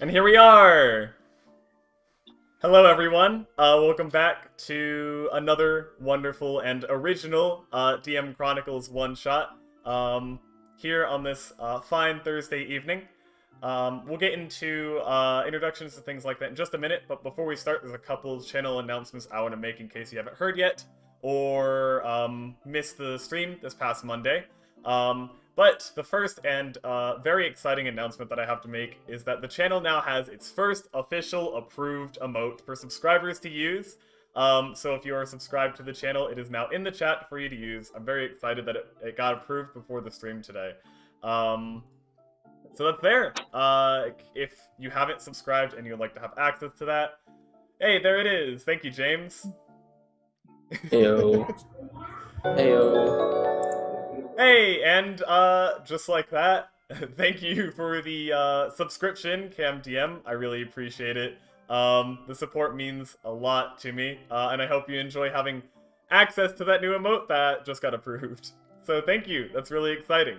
And here we are! Hello everyone, welcome back to another wonderful and original DM Chronicles one-shot here on this fine Thursday evening. We'll get into introductions and things like that in just a minute, but before we start, there's a couple channel announcements I want to make in case you haven't heard yet, or missed the stream this past Monday. But the first and very exciting announcement that I have to make is that the channel now has its first official approved emote for subscribers to use. So if you are subscribed to the channel, it is now in the chat for you to use. I'm very excited that it got approved before the stream today. So that's there. If you haven't subscribed and you'd like to have access to that, hey, there it is. Thank you, James. Heyo. Heyo. Hey, and just like that, thank you for the subscription, CamDM. I really appreciate it. The support means a lot to me, and I hope you enjoy having access to that new emote that just got approved. So thank you, that's really exciting.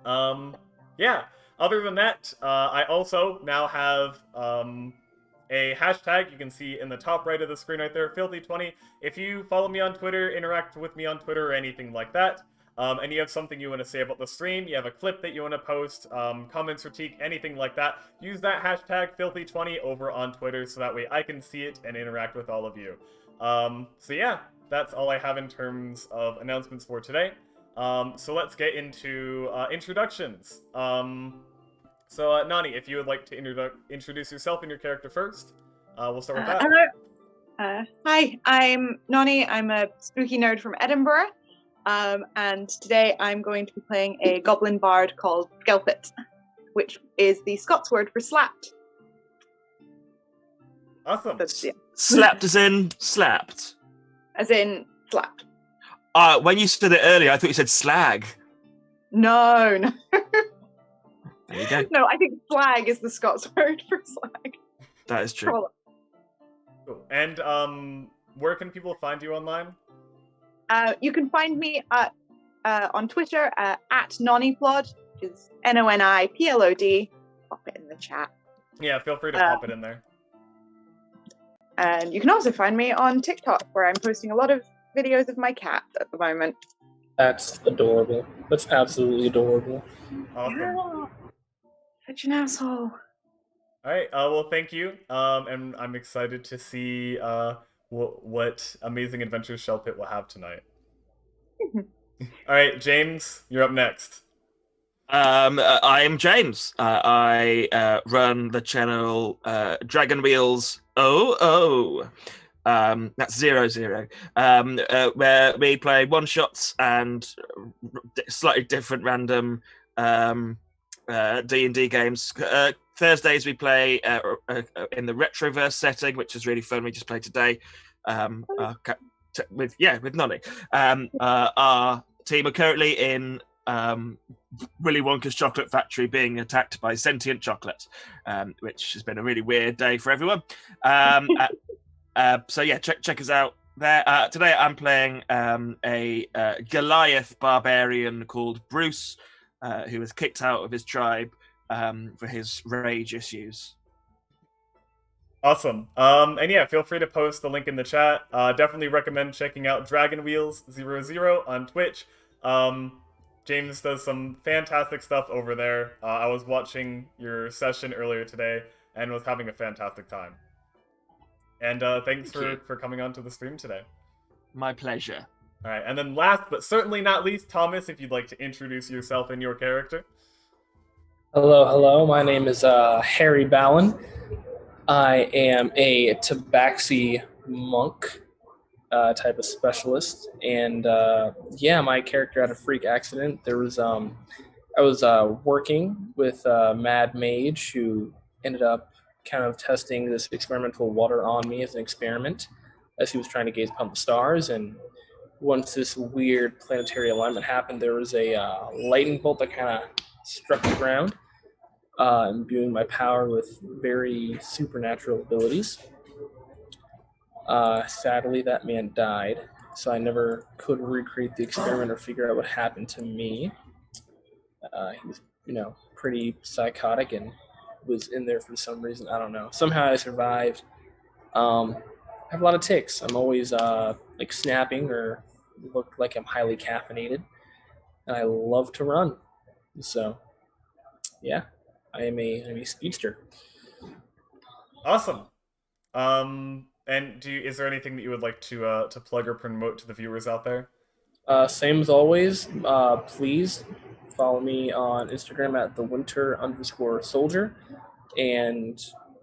Yeah, other than that, I also now have a hashtag you can see in the top right of the screen right there, Filthy20. If you follow me on Twitter, interact with me on Twitter, or anything like that, and you have something you want to say about the stream, you have a clip that you want to post, comments, critique, anything like that, use that hashtag Filthy20 over on Twitter so that way I can see it and interact with all of you. So yeah, that's all I have in terms of announcements for today. So let's get into introductions. So Nani, if you would like to introduce yourself and your character first, we'll start with that. Hello. Hi, I'm Nani. I'm a spooky nerd from Edinburgh. And today I'm going to be playing a goblin bard called Skelpit, which is the Scots word for slapped. Awesome. Yeah. Slapped as in slapped? As in slapped. When you said it earlier, I thought you said slag. No. There you go. No, I think slag is the Scots word for slag. That is true. Cool. And where can people find you online? You can find me on Twitter at Noniplod, which is NONIPLOD. Pop it in the chat. Yeah, feel free to pop it in there. And you can also find me on TikTok, where I'm posting a lot of videos of my cat at the moment. That's adorable. That's absolutely adorable. Awesome. Yeah. Such an asshole. Alright, well thank you. And I'm excited to see what amazing adventures Shelpit will have tonight. Alright, James, you're up next. I am James. I run the channel Dragon Wheels that's 00, where we play one-shots and slightly different random D&D games. Thursdays we play in the Retroverse setting, which is really fun. We just played today with Nonny. Our team are currently in Willy Wonka's chocolate factory being attacked by sentient chocolate, which has been a really weird day for everyone. So yeah, check us out there. Today I'm playing a Goliath barbarian called Bruce, who was kicked out of his tribe for his rage issues. Awesome. And yeah, feel free to post the link in the chat. Definitely recommend checking out Dragon Wheels 00 on Twitch. James does some fantastic stuff over there. I was watching your session earlier today and was having a fantastic time. And thanks for coming on to the stream today. My pleasure. All right, and then last but certainly not least, Thomas, if you'd like to introduce yourself and your character. Hello. My name is Harry Ballin. I am a Tabaxi monk type of specialist, and my character had a freak accident. There was I was working with a mad mage who ended up kind of testing this experimental water on me as an experiment as he was trying to gaze upon the stars. And once this weird planetary alignment happened, there was a lightning bolt that kind of struck the ground, imbuing my power with very supernatural abilities. Sadly, that man died, so I never could recreate the experiment or figure out what happened to me. He was, pretty psychotic and was in there for some reason. I don't know. Somehow I survived. I have a lot of tics. I'm always like snapping or look like I'm highly caffeinated. And I love to run. So, yeah, I'm a speedster. Awesome. And is there anything that you would like to plug or promote to the viewers out there? Same as always. Please follow me on Instagram at thewinter_soldier. And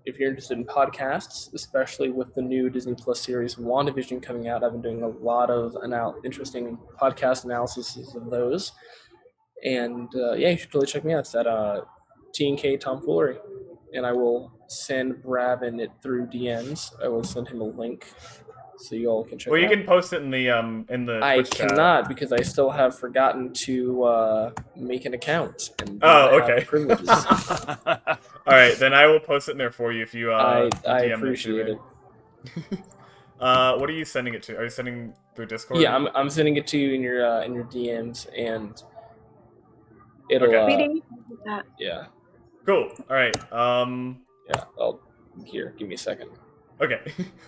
if you're interested in podcasts, especially with the new Disney Plus series WandaVision coming out, I've been doing a lot of interesting podcast analysis of those. And yeah, you should totally check me out. It's at T&K Tomfoolery. And I will send Bravin it through DMs. I will send him a link so you all can check it out. Well, you can post it in the I Twitch chat. cannot because I still have forgotten to make an account. And okay. Privileges. All right, then I will post it in there for you if you I DM appreciate it. What are you sending it to? Are you sending through Discord? Yeah, I'm sending it to you in your DMs, and it'll. Okay. Yeah. Cool. All right. Yeah. Here. Give me a second. Okay.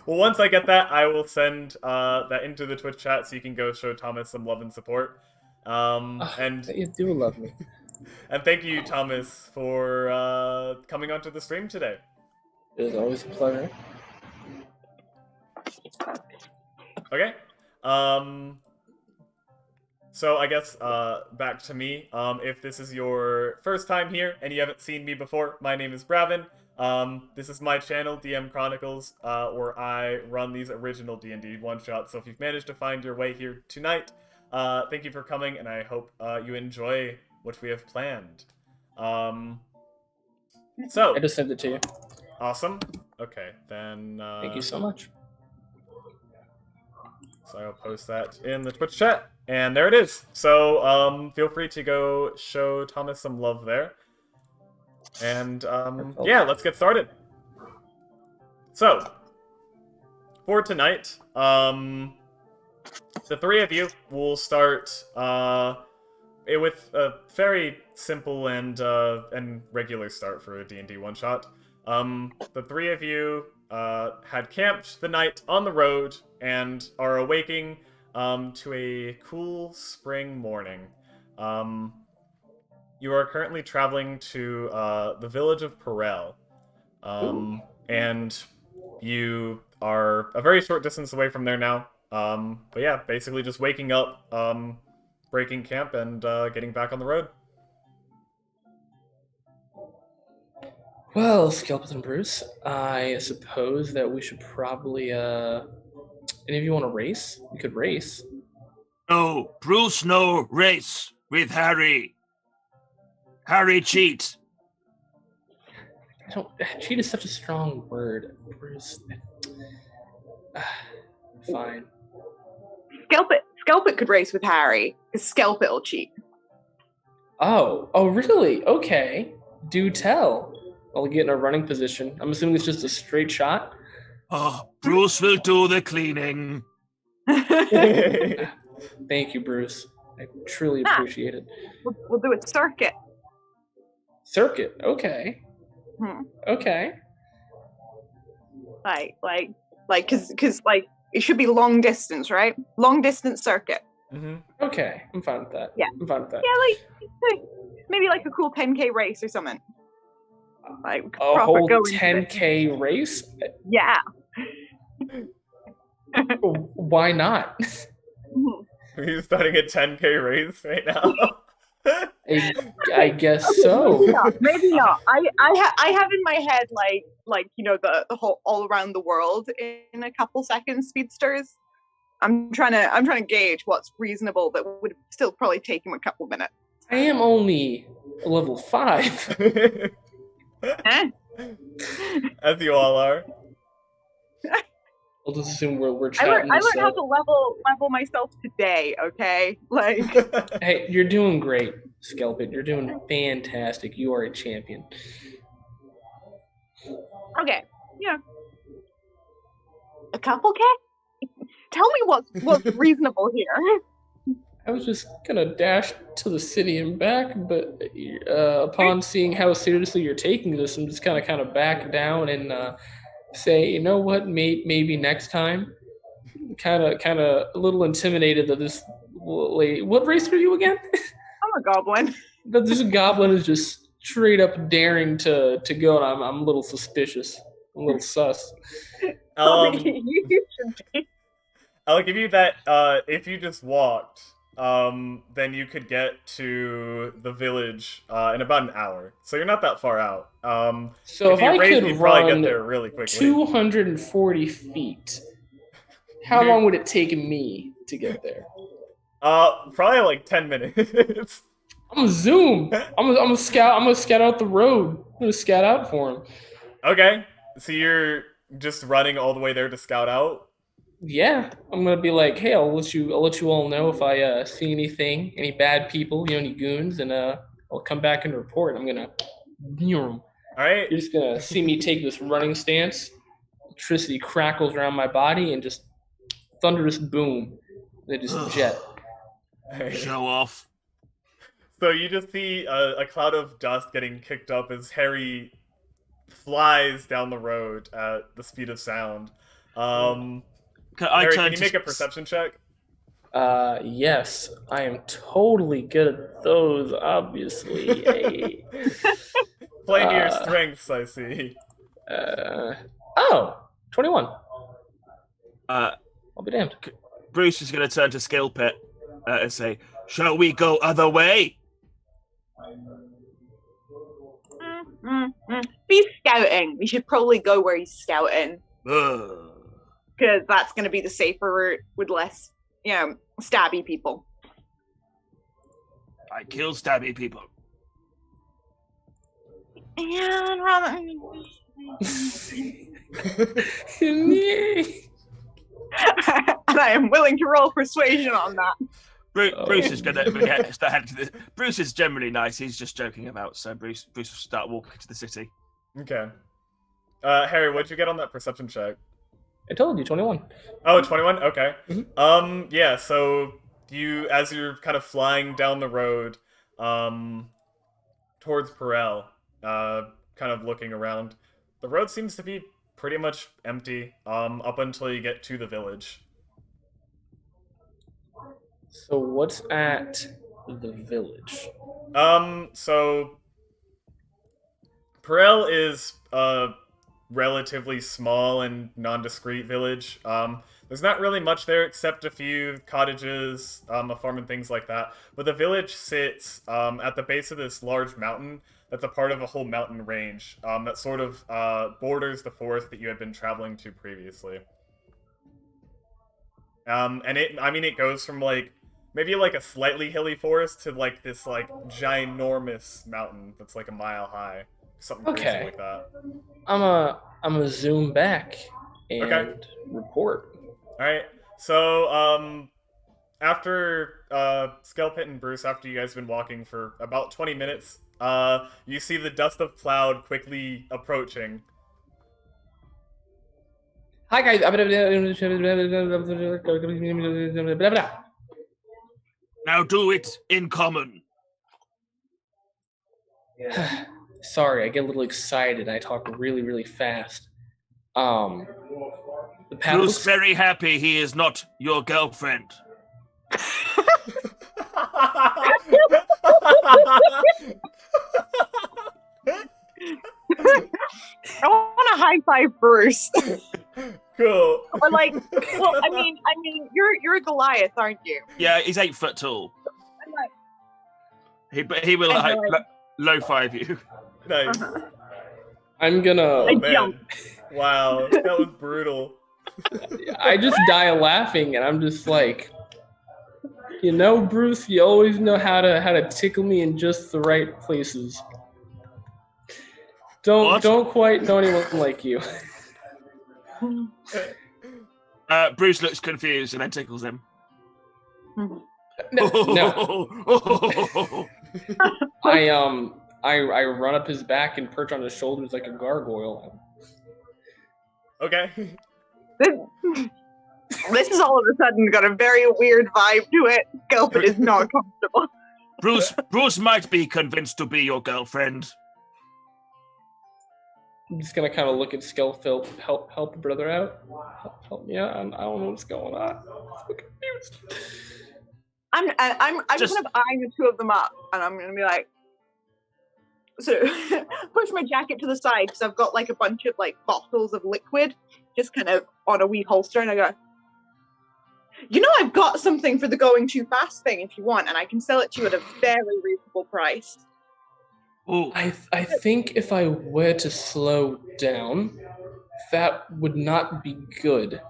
Well, once I get that, I will send that into the Twitch chat so you can go show Thomas some love and support. And you do love me. And thank you, Thomas, for coming onto the stream today. It is always a pleasure. Okay. So I guess back to me. If this is your first time here and you haven't seen me before, my name is Bravin. This is my channel, DM Chronicles, where I run these original D&D one-shots. So if you've managed to find your way here tonight, thank you for coming, and I hope you enjoy what we have planned. So I just sent it to you. Awesome. Okay, then... Thank you so much. So I'll post that in the Twitch chat, and there it is. So feel free to go show Thomas some love there. And yeah, let's get started. So, for tonight, the three of you will start with a very simple and regular start for a D&D one-shot. The three of you had camped the night on the road and are awaking to a cool spring morning. You are currently traveling to the village of Perel, and you are a very short distance away from there now. But yeah, basically just waking up, breaking camp, and getting back on the road. Well, Skelpeth and Bruce, I suppose that we should probably, any of you want to race? We could race. No, Bruce, no race with Harry. Harry cheat. Cheat is such a strong word, Bruce. Fine. Skelpet could race with Harry, because Skelpet will cheat. Oh, really? Okay. Do tell. I'll get in a running position. I'm assuming it's just a straight shot. Oh, Bruce will do the cleaning. Thank you, Bruce. I truly appreciate it. We'll do a circuit. Circuit, okay. Okay. Because it should be long distance, right? Long distance circuit. Mm-hmm. Okay, I'm fine with that. Yeah. I'm fine with that. Yeah, maybe like a cool 10K race or something. Like a whole 10K race? Yeah. Why not? Are you starting a 10K race right now? I guess so. Maybe not. I have in my head like you know the whole all around the world in a couple seconds speedsters. I'm trying to gauge what's reasonable that would still probably take him a couple minutes. I am only level 5. As you all are. We'll just assume we're chatting. I learned how to level myself today, okay? Like hey, you're doing great, Skelpet. You're doing fantastic. You are a champion. Okay. Yeah. A couple K? Tell me what's reasonable here. I was just gonna dash to the city and back, but upon seeing how seriously you're taking this, I'm just kind of back down and say, you know what, maybe next time. Kind of a little intimidated that this lady. What race are you again? I'm a goblin. That this goblin is just straight up daring to go, and I'm a little suspicious. I'm a little sus. You should be. I'll give you that. If you just walked, then you could get to the village in about an hour. So you're not that far out. So if you I race, could you'd probably run get there really quickly. 240 feet, how long would it take me to get there? Probably like 10 minutes. I'm gonna zoom. I'm gonna scout. I'm gonna scout out the road. I'm gonna scout out for him. Okay, so you're just running all the way there to scout out. Yeah, I'm gonna be like, hey, I'll let you all know if I see anything, any bad people, any goons, and I'll come back and report. I'm gonna. All right. You're just gonna see me take this running stance. Electricity crackles around my body, and just thunderous boom. They just jet. Show off. So you just see a cloud of dust getting kicked up as Harry flies down the road at the speed of sound. Harry, can you make a perception check? Yes, I am totally good at those, obviously. Play to your strengths, I see. 21. I'll be damned. Bruce is going to turn to Skill Pit and say, shall we go other way? He's scouting. We should probably go where he's scouting. Because that's going to be the safer route with less, stabby people. I kill stabby people. And rather... and I am willing to roll persuasion on that. Bruce is going to start to this. Bruce is generally nice. He's just joking about. So Bruce will start walking to the city. Okay. Harry, what'd you get on that perception check? I told you, 21. Oh, 21? Okay. Mm-hmm. Yeah, so as you're kind of flying down the road, towards Perel, kind of looking around, the road seems to be pretty much empty, up until you get to the village. So what's at the village? So Perel is a relatively small and nondescript village. There's not really much there except a few cottages, a farm and things like that. But the village sits at the base of this large mountain that's a part of a whole mountain range that sort of borders the forest that you had been traveling to previously. And it goes from maybe a slightly hilly forest to this ginormous mountain that's like a mile high. Something crazy like that. I'm a zoom back and report. Alright. So after Skelpit and Bruce, after you guys have been walking for about 20 minutes, you see the dust of cloud quickly approaching. Hi guys. Now do it in common. Sorry, I get a little excited. I talk really, really fast. The path Bruce looks very happy he is not your girlfriend. I want to high five Bruce. Cool. Or I mean, you're Goliath, aren't you? Yeah, he's 8 foot tall. He will low five you. Nice. I'm gonna. I jump. Wow, that was brutal. I just die laughing, and I'm just like, Bruce, you always know how to tickle me in just the right places. Don't quite know anyone like you. Bruce looks confused and then tickles him. No. I run up his back and perch on his shoulders like a gargoyle. Okay. This is all of a sudden got a very weird vibe to it. Skelpit is not comfortable. Bruce might be convinced to be your girlfriend. I'm just gonna kind of look at Skelpit, help a brother out. Help me out. I don't know what's going on. I'm so confused. I'm Just- kind of eyeing the two of them up, and I'm gonna be like, so push my jacket to the side because I've got like a bunch of like bottles of liquid just kind of on a wee holster, and I go, I've got something for the going too fast thing if you want, and I can sell it to you at a very reasonable price. Ooh. I think if I were to slow down, that would not be good.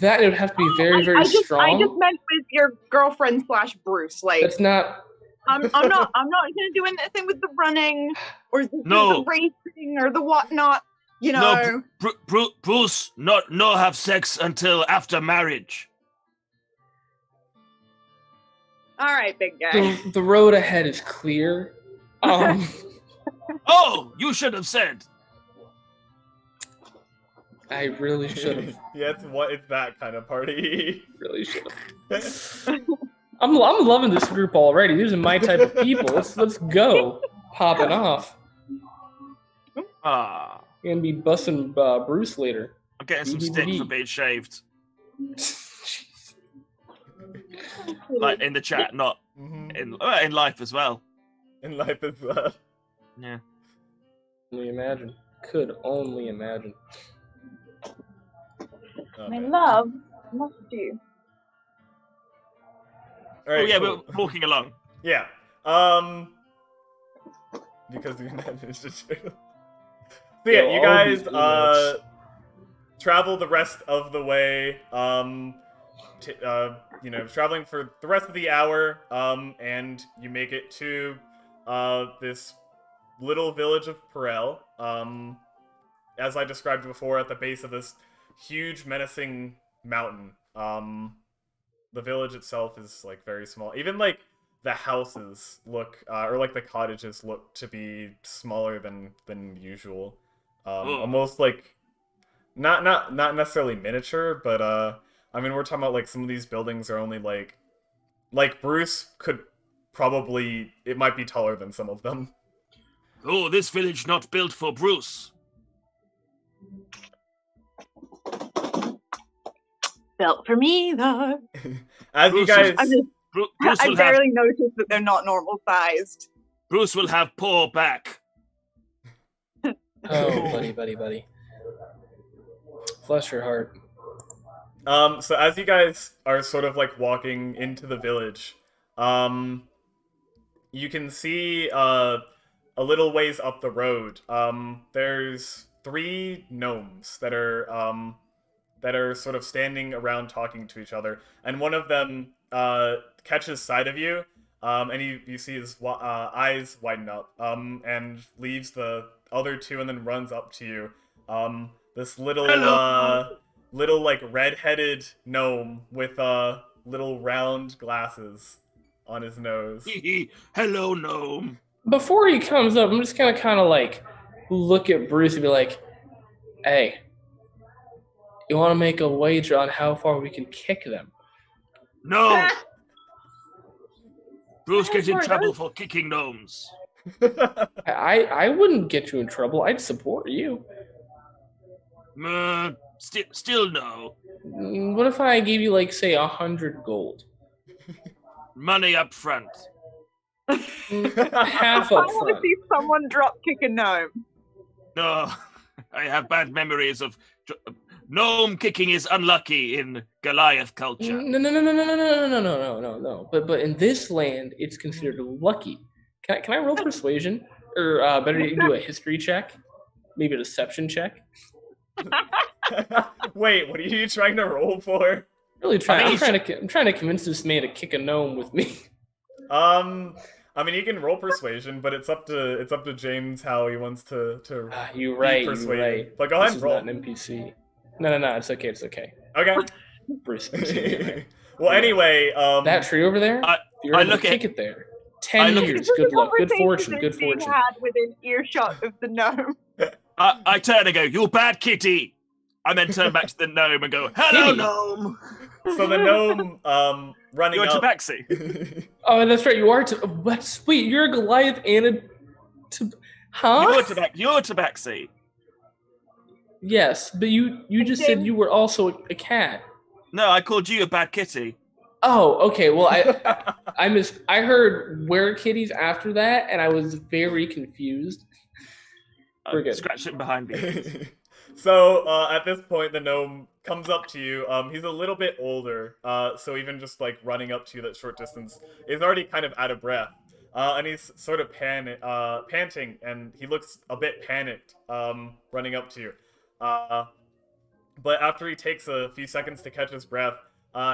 That it would have to be very, very strong. I just meant with your girlfriend / Bruce. Like That's not. I'm not gonna do anything with the running or the racing or the whatnot. No, Bruce not have sex until after marriage. All right, big guy. The road ahead is clear. Oh, you should have said. I really should have. Yeah, it's that kind of party. Really should have. I'm loving this group already. These are my type of people. Let's go. Popping off. Ah, Gonna be busting Bruce later. I'm getting some stick for being shaved. Like in the chat, not in life as well. In life as well. Yeah. Only imagine. Could only imagine. My love must do. All right, yeah, cool. we're walking along. Yeah. Because you managed to do. So yeah, you guys travel the rest of the way. Traveling for the rest of the hour. And you make it to this little village of Perel. As I described before, at the base of this huge, menacing mountain. The village itself is like very small. Even like the houses look, or like the cottages look to be smaller than usual. Almost like not necessarily miniature, but I mean we're talking about like some of these buildings are only like Bruce could probably, it might be taller than some of them. Oh, this village not built for Bruce. Built for me, though. As Bruce you guys, I barely noticed that they're not normal sized. Bruce will have poor back. Oh, buddy. Bless your heart. So as you guys are sort of like walking into the village, you can see a little ways up the road. There's 3 gnomes that are sort of standing around talking to each other, and one of them catches sight of you, and you see his eyes widen up, and leaves the other 2 and then runs up to you. This little little like red-headed gnome with little round glasses on his nose. Hello, gnome. Before he comes up, I'm just gonna kind of like look at Bruce and be like, "Hey, you want to make a wager on how far we can kick them?" No. Bruce gets in trouble for kicking gnomes. I wouldn't get you in trouble. I'd support you. Still no. What if I gave you like say 100 gold? Money up front. Half I up want to front. see someone drop kick a gnome. No, I have bad memories of gnome kicking is unlucky in Goliath culture. No. But in this land, it's considered lucky. Can I roll persuasion, or better yet, do a history check, maybe a deception check? Wait, what are you trying to roll for? Really trying. I'm trying to convince this man to kick a gnome with me. I mean, you can roll persuasion, but it's up to James how he wants to You're right. persuaded. You're right. But go ahead This and roll. is not an NPC. No. It's okay. It's okay. Okay. Bruce. Right. Well, anyway, That tree over there. You're I able look to at- kick it there. 10 years. This is Good a luck. Good conversation fortune. Good that's being fortune. had within earshot of the gnome. I turn and go, you bad kitty. I then turn back to the gnome and go, "Hello, Kitty. gnome." So the gnome, running You're up. Tabaxi. Oh, that's right. You are. But wait, you're a Goliath and a. Huh? You're Tabaxi. Yes, but you just said you were also a cat. No, I called you a bad kitty. Oh, okay. Well, I heard were kitties after that, and I was very confused. We're good. Scratch it behind me. So at this point, the gnome comes up to you. He's a little bit older, so even just like running up to you that short distance is already kind of out of breath. And he's sort of panting, and he looks a bit panicked, running up to you. But after he takes a few seconds to catch his breath,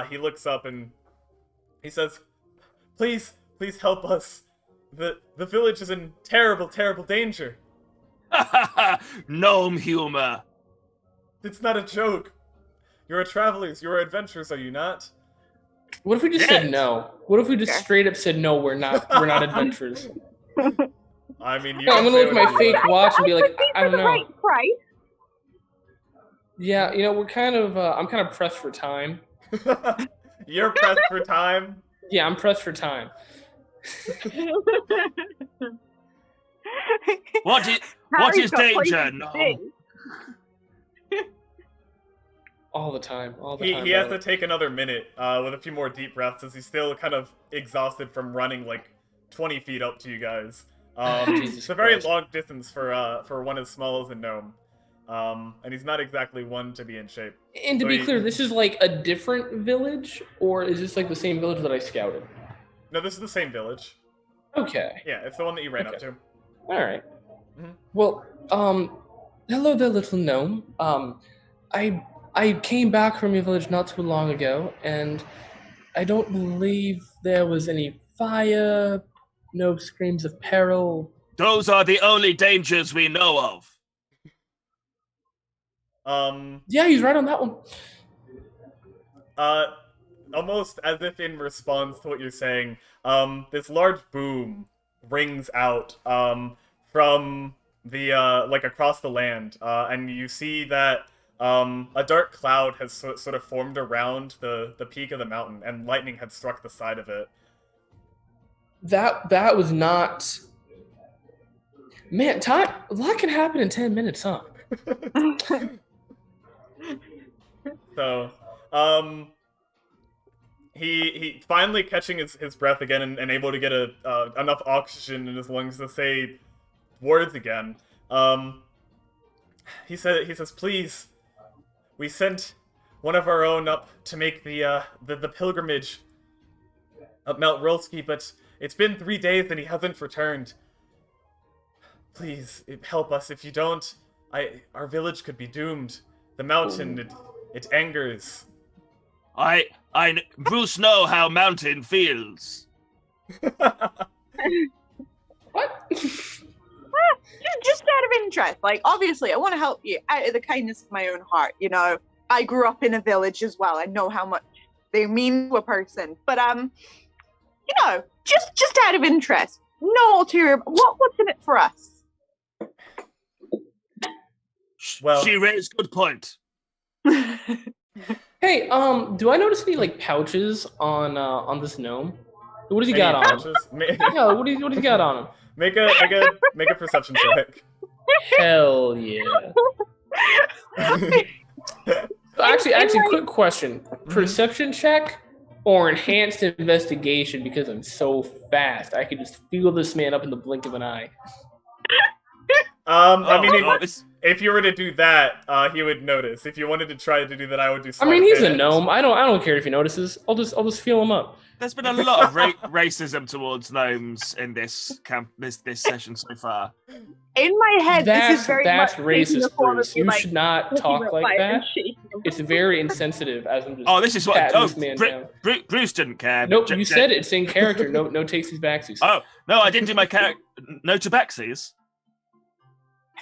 he looks up and he says, please help us. The village is in terrible, terrible danger. Gnome humor. It's not a joke. You're travelers, you're adventurers, are you not? What if we just said no? What if we just straight up said no? We're not adventurers. I mean, I'm gonna look at my fake watch and be like, I don't know. Right price. Yeah, you know, we're kind of. I'm kind of pressed for time. You're pressed for time. Yeah, I'm pressed for time. What is danger? No. All the time. He has to take another minute with a few more deep breaths as he's still kind of exhausted from running like 20 feet up to you guys. It's a very long distance for one as small as a gnome. And he's not exactly one to be in shape. And to be clear, this is like a different village, or is this like the same village that I scouted? No, this is the same village. Okay. Yeah, it's the one that you ran up to. All right. Mm-hmm. Well, hello there, little gnome. I came back from your village not too long ago, and I don't believe there was any fire, no screams of peril. Those are the only dangers we know of. Yeah, he's right on that one. Almost as if in response to what you're saying, this large boom rings out, from the, like across the land, and you see that, a dark cloud has sort of formed around the peak of the mountain, and lightning had struck the side of it. That was not... Man, a lot can happen in 10 minutes, huh? So, he finally catching his breath again and able to get enough oxygen in his lungs to say words again. He says, please, we sent one of our own up to make the pilgrimage up Mount Rolski, but it's been 3 days and he hasn't returned. Please, help us. If you don't, our village could be doomed. The mountain, it angers. Bruce know how mountain feels. What? Just out of interest, like, obviously, I want to help you out of the kindness of my own heart. You know, I grew up in a village as well. I know how much they mean to a person. But, you know, just out of interest, no ulterior. What's in it for us? Well, she raised good point. Hey, do I notice any like pouches on this gnome? What does he got on him? Yeah, what do you got on him? Make a perception check. Hell yeah. Actually, quick question. Perception check or enhanced investigation, because I'm so fast. I can just feel this man up in the blink of an eye. I mean, if you were to do that, he would notice. If you wanted to try to do that, I would do. I mean, he's a gnome. I don't care if he notices. I'll just feel him up. There's been a lot of racism towards gnomes in this session so far. In my head, this is very that's much racist, Bruce. You should not talk like that. Shaking. It's very insensitive. As I'm just this is what. this man down. Bruce didn't care. Nope, you said it. It's in character. No takes these backsies. Oh no, I didn't do my character. No tabaxis.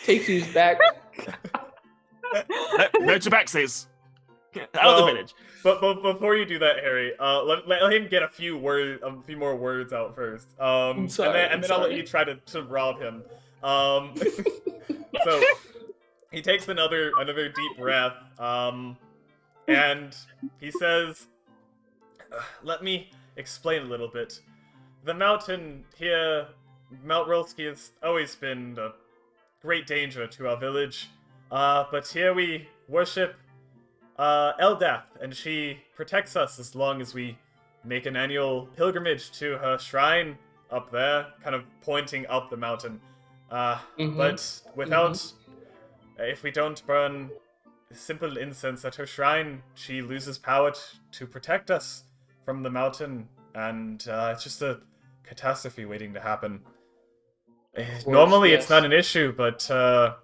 Take these back. No tabaxis. Out of the village. But before you do that, Harry, let him get a few more words out first. I'm sorry, and then I'll let you try to rob him. So he takes another deep breath, and he says, let me explain a little bit. The mountain here, Mount Rolski, has always been a great danger to our village, but here we worship Eldath, and she protects us as long as we make an annual pilgrimage to her shrine up there, kind of pointing up the mountain. But without, if we don't burn simple incense at her shrine, she loses power to protect us from the mountain, and it's just a catastrophe waiting to happen. Normally, it's not an issue, but I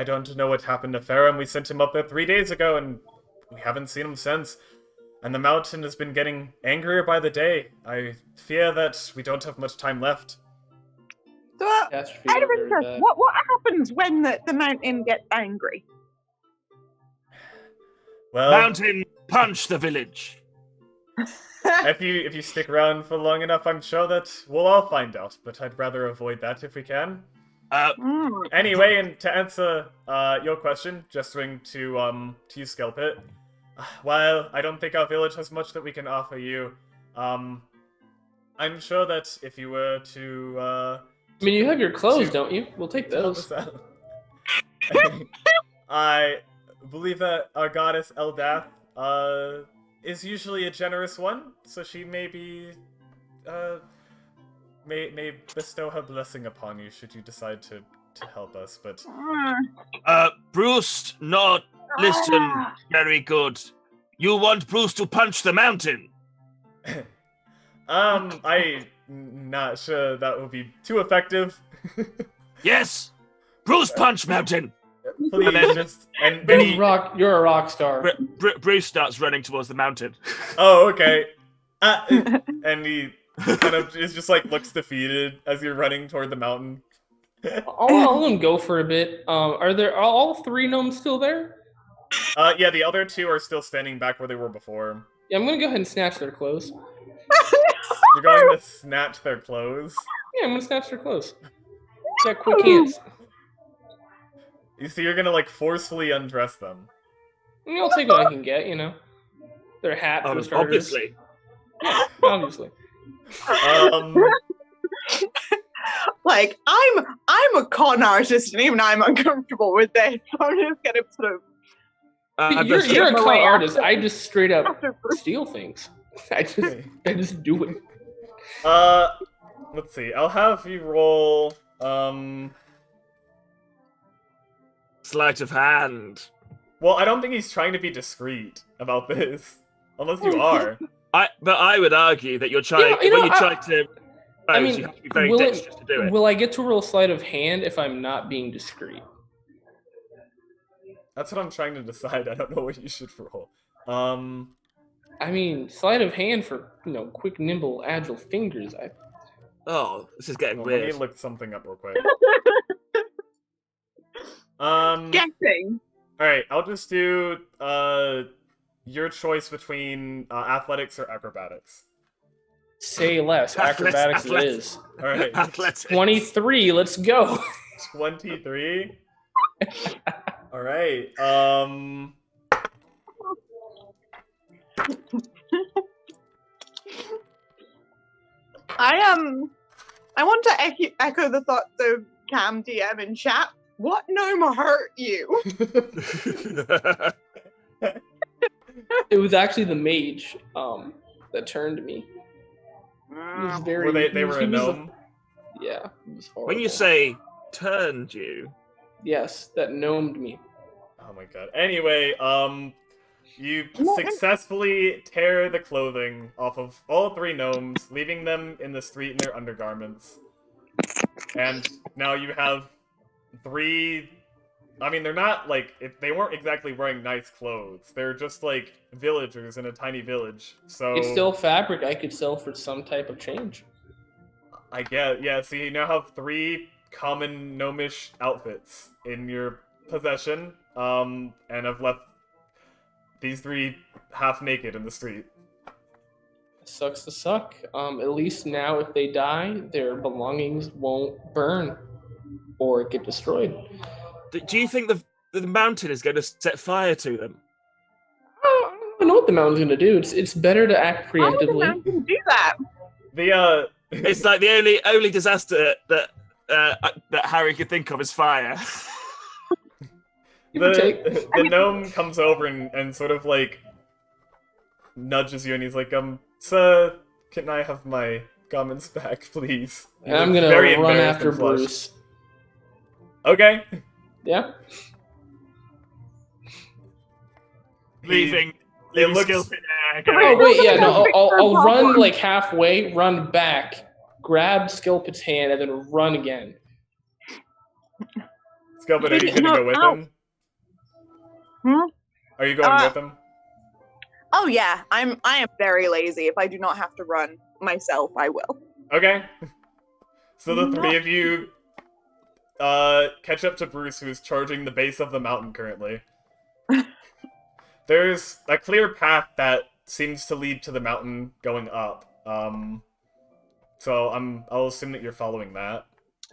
don't know what happened to Farum. We sent him up there 3 days ago, and we haven't seen him since. And the mountain has been getting angrier by the day. I fear that we don't have much time left. So, out of interest, what happens when the mountain gets angry? Well, Mountain, punch the village. if you stick around for long enough, I'm sure that we'll all find out. But I'd rather avoid that if we can. Anyway, and to answer your question, gesturing to you, Skelpit, while I don't think our village has much that we can offer you, I'm sure that if you were to I mean, you have your clothes, don't you? We'll take those. I believe that our goddess Eldath is usually a generous one, so she may bestow her blessing upon you should you decide to help us. But Bruce, not listen very good. You want Bruce to punch the mountain? I'm not sure that will be too effective. Yes, Bruce punch mountain. Please, just You're a rock star. Bruce starts running towards the mountain. Oh, okay. And he kind of is just like looks defeated as you're running toward the mountain. I'll let him go for a bit. Are all 3 gnomes still there? Yeah, the other 2 are still standing back where they were before. Yeah, I'm gonna go ahead and snatch their clothes. You're going to snatch their clothes? Yeah, I'm gonna snatch their clothes. Got quick hands. You see, you're gonna like forcefully undress them. I mean, I'll take what I can get, you know. Their hat for starters. Obviously. Yeah, obviously. Like, I'm a con artist, and even I'm uncomfortable with this. So I'm just gonna sort of. You're a con artist. I just straight up steal things. I just do it. Let's see. I'll have you roll. Sleight of hand. Well, I don't think he's trying to be discreet about this, unless you are. But I would argue that you're trying. You have to be very dexterous to do it. Will I get to roll sleight of hand if I'm not being discreet? That's what I'm trying to decide. I don't know what you should roll. I mean, sleight of hand for quick, nimble, agile fingers. Oh, this is getting weird. Let me look something up real quick. Guessing. All right, I'll just do your choice between athletics or acrobatics. Say less. Acrobatics it is. All right. Athletics. 23. Let's go. 23. All right. I want to echo the thoughts of Cam DM in chat. What gnome hurt you? It was actually the mage that turned me. It was very. They were a gnome? Yeah. It was horrible. When you say turned you. Yes, that gnomed me. Oh my god. Anyway, you successfully tear the clothing off of all 3 gnomes, leaving them in the street in their undergarments. And now you have 3... I mean, they're not, like... they weren't exactly wearing nice clothes. They're just, like, villagers in a tiny village, so... It's still fabric I could sell for some type of change. I guess, yeah, so you now have 3 common gnomish outfits in your possession, and have left these 3 half naked in the street. Sucks to suck. At least now if they die, their belongings won't burn or get destroyed. Do you think the mountain is going to set fire to them? I don't know what the mountain's going to do. It's better to act Why would the preemptively. mountain do that? It's like the only disaster that Harry could think of is fire. The gnome comes over and sort of like nudges you, and he's like, sir, can I have my garments back, please? And I'm gonna run after Bruce. Okay. Yeah. Leaving Skilpit there. Oh wait, yeah, no, I'll run like halfway, run back, grab Skilpit's hand, and then run again. Skilpit, are you gonna go with him? Are you going with him? Oh yeah, I am very lazy. If I do not have to run myself, I will. Okay. So the three of you catch up to Bruce, who is charging the base of the mountain currently. There's a clear path that seems to lead to the mountain going up. So I'll assume that you're following that.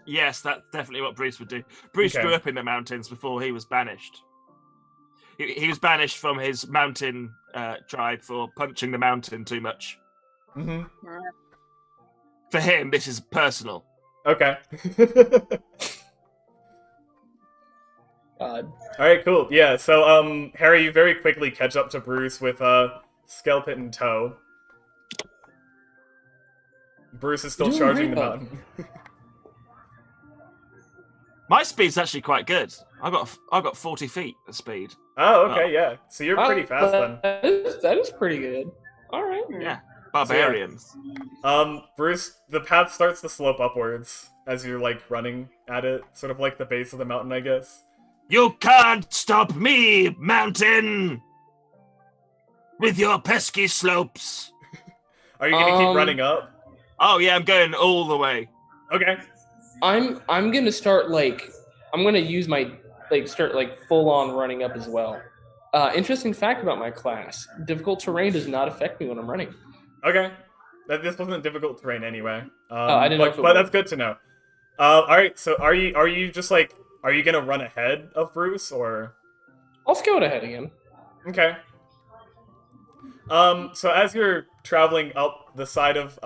Yes, that's definitely what Bruce would do. Bruce grew up in the mountains before he was banished. He was banished from his mountain tribe for punching the mountain too much. Mm-hmm. For him, this is personal. Okay. God. Alright, cool. Yeah, so, Harry, you very quickly catch up to Bruce with, Skilpit in tow. Bruce is still charging the mountain. My speed's actually quite good. I got 40 feet of speed. Oh, okay, yeah. So you're pretty fast then. That is pretty good. All right. Yeah, barbarians. Bruce, the path starts to slope upwards as you're like running at it, sort of like the base of the mountain, I guess. You can't stop me, mountain, with your pesky slopes. Are you gonna keep running up? Oh yeah, I'm going all the way. Okay. I'm gonna start I'm gonna use my start full on running up as well. Interesting fact about my class: difficult terrain does not affect me when I'm running. Okay. This wasn't difficult terrain anyway. I didn't know if it but was. that's good to know. All right. So are you just are you gonna run ahead of Bruce or? I'll scout ahead again. Okay. So as you're traveling up the side of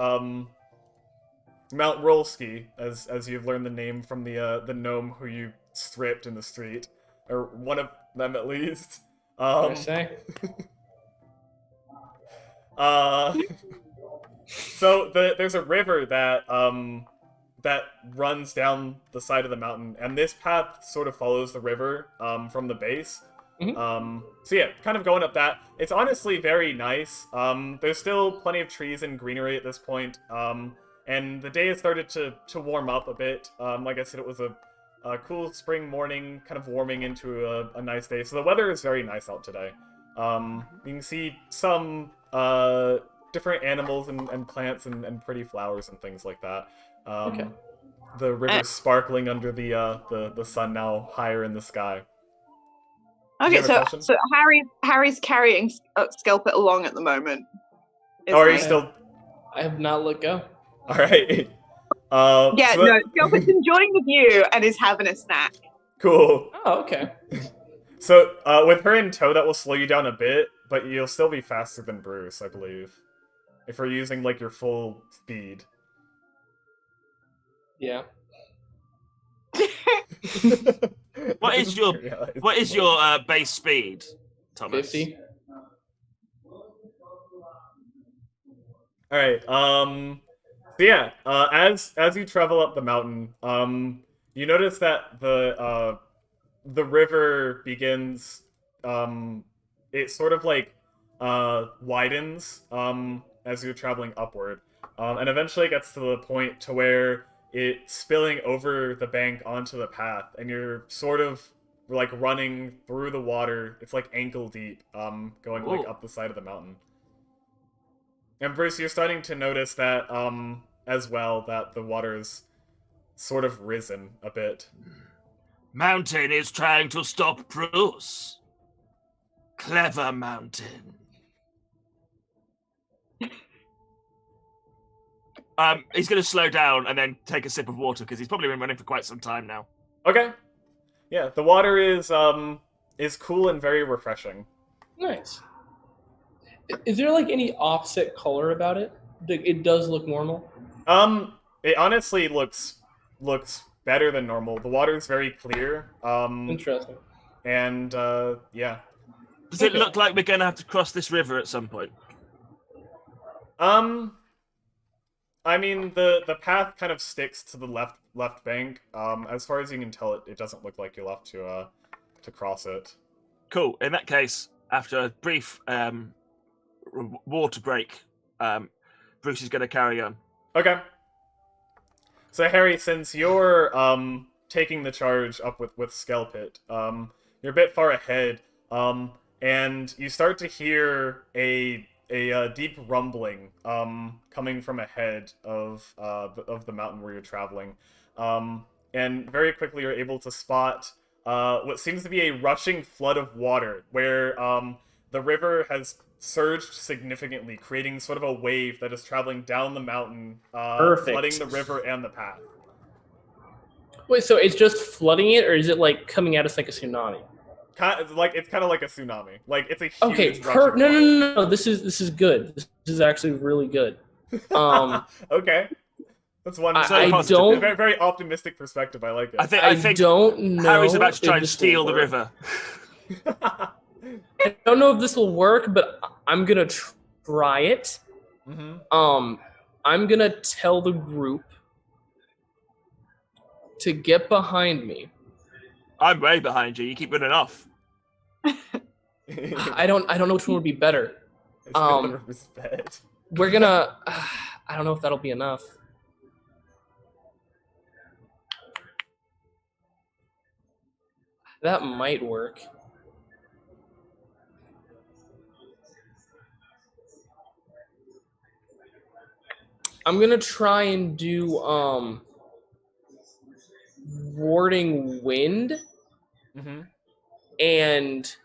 Mount Rolski, as you've learned the name from the gnome who you stripped in the street, or one of them at least. What did I say? So there's a river that that runs down the side of the mountain, and this path sort of follows the river from the base. Mm-hmm. So yeah, kind of going up that. It's honestly very nice. There's still plenty of trees and greenery at this point. And the day has started to warm up a bit. Like I said, it was a cool spring morning, kind of warming into a nice day. So the weather is very nice out today. You can see some different animals and plants and pretty flowers and things like that. Okay. The river's sparkling under the sun now higher in the sky. Okay, so Harry's carrying Skilpit along at the moment. Oh, are you still? I have not let go. All right. Yeah, so no, Skilpit's enjoying the view and is having a snack. Cool. Oh, okay. So, with her in tow, that will slow you down a bit, but you'll still be faster than Bruce, I believe. If you're using, your full speed. Yeah. What is your base speed, Thomas? 50. Alright, so yeah, as you travel up the mountain, you notice that the river begins, it sort of widens, as you're traveling upward, and eventually it gets to the point to where it's spilling over the bank onto the path, and you're sort of running through the water. It's ankle deep, going up the side of the mountain. And Bruce, you're starting to notice that as well, that the water's sort of risen a bit. Mountain is trying to stop Bruce. Clever Mountain. He's going to slow down and then take a sip of water because he's probably been running for quite some time now. Okay. Yeah, the water is cool and very refreshing. Nice. Is there like any offset color about it? It does look normal. It honestly looks better than normal. The water is very clear. Interesting. And yeah. Does it look like we're going to have to cross this river at some point? I mean, the path kind of sticks to the left bank. As far as you can tell, it doesn't look like you'll have to cross it. Cool. In that case, after a brief water break, Bruce is going to carry on. Okay. So Harry, since you're taking the charge up with Skelpit, you're a bit far ahead, and you start to hear a deep rumbling coming from ahead of the mountain where you're traveling, and very quickly you're able to spot what seems to be a rushing flood of water, where the river has surged significantly, creating sort of a wave that is traveling down the mountain, flooding the river and the path. Wait, so it's just flooding it, or is it like coming at us like a tsunami? It's kind of like a tsunami. Like it's a huge Okay, no. This is good. This is actually really good. Okay, that's one. I don't. Very, very optimistic perspective. I like it. I think don't know. Harry's about to try and steal the river. I don't know if this will work, but I'm gonna try it. Mm-hmm. I'm gonna tell the group to get behind me. I'm way behind you. You keep running off. I don't know which one would be better. We're gonna. I don't know if that'll be enough. That might work. I'm gonna try and do warding wind, and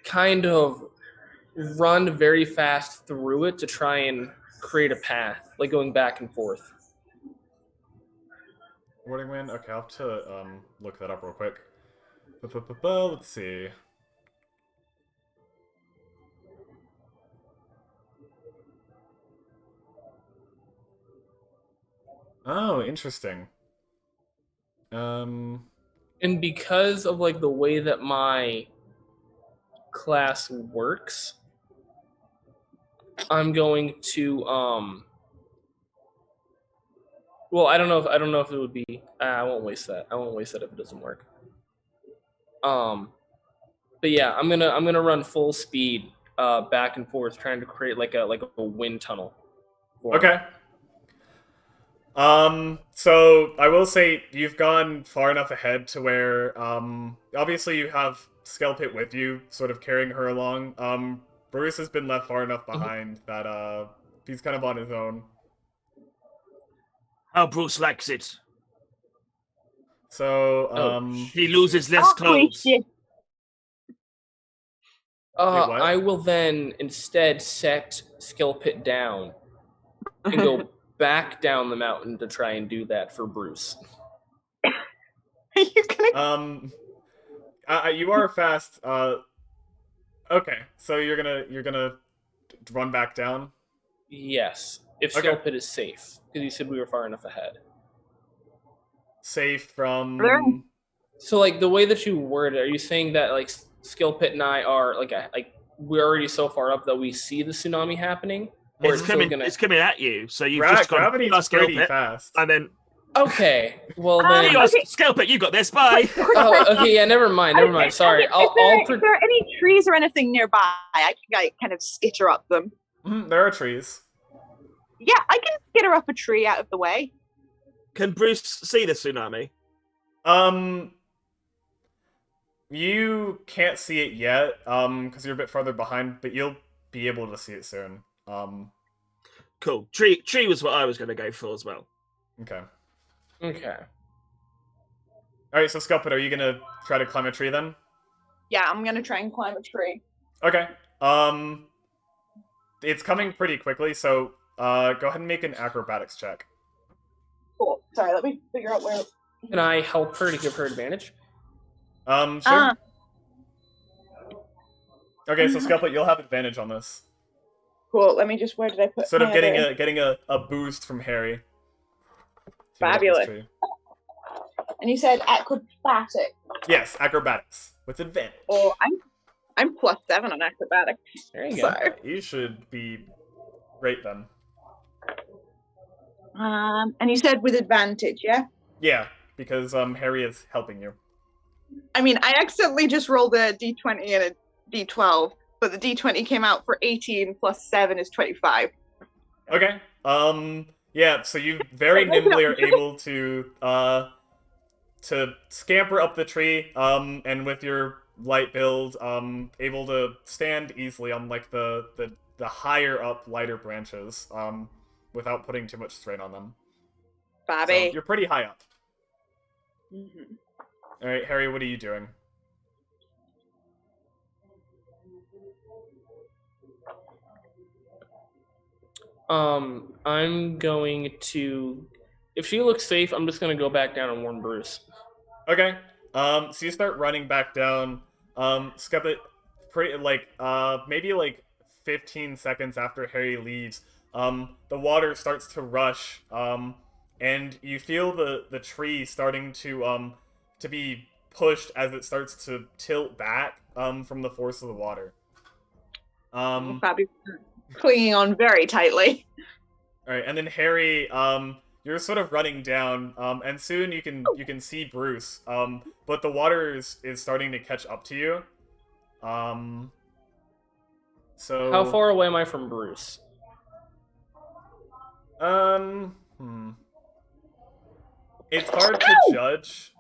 kind of run very fast through it to try and create a path, like going back and forth. Warding wind? Okay, I'll have to look that up real quick. Let's see. Oh, interesting. And because of like the way that my class works, I'm going to well, I don't know if it would be. I won't waste that. I won't waste that if it doesn't work. But yeah, I'm gonna run full speed back and forth, trying to create like a wind tunnel. Okay. So I will say you've gone far enough ahead to where obviously you have Skelpit with you, sort of carrying her along. Bruce has been left far enough behind that he's kind of on his own. How Bruce likes it. So he loses less clothes. I will then instead set Skelpit down and go back down the mountain to try and do that for Bruce. Are you gonna? You are fast. Okay, so you're gonna run back down. Yes, if Skelpit is safe, because you said we were far enough ahead. Safe from. So, like the way that you word it, are you saying that like Skelpit and I are like we're already so far up that we see the tsunami happening? It's coming at you, so you've just got gravity's pretty fast. And then okay, well then Skelpit, you got this. Bye. Oh, okay, yeah, never mind. Sorry. If there are any trees or anything nearby, I can kind of skitter up them. There are trees. Yeah, I can skitter up a tree out of the way. Can Bruce see the tsunami? You can't see it yet, because you're a bit farther behind, but you'll be able to see it soon. Cool. Tree was what I was going to go for as well. Okay. Alright, so Skelpit, are you going to try to climb a tree then? Yeah, I'm going to try and climb a tree. Okay. It's coming pretty quickly, so go ahead and make an acrobatics check. Cool. Sorry, let me figure out where Can I help her to give her advantage? Sure. Okay, so Scuppet, you'll have advantage on this. Cool. Let me just. Where did I put? Sort of my getting other- getting a boost from Harry. Fabulous. And you said acrobatic. Yes, acrobatics with advantage. Or I'm +7 on acrobatics. There you So, go. You should be great then. and you said with advantage, yeah? Yeah, because Harry is helping you. I mean, I accidentally just rolled a d20 and a d12, but the d20 came out for 18 plus 7 is 25. Okay. Yeah, so you very nimbly are able to scamper up the tree, and with your light build, able to stand easily on like the higher up, lighter branches, without putting too much strain on them. Bobby. So you're pretty high up. Mm-hmm. All right, Harry, what are you doing? I'm going to. If she looks safe, I'm just going to go back down and warn Bruce. Okay. So you start running back down. Scuppet, pretty like maybe like 15 seconds after Harry leaves, the water starts to rush. And you feel the tree starting to be pushed as it starts to tilt back from the force of the water. Bobby clinging on very tightly. All right, and then Harry, you're sort of running down, and soon you can see Bruce, but the water is starting to catch up to you. So How far away am I from Bruce? It's hard to judge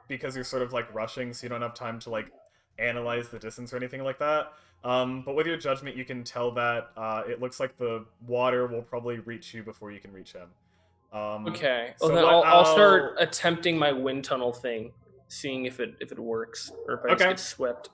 because you're sort of like rushing, so you don't have time to like analyze the distance or anything like that. But with your judgment, you can tell that it looks like the water will probably reach you before you can reach him. Okay. So Well, then I'll start attempting my wind tunnel thing, seeing if it works or if I just get swept.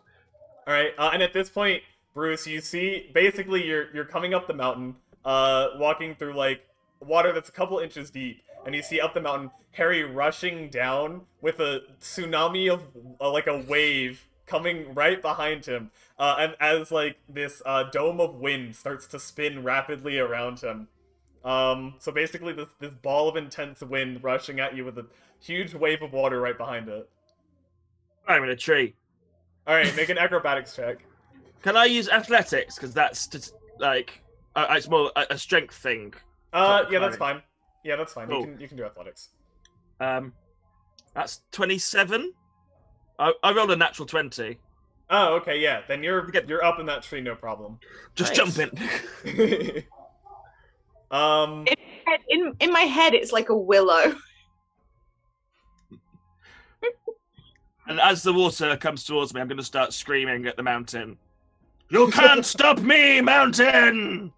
All right. And at this point, Bruce, you see basically you're coming up the mountain, walking through like water that's a couple inches deep, and you see up the mountain Harry rushing down with a tsunami of like a wave coming right behind him, and as like this dome of wind starts to spin rapidly around him. So basically this ball of intense wind rushing at you with a huge wave of water right behind it. I'm in a tree. Alright, make an acrobatics check. Can I use athletics? Because that's just, like, it's more a strength thing. Yeah, that's fine. Yeah, that's fine. Cool. You can do athletics. That's 27. I rolled a natural 20. Oh, okay, yeah. Then you're up in that tree, no problem. Just Nice. jump in. In my head, it's like a willow. And as the water comes towards me, I'm going to start screaming at the mountain. You can't stop me, mountain!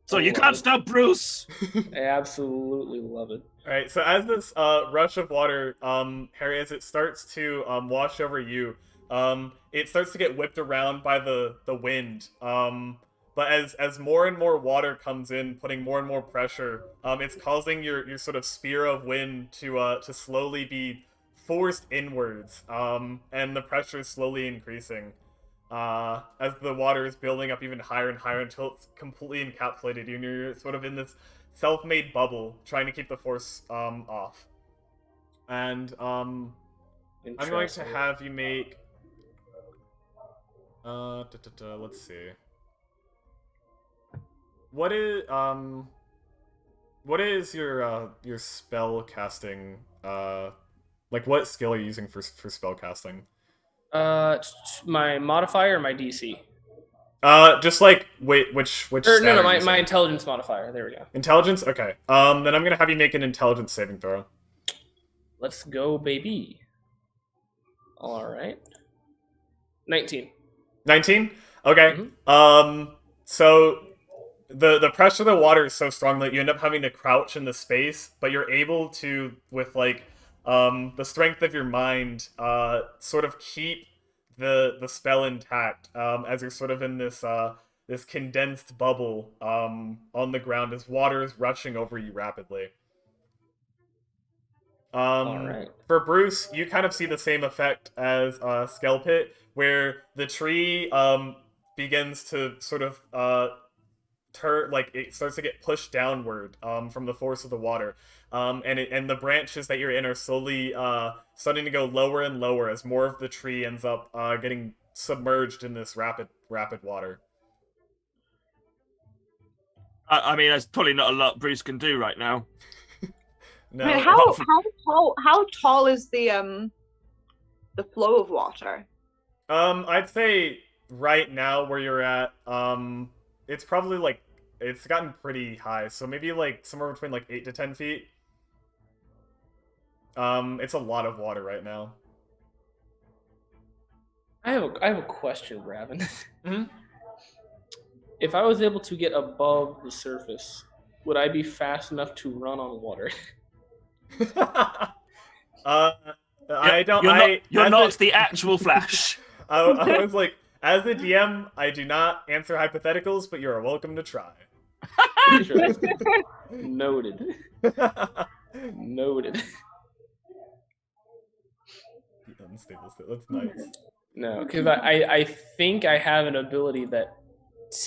So you can't stop Bruce! I absolutely love it. Alright, so as this rush of water, Harry, as it starts to wash over you, it starts to get whipped around by the wind. But as more and more water comes in, putting more and more pressure, it's causing your sort of spear of wind to slowly be forced inwards, and the pressure is slowly increasing as the water is building up even higher and higher until it's completely encapsulated you, and you're sort of in this self-made bubble trying to keep the force off. And I'm going to have you make let's see. What is your spell casting like what skill are you using for spell casting? My modifier or my DC? Just like wait, which Or stat no, are you my using? intelligence modifier. There we go. Intelligence? Okay. Then I'm gonna have you make an intelligence saving throw. Let's go, baby. All right. 19. 19? Okay. So the pressure of the water is so strong that you end up having to crouch in the space, but you're able to, with like the strength of your mind, sort of keep the spell intact, as you're sort of in this this condensed bubble on the ground as water is rushing over you rapidly. All right. For Bruce, you kind of see the same effect as Skelpit, where the tree begins to sort of it starts to get pushed downward from the force of the water, and the branches that you're in are slowly starting to go lower and lower as more of the tree ends up getting submerged in this rapid water. I mean, there's probably not a lot Bruce can do right now. No, I mean, how tall is the flow of water? I'd say right now where you're at, it's probably like it's gotten pretty high, so maybe like somewhere between like 8 to 10 feet. It's a lot of water right now. I have a question, Raven. Mhm. If I was able to get above the surface, would I be fast enough to run on water? I don't. You're not the actual Flash. I was like, as the DM, I do not answer hypotheticals, but you are welcome to try. Noted. Noted. Unstable state. That's nice. No, because I think I have an ability that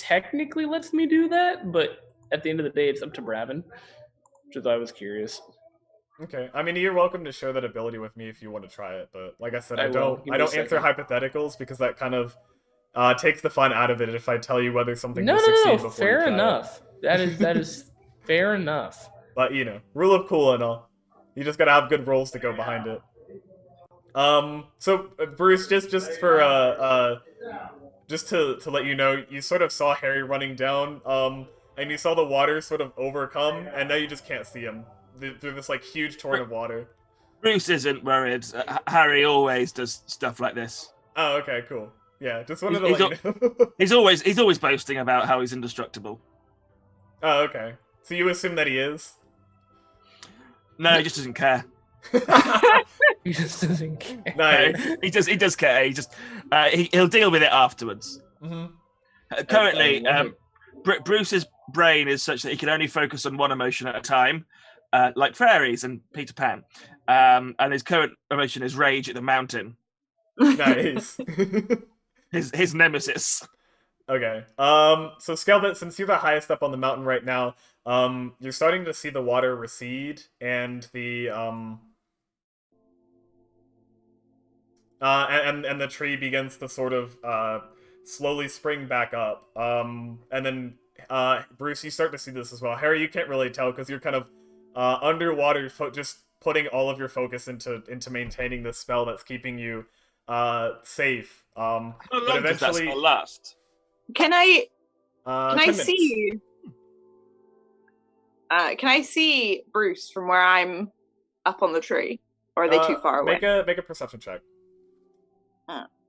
technically lets me do that, but at the end of the day, it's up to Bravin, which is why I was curious. Okay, I mean, you're welcome to share that ability with me if you want to try it, but like I said, I will. don't Give me a answer hypotheticals because that kind of takes the fun out of it if I tell you whether something will succeed before fair you try enough. it. That is fair enough. But you know, rule of cool and all. You just gotta have good rolls to go behind it. So Bruce, just for just to let you know, you sort of saw Harry running down, and you saw the water sort of overcome, and now you just can't see him through this like huge torrent of water. Bruce isn't worried. Harry always does stuff like this. Oh, okay, cool. Yeah, just wanted to let you know. He's always boasting about how he's indestructible. Oh, okay. So you assume that he is? No, he just doesn't care. He just doesn't care. Nice. He does care. He just he'll deal with it afterwards. Mm-hmm. Currently, Bruce's brain is such that he can only focus on one emotion at a time, like fairies and Peter Pan. And his current emotion is rage at the mountain. Nice. his nemesis. Okay. So Skelbit, since you're the highest up on the mountain right now, you're starting to see the water recede, and the and the tree begins to sort of slowly spring back up. And then Bruce, you start to see this as well. Harry, you can't really tell because you're kind of underwater, just putting all of your focus into maintaining this spell that's keeping you safe. How but long does that spell last? Can I 10 minutes. see? Can I see Bruce from where I'm up on the tree, or are they too far away? Make a perception check.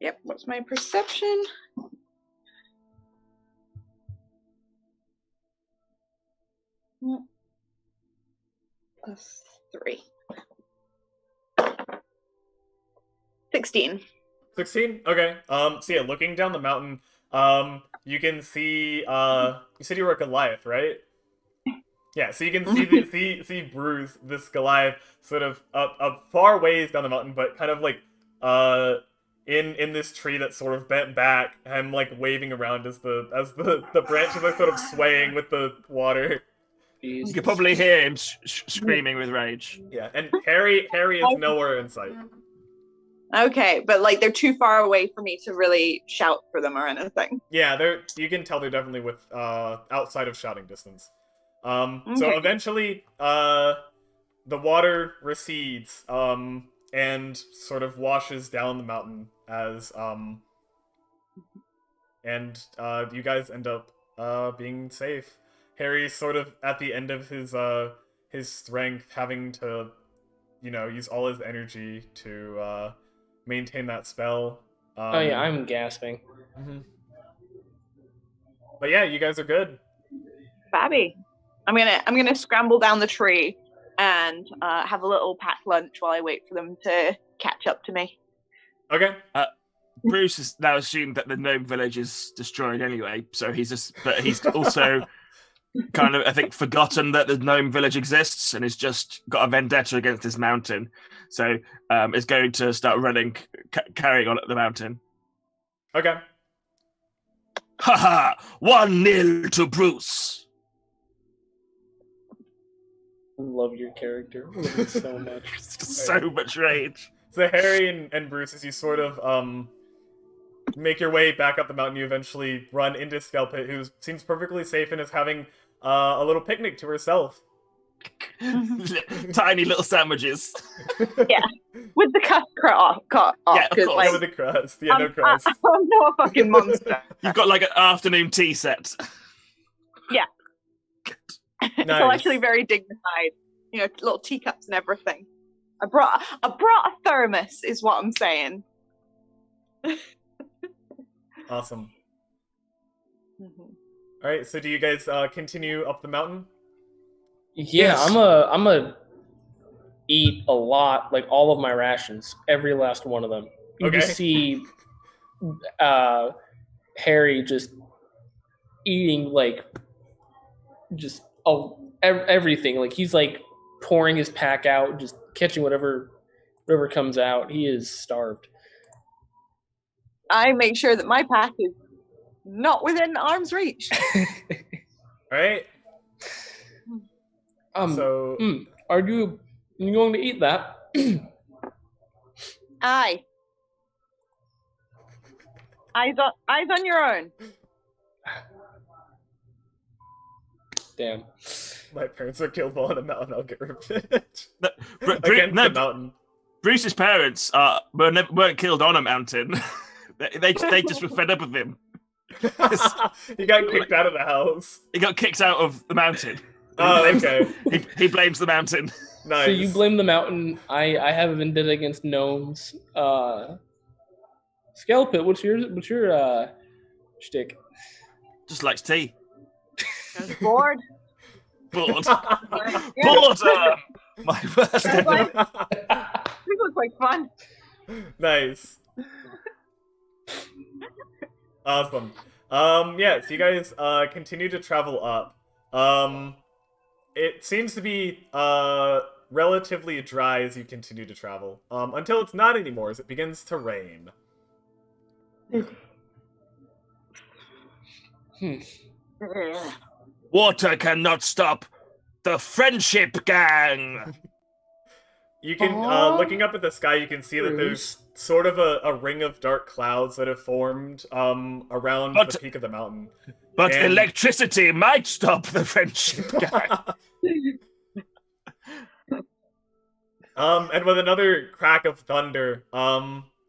Yep. What's my perception? +3. 16. 16? Okay. So yeah, looking down the mountain, you can see, you said you were a Goliath, right? Yeah, so you can see see Bruce, this Goliath, sort of up far ways down the mountain, but kind of like, in this tree that's sort of bent back and like waving around as the branches are sort of swaying with the water. Jesus. You can probably hear him screaming with rage. Yeah, and Harry is nowhere in sight. Okay, but like they're too far away for me to really shout for them or anything. Yeah, you can tell they're definitely with outside of shouting distance. So Okay. eventually, the water recedes, and sort of washes down the mountain as you guys end up being safe. Harry's sort of at the end of his strength, having to, use all his energy to maintain that spell. Oh yeah, I'm gasping. Mhm. But yeah, you guys are good. Babby, I'm gonna scramble down the tree and have a little packed lunch while I wait for them to catch up to me. Okay. Bruce has now assumed that the gnome village is destroyed anyway, so he's also kind of, I think, forgotten that the gnome village exists and has just got a vendetta against this mountain. So is going to start running, carrying on up the mountain. Okay. Haha! 1-0 to Bruce. Love your character. Love it so much. So much rage. So Harry and Bruce, as you sort of make your way back up the mountain, you eventually run into Skelpit, who seems perfectly safe and is having a little picnic to herself. Tiny little sandwiches. Yeah, with the cut off. Yeah, of course. Yeah, with the crust. Yeah, no crust. I'm not a fucking monster. You've got like an afternoon tea set. Yeah. Nice. It's actually very dignified. You know, little teacups and everything. I brought a thermos, is what I'm saying. Awesome. Mm-hmm. All right, so do you guys continue up the mountain? Yeah, Yes. I'm a eat a lot, like all of my rations, every last one of them. You Okay. can see Harry just eating like just everything. Like he's like pouring his pack out, just catching whatever comes out. He is starved. I make sure that my pack is not within arm's reach. All right. So Are you going to eat that? Aye. Eyes on your own. Damn. my parents are killed while on a mountain. I'll get revenge against the mountain. Bruce's parents weren't killed on a mountain. they just were fed up with him. He got kicked out of the house. He got kicked out of the mountain. Oh, okay. He blames the mountain. Nice. So you blame the mountain. I have a vendetta against gnomes. Skelpit, what's your shtick? Just likes tea. I was bored. Bored. Yeah. Boredom. My worst enemy. This looks like fun. Nice. Awesome. Yeah, so you guys continue to travel up. It seems to be relatively dry as you continue to travel. Until it's not anymore, as it begins to rain. Water cannot stop the friendship gang. You can, looking up at the sky, you can see that there's Bruce. sort of a ring of dark clouds that have formed around But- the peak of the mountain. But And- electricity might stop the friendship gang. And with another crack of thunder,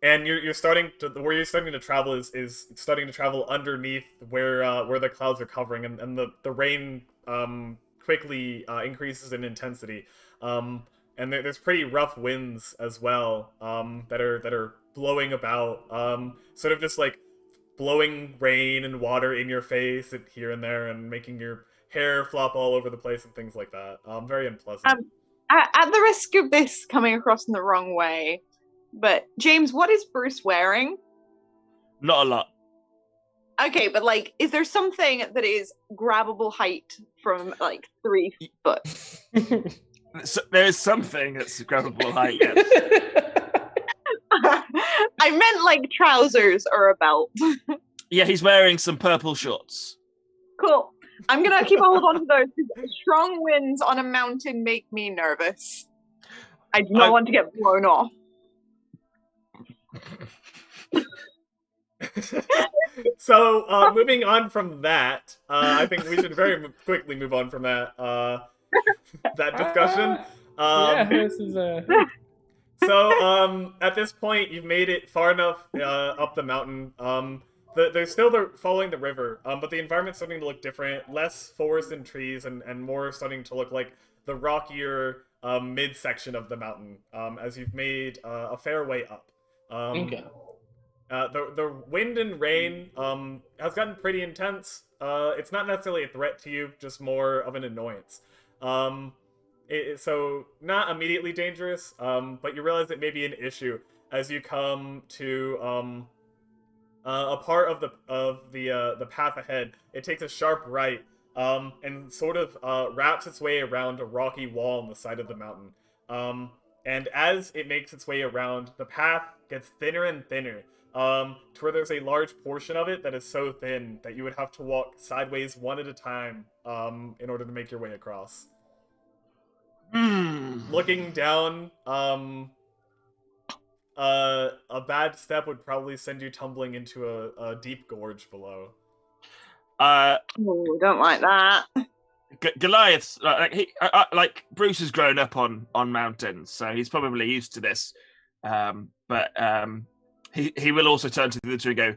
and you're starting to where you're starting to travel is starting to travel underneath where the clouds are covering, and the rain quickly increases in intensity. And there's pretty rough winds as well that are blowing about, sort of just like blowing rain and water in your face and here and there, and making your hair flop all over the place and things like that. Very unpleasant. At the risk of this coming across in the wrong way, but James, what is Bruce wearing? Not a lot. Okay, but like, is there something that is grabbable height from like 3 foot? So, there is something that's grabbable height. Yes. I meant like trousers or a belt. Yeah, he's wearing some purple shorts. Cool. I'm gonna keep a hold on to those because strong winds on a mountain make me nervous. I do not want to get blown off. So, moving on from that, I think we should very quickly move on from that that discussion. Yeah, this is So, at this point, you've made it far enough up the mountain. They're still following the river, but the environment's starting to look different. Less forest and trees, and more starting to look like the rockier midsection of the mountain. As you've made a fair way up. okay. The wind and rain has gotten pretty intense. It's not necessarily a threat to you, just more of an annoyance. So not immediately dangerous, but you realize it may be an issue as you come to a part of the path ahead. It takes a sharp right, and sort of wraps its way around a rocky wall on the side of the mountain. And as it makes its way around, the path gets thinner and thinner, to where there's a large portion of it that is so thin that you would have to walk sideways one at a time, in order to make your way across. Looking down, a bad step would probably send you tumbling into a deep gorge below. Don't like that. Goliath's like Bruce has grown up on mountains, so he's probably used to this. But he will also turn to the other two and go,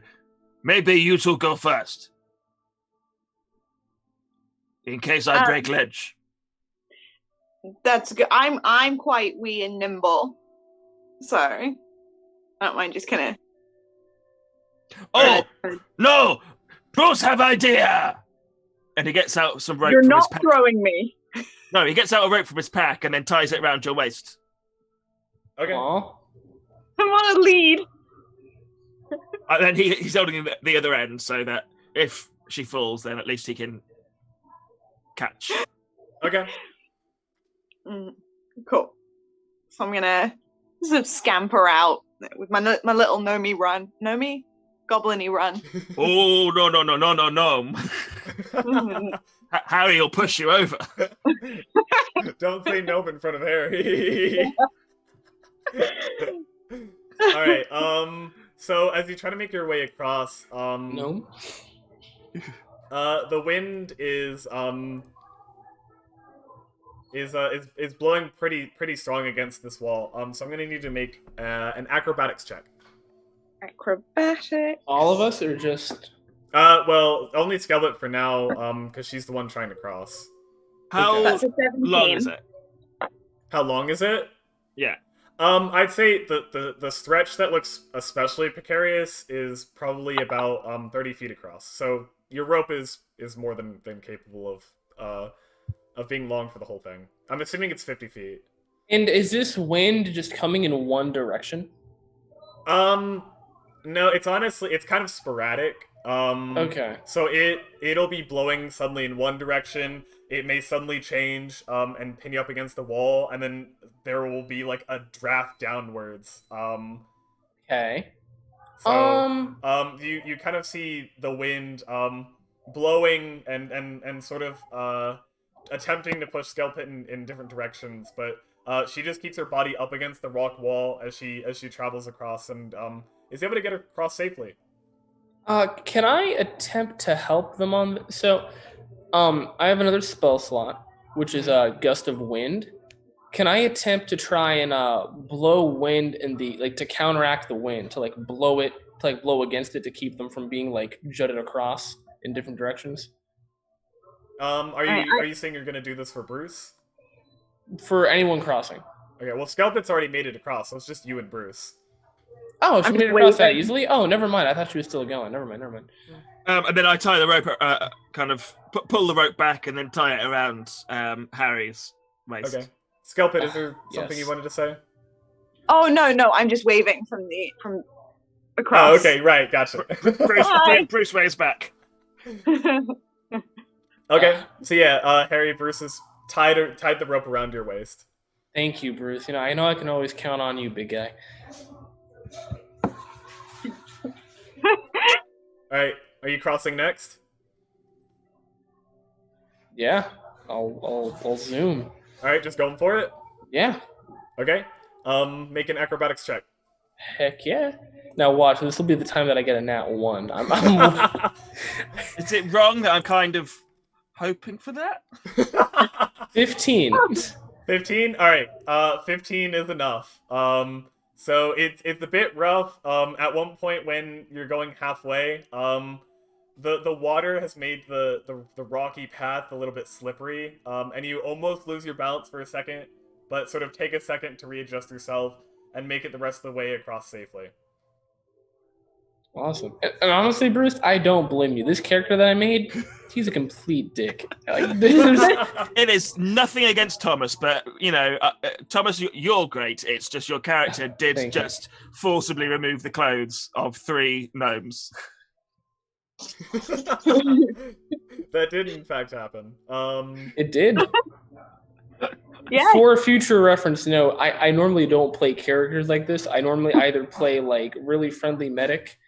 "Maybe you two go first, in case I break ledge." That's good. I'm quite wee and nimble, so I don't mind just kind of. Oh no, Bruce have idea! And he gets out some rope. You're from not his pack. throwing me. No, he gets out a rope from his pack and then ties it around your waist. Okay. Aww. I want to lead. And then he's holding the other end so that if she falls, then at least he can catch. Okay. Cool. So I'm gonna sort of scamper out with my little Nomi run. Nomi? Goblin-y run. Oh, no. Harry will push you over. Don't say nope in front of Harry. Alright, so as you try to make your way across, No. the wind is blowing pretty strong against this wall. So I'm gonna need to make an acrobatics check. Acrobatic. All of us, or just? Well, only Skelet for now, because she's the one trying to cross. How That's a 17. long is it? How long is it? Yeah. I'd say the stretch that looks especially precarious is probably about 30 feet across. So your rope is more than capable of being long for the whole thing. I'm assuming it's 50 feet. And is this wind just coming in one direction? No, it's kind of sporadic. Okay. So it'll be blowing suddenly in one direction. It may suddenly change and pin you up against the wall, and then there will be like a draft downwards. Okay. So you kind of see the wind blowing and sort of attempting to push Skelpit in different directions, but she just keeps her body up against the rock wall as she travels across and is able to get across safely. Can I attempt to help them on? So, I have another spell slot, which is a gust of wind. Can I attempt to try and blow wind in to counteract the wind, to blow against it to keep them from being jutted across in different directions? Are you saying you're gonna do this for Bruce? For anyone crossing. Okay, well, Skelpit's already made it across, so it's just you and Bruce. Oh, she I'm made it just across that waving. easily? Oh, never mind. I thought she was still going. Never mind. And then I tie the rope, kind of pull the rope back and then tie it around Harry's waist. Okay. Skelpit, is there something Yes. you wanted to say? Oh no, I'm just waving from across. Oh, okay, right, gotcha. Hi. Bruce waves back. Okay, so yeah, Harry, Bruce has tied the rope around your waist. Thank you, Bruce. I know I can always count on you, big guy. Alright, are you crossing next? Yeah, I'll zoom. Alright, just going for it? Yeah, Okay. Make an acrobatics check. heck yeah. Now watch, this will be the time that I get a nat 1. I'm Is it wrong that I'm kind of hoping for that? 15. 15? Alright, 15 is enough. So it's a bit rough. At one point when you're going halfway, the water has made the rocky path a little bit slippery, and you almost lose your balance for a second, but sort of take a second to readjust yourself and make it the rest of the way across safely. Awesome. And honestly, Bruce, I don't blame you. This character that I made, he's a complete dick. It is nothing against Thomas, but Thomas, you're great. It's just your character did Thank you. just forcibly remove the clothes of 3 gnomes. That did in fact happen. It did. Yeah. For future reference, no, I normally don't play characters like this. I normally either play like really friendly medic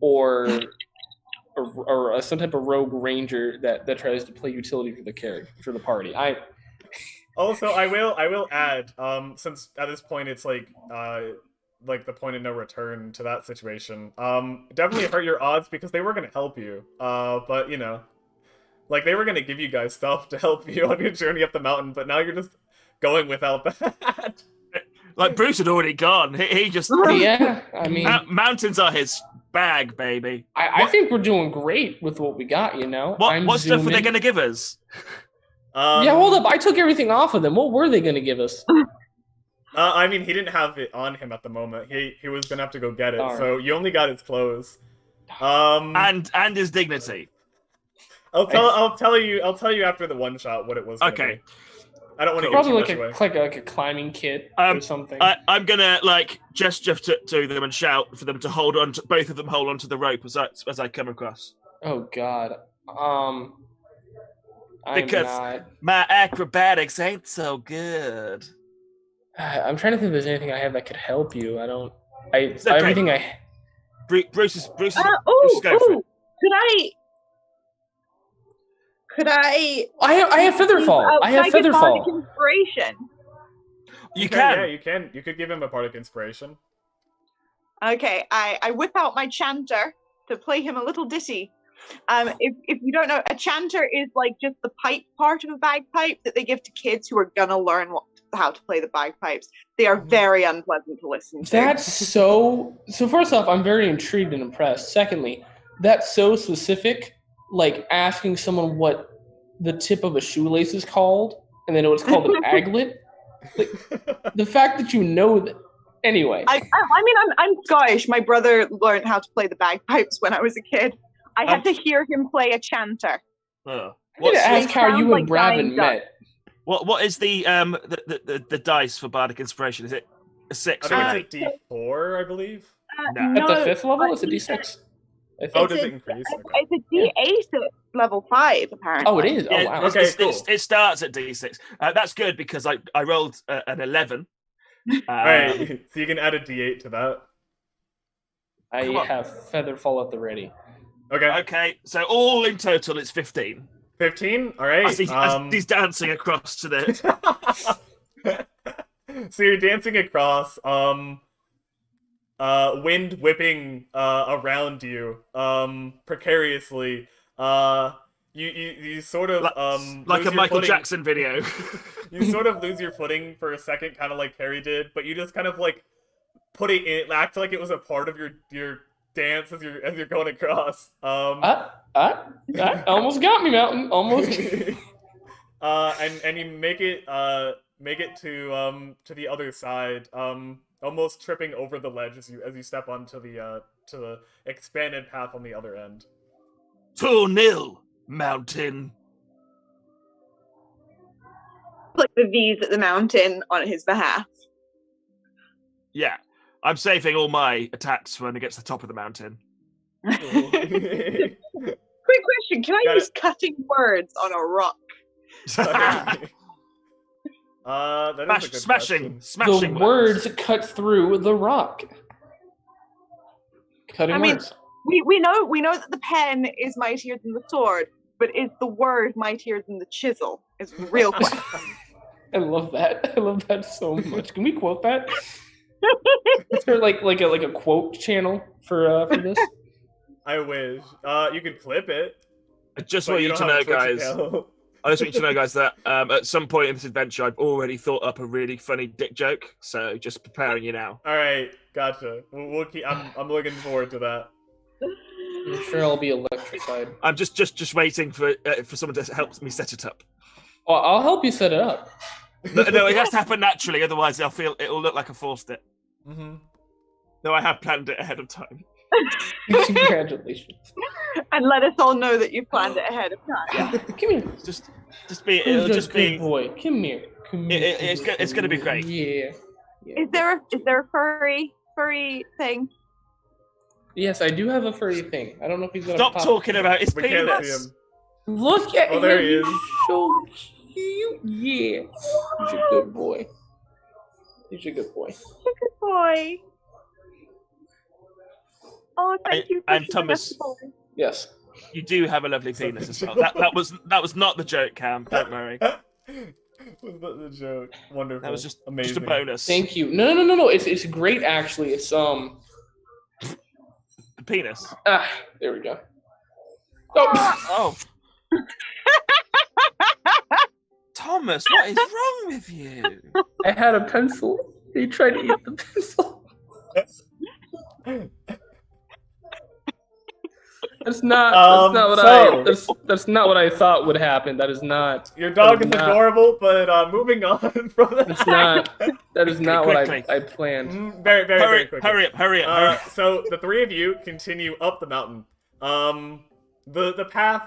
or some type of rogue ranger that tries to play utility for the party. Also, I will add, since at this point it's like the point of no return to that situation. Definitely hurt your odds because they were gonna help you. But you know, like they were gonna give you guys stuff to help you on your journey up the mountain, but now you're just going without that. Like Bruce had already gone. He just Yeah, I mean, mountains are his bag, baby. I think we're doing great with what we got. You know, What stuff are they going to give us? Yeah, hold up. I took everything off of them. What were they going to give us? I mean, he didn't have it on him at the moment. He was gonna have to go get it, Darn. so you only got his clothes. And his dignity. I'll tell you after the one shot what it was. Okay. Be. I don't want to give Probably too much away. like a climbing kit or something. I'm gonna like gesture to them and shout for them to hold on. Both of them hold onto the rope as I come across. Oh God. Because my acrobatics ain't so good. I'm trying to think if there's anything I have that could help you. It's okay. Everything Bruce is Could I? I have Featherfall. I have Featherfall. Inspiration. You can. Yeah, you can. You could give him a bardic inspiration. Okay, I whip out my chanter to play him a little ditty. If you don't know, a chanter is like just the pipe part of a bagpipe that they give to kids who are gonna learn how to play the bagpipes. They are very unpleasant to listen to. That's so first off, I'm very intrigued and impressed. Secondly, that's so specific, like asking someone what the tip of a shoelace is called, and they know it's called an aglet. Like, the fact that you know that. Anyway. I mean, I'm Scottish. My brother learned how to play the bagpipes when I was a kid. I had to hear him play a chanter. I need to ask how you and Bravin met. What is the dice for bardic inspiration? Is it a 6? I think it's a D4, I believe. No. At the 5th level, it's a D6. Oh, does it increase? Okay. It's a D8 at level 5, apparently. Oh, it is? Oh, wow. Okay, cool. It starts at D6. That's good because I rolled an 11. Alright, so you can add a D8 to that. I have Featherfall at the ready. Okay, so all in total it's 15. 15? Alright. As he's dancing across to the... So you're dancing across, wind whipping around you, precariously. You sort of like a Michael Jackson video. You sort of lose your footing for a second, kind of like Harry did, but you just kind of like put it in, act like it was a part of your dance as you're going across. Almost got me, Mountain. Almost. And you make it to the other side, almost tripping over the ledge as you step onto the to the expanded path on the other end. 2-0, Mountain. Click the V's at the mountain on his behalf. Yeah, I'm saving all my attacks when it gets to the top of the mountain. Quick question: can I use cutting words on a rock? That is a good smashing the words cut through the rock. Cutting words. We know that the pen is mightier than the sword, but is the word mightier than the chisel? Is the real question. I love that. I love that so much. Can we quote that? Is there like a quote channel for this? I wish. You could clip it. I just want you to know, guys. I just want you to know, guys, that at some point in this adventure, I've already thought up a really funny dick joke. So just preparing you now. All right, gotcha. We'll keep. I'm looking forward to that. I'm sure I'll be electrified. I'm just waiting for someone to help me set it up. Well, I'll help you set it up. No, it has to happen naturally. Otherwise, it'll look like I forced it. Mm-hmm. No, I have planned it ahead of time. Congratulations. And let us all know that you planned it ahead of time. Yeah. Come here. It'll just be. Boy, come here. It's going to be great. Yeah. Is there a furry thing? Yes, I do have a furry thing. I don't know if he's gonna Stop pop. talking about his We can't see penis. him. Look at Oh, him. there he He's is. so cute. Yeah. He's a good boy. He's a good boy. Good boy. Oh, thank you. And Thomas, Yes. you do have a lovely penis as well. That was not the joke, Cam. Don't worry. Was that the joke? Wonderful. That was just amazing. a bonus. Thank you. No. It's great actually. It's The penis. There we go. Oh. Oh. Thomas, what is wrong with you? I had a pencil. He tried to eat the pencil. That's not what I thought would happen. That is not. Your dog is not- adorable, but moving on from that. That is not what Quickly. I planned. Very quickly. Hurry up. So the three of you continue up the mountain. The path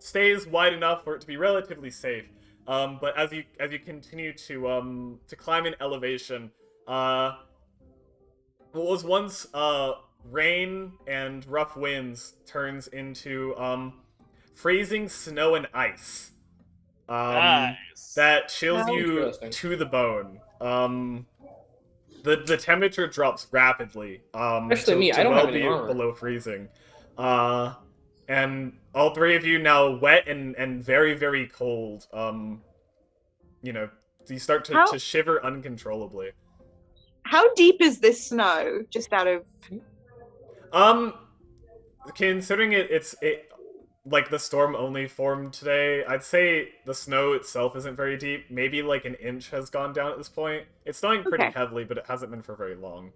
stays wide enough for it to be relatively safe. But as you continue to climb in elevation, what was once rain and rough winds turns into freezing snow and ice. Nice. That chills How you interesting. to the bone. The temperature drops rapidly. Especially to, me, to I don't well have any be armor. below freezing. And all three of you now wet and very, very cold. You start to shiver uncontrollably. How deep is this snow? Just out of Considering it's like the storm only formed today, I'd say the snow itself isn't very deep. Maybe like an inch has gone down at this point. It's snowing pretty Okay. heavily, but it hasn't been for very long.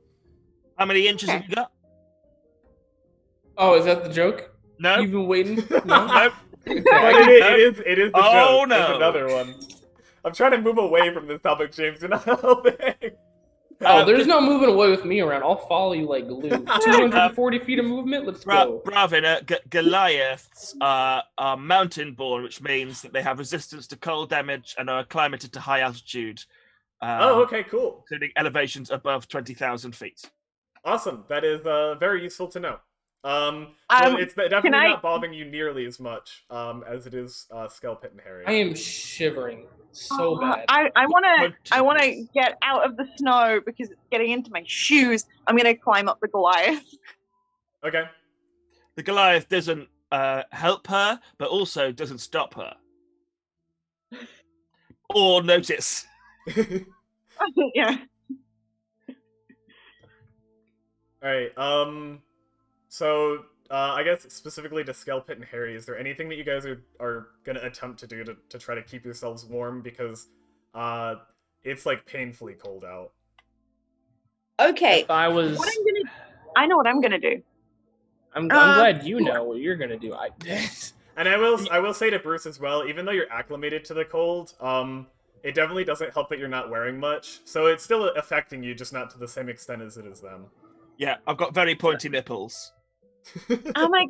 How many inches have you got? Oh, is that the joke? No. You've been waiting. No. Nope. But it is the Oh, joke. no. It's another one. I'm trying to move away from this topic, James. You're not helping. Oh, there's no moving away with me around. I'll follow you like glue. 240 feet of movement. Let's go. Bravin, Goliaths are mountain-born, which means that they have resistance to cold damage and are acclimated to high altitude. Okay, cool. Including elevations above 20,000 feet. Awesome. That is very useful to know. So it's definitely not bothering you nearly as much as it is Skelpit and Harry. I am shivering so bad. I want to get out of the snow because it's getting into my shoes. I'm gonna climb up the Goliath. Okay. The Goliath doesn't help her, but also doesn't stop her. Or notice. Yeah. Alright, so, I guess specifically to Skelpit and Harry, is there anything that you guys are gonna attempt to do to try to keep yourselves warm? Because, it's, like, painfully cold out. Okay. If I was, I know what I'm gonna do. I'm glad you know what you're gonna do. And I will say to Bruce as well, even though you're acclimated to the cold, it definitely doesn't help that you're not wearing much. So it's still affecting you, just not to the same extent as it is them. Yeah, I've got very pointy nipples. Am I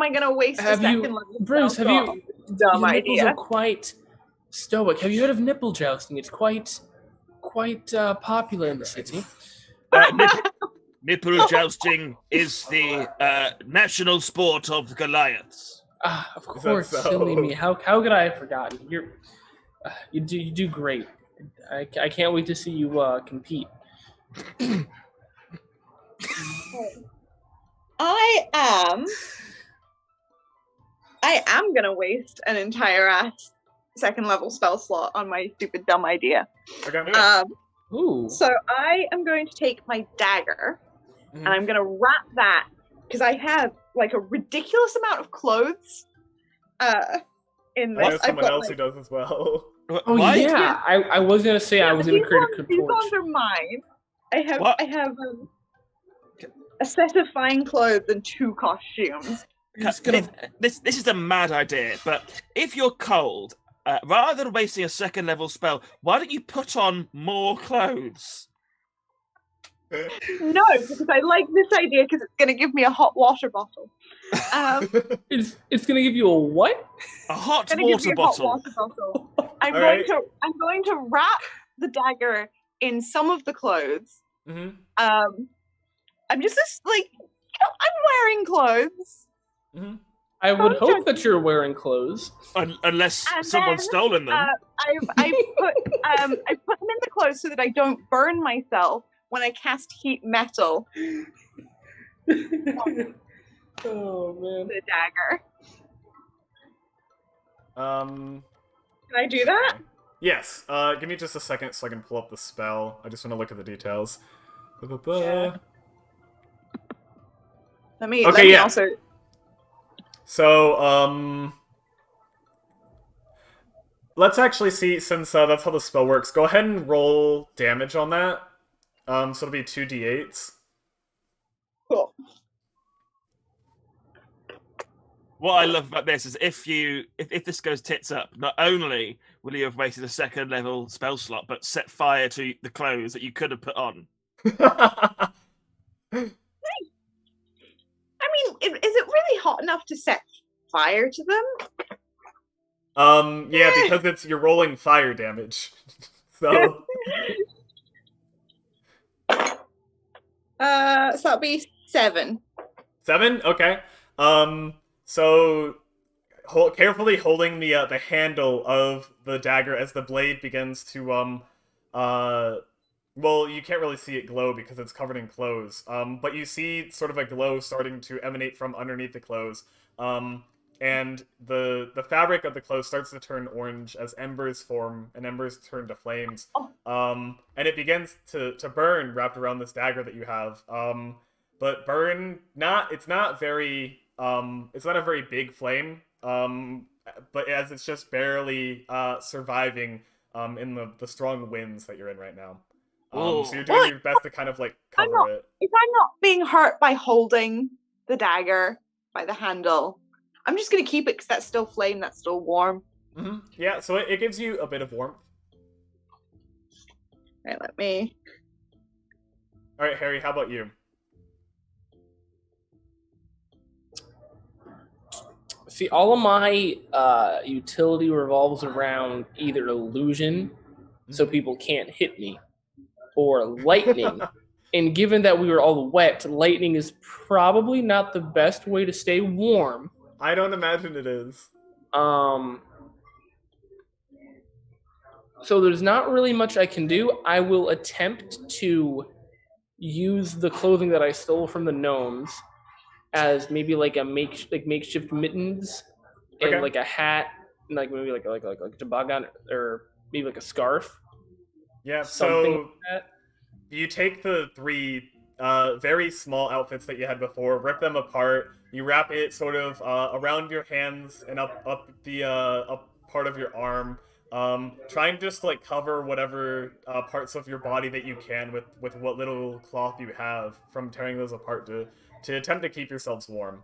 gonna waste Have a second? you, level Bruce? spell Have slot? you? Dumb Your nipples idea. are quite stoic. Have you heard of nipple jousting? It's quite popular in the city. Nipple jousting is the national sport of the Goliaths. Of course, so? silly me. How could I have forgotten? You do great. I can't wait to see you compete. I am gonna waste an entire second level spell slot on my stupid dumb idea. Okay. Ooh. So I am going to take my dagger Mhm. and I'm gonna wrap that because I have like a ridiculous amount of clothes. In I know this, someone else who does as well. Oh What? yeah, I was gonna say I was gonna create a These torch. ones are mine. I What? have a set of fine clothes and 2 costumes. Just gonna- This is a mad idea, but if you're cold, rather than wasting a second level spell, why don't you put on more clothes? No, because I like this idea because it's going to give me a hot water bottle. It's gonna give you a what? A hot Gonna give water me a hot bottle. water bottle. I'm Alright. going to wrap the dagger in some of the clothes. Mhm. I'm just like, I'm wearing clothes. Mm-hmm. I would hope that you're wearing clothes. Unless And someone's then, stolen them. I put them in the clothes so that I don't burn myself when I cast heat metal. Oh man. The dagger. Can I do that? Okay. Yes. Give me just a second so I can pull up the spell. I just want to look at the details. Yeah. Let me Okay, yeah. also. So, let's actually see, since that's how the spell works. Go ahead and roll damage on that. So it'll be 2d8s. Cool. What I love about this is if this goes tits up, not only will you have wasted a second level spell slot, but set fire to the clothes that you could have put on. I mean, is it really hot enough to set fire to them? Yeah, because you're rolling fire damage. So. So that'll be 7. 7? Okay. So carefully holding the handle of the dagger as the blade begins to well, you can't really see it glow because it's covered in clothes. But you see sort of a glow starting to emanate from underneath the clothes. And the fabric of the clothes starts to turn orange as embers form, and embers turn to flames. And it begins to burn wrapped around this dagger that you have. But burn it's not a very big flame. But as it's just barely surviving in the strong winds that you're in right now. So you're doing your best to kind of like cover it. If I'm not being hurt by holding the dagger by the handle, I'm just gonna keep it because that's still flame, that's still warm. Mm-hmm. Yeah, so it gives you a bit of warmth. Right, let me. All right, Harry, how about you? See, all of my utility revolves around either illusion, so people can't hit me, or lightning. And given that we were all wet, lightning is probably not the best way to stay warm. I don't imagine it is. So there's not really much I can do. I will attempt to use the clothing that I stole from the gnomes as maybe like a makeshift mittens and Okay. like a hat, and like maybe like a toboggan or maybe like a scarf. Yeah. Something So like that. you take the 3 very small outfits that you had before, rip them apart. You wrap it sort of around your hands and up the up part of your arm. Trying to just like cover whatever parts of your body that you can with what little cloth you have from tearing those apart to attempt to keep yourselves warm.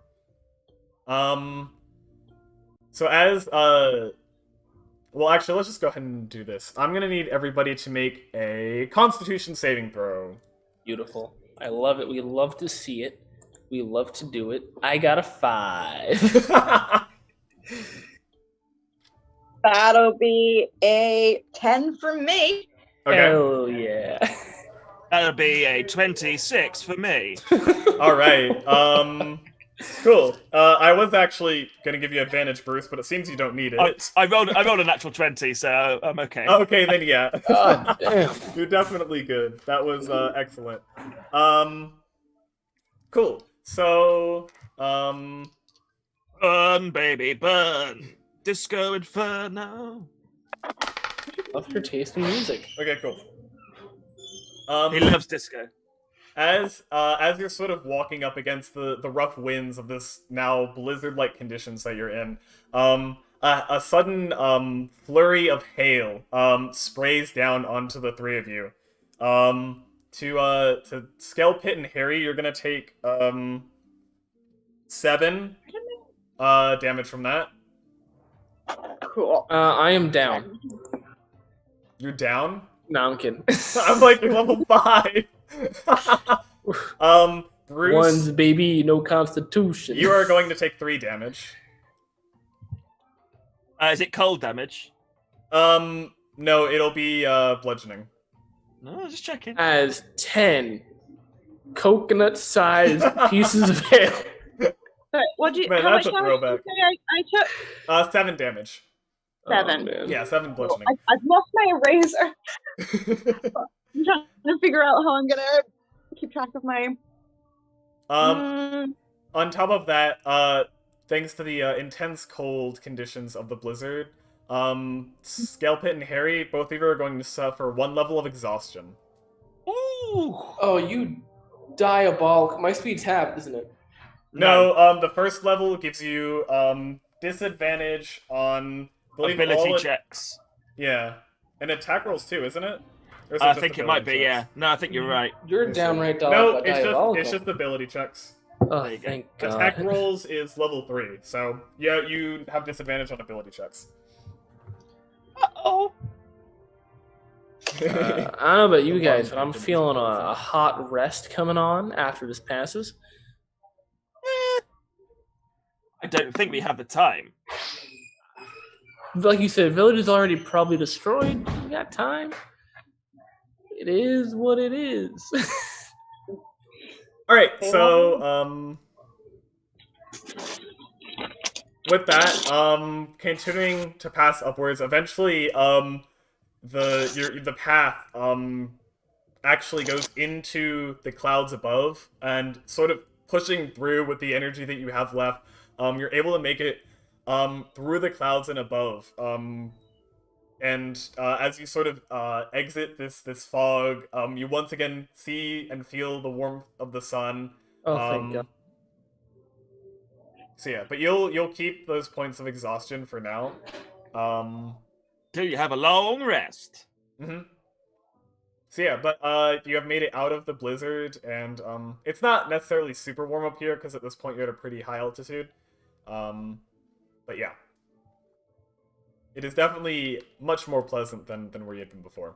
So as well, actually, let's just go ahead and do this. I'm gonna need everybody to make a Constitution saving throw. Beautiful. I love it. We love to see it. We love to do it. I got a 5. That'll be a 10 for me. Okay. Hell yeah. That'll be a 26 for me. All right. Cool. I was actually gonna give you advantage, Bruce, but it seems you don't need it. I rolled a natural 20, so I'm okay. Okay, then yeah. God damn. You're definitely good. That was excellent. Cool. So, Burn, baby, burn. Disco Inferno. Love your taste in music. okay, cool. He loves disco. As you're sort of walking up against the rough winds of this now blizzard-like conditions that you're in, a sudden flurry of hail sprays down onto the 3 of you. To Scale Pit and Harry, you're gonna take 7 damage from that. Cool. I am down. You're down? No, I'm kidding. I'm like, you're level 5. Bruce, One's baby, no constitution. you are going to take 3 damage. Is it cold damage? No, it'll be bludgeoning. No, just checking. As 10. coconut-sized pieces of hail. But what do you? Man, how that's much a damage did throwback. you say I took? 7 damage. 7. Oh, man. Yeah, 7 bludgeoning. I've lost my eraser. I'm trying to figure out how I'm gonna keep track of my. On top of that, thanks to the intense cold conditions of the blizzard, Scalpit and Harry, both of you are going to suffer 1 level of exhaustion. Ooh. Oh, you diabolical. My speed's halved, isn't it? No, the first level gives you disadvantage on Ability checks. Yeah, and attack rolls too, isn't it? Or is I just think it might be. ability Yeah. checks? No, I think you're right. You're downright No, diabolical. it's just ability checks. Oh, There you go. thank God. Attack rolls is level 3, so yeah, you have disadvantage on ability checks. Uh-oh. I don't know about you guys, but I'm feeling a hot rest coming on after this passes. I don't think we have the time. Like you said, village is already probably destroyed. We got time. It is what it is. All right, so with that, continuing to pass upwards, eventually, the path actually goes into the clouds above, and sort of pushing through with the energy that you have left, you're able to make it through the clouds and above. And as you sort of exit this fog, you once again see and feel the warmth of the sun. Oh, thank God. So yeah, but you'll keep those points of exhaustion for now. Till you have a long rest. Mm-hmm. So yeah, but you have made it out of the blizzard, and it's not necessarily super warm up here because at this point you're at a pretty high altitude. But yeah. It is definitely much more pleasant than where you had been before.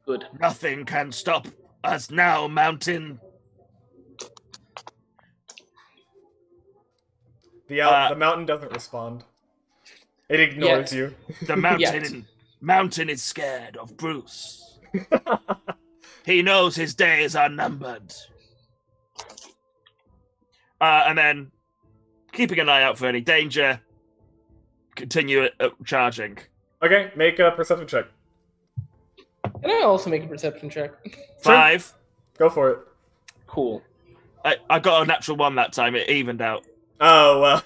Good. Nothing can stop us now, mountain. The mountain doesn't respond. It ignores you. The mountain is scared of Bruce. He knows his days are numbered. And then, keeping an eye out for any danger, continue charging. Okay, make a perception check. Can I also make a perception check? 5. Go for it. Cool. I got a natural 1 that time. It evened out. Oh, well.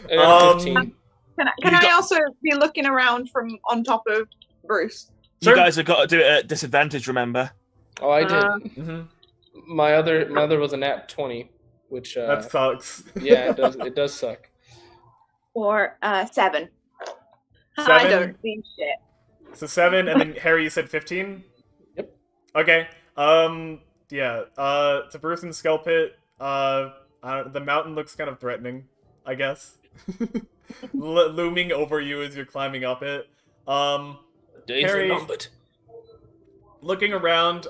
I got 15. Can I also be looking around from on top of Bruce? Sure. You guys have got to do it at disadvantage, remember? Oh, I did. Mm-hmm. My other was a nat 20, which That sucks. yeah, it does suck. Or 7. 7? I don't see shit. So 7, and then Harry, you said 15? Yep. Okay. Yeah. To Bruce and Skullpit, the mountain looks kind of threatening, I guess. Looming over you as you're climbing up it. Days Harry, are numbered. looking around,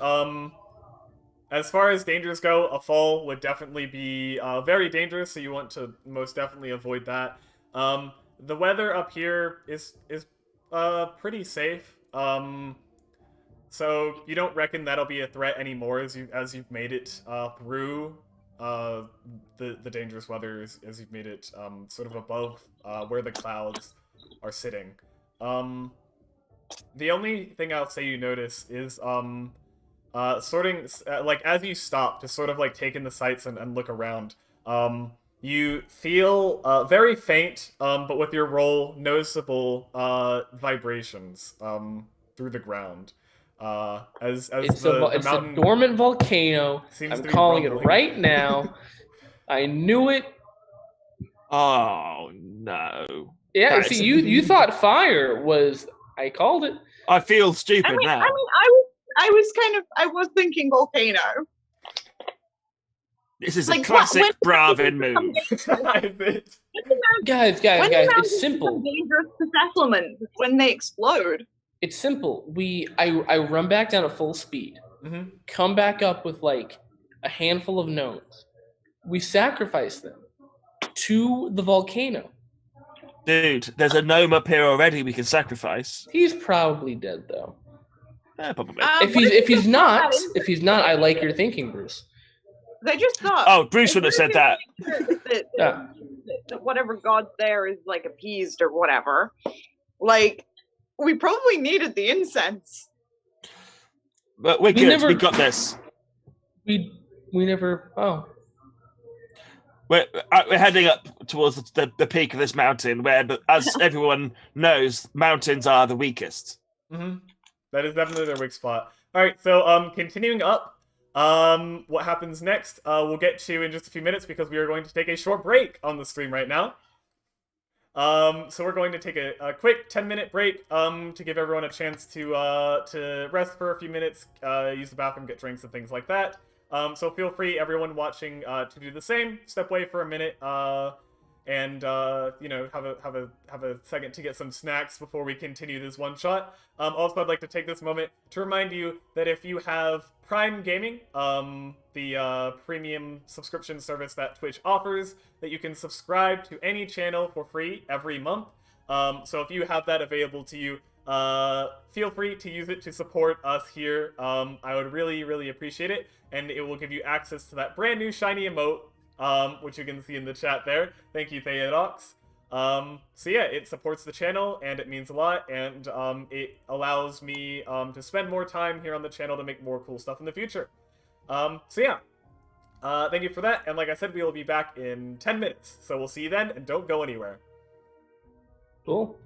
as far as dangers go, a fall would definitely be very dangerous, so you want to most definitely avoid that. The weather up here is pretty safe. So you don't reckon that'll be a threat anymore as you've made it through the dangerous weather as you've made it sort of above where the clouds are sitting. The only thing I'll say you notice is sorting like as you stop to sort of like take in the sights and look around. You feel very faint, but with your roll, noticeable vibrations through the ground. As It's the a mountain dormant volcano. seems I'm to be calling it rumbling. right now. I knew it. Oh, no. Yeah, That see, is- you thought fire was... I called it. I feel stupid now. I was thinking volcano. This is Like, a classic when- Bravin move. Guys, When the mountains it's simple. become dangerous to settlements when they explode. It's simple. I run back down at full speed. Mm-hmm. Come back up with like a handful of gnomes. We sacrifice them to the volcano. Dude, there's a gnome up here already we can sacrifice. He's probably dead though. Probably. If he's not, I like your thinking, Bruce. I just thought. Oh, Bruce would have said that. That whatever god's there is like appeased or whatever. Like, we probably needed the incense. But we're good. We got this. We never. Oh. We're heading up towards the peak of this mountain, where, as everyone knows, mountains are the weakest. Mm-hmm. That is definitely their weak spot. All right, so continuing up, what happens next? We'll get to in just a few minutes because we are going to take a short break on the stream right now. So we're going to take a quick 10-minute break to give everyone a chance to rest for a few minutes, use the bathroom, get drinks, and things like that. So feel free, everyone watching, to do the same. Step away for a minute, and have a second to get some snacks before we continue this one shot. Also, I'd like to take this moment to remind you that if you have Prime Gaming, the premium subscription service that Twitch offers, that you can subscribe to any channel for free every month. So if you have that available to you, feel free to use it to support us here. I would really, really appreciate it, and it will give you access to that brand new shiny emote, which you can see in the chat there. Thank you, Theodox. So yeah, it supports the channel, and it means a lot, and it allows me to spend more time here on the channel to make more cool stuff in the future. So yeah, thank you for that, and like I said, we will be back in 10 minutes, so we'll see you then, and don't go anywhere. Cool.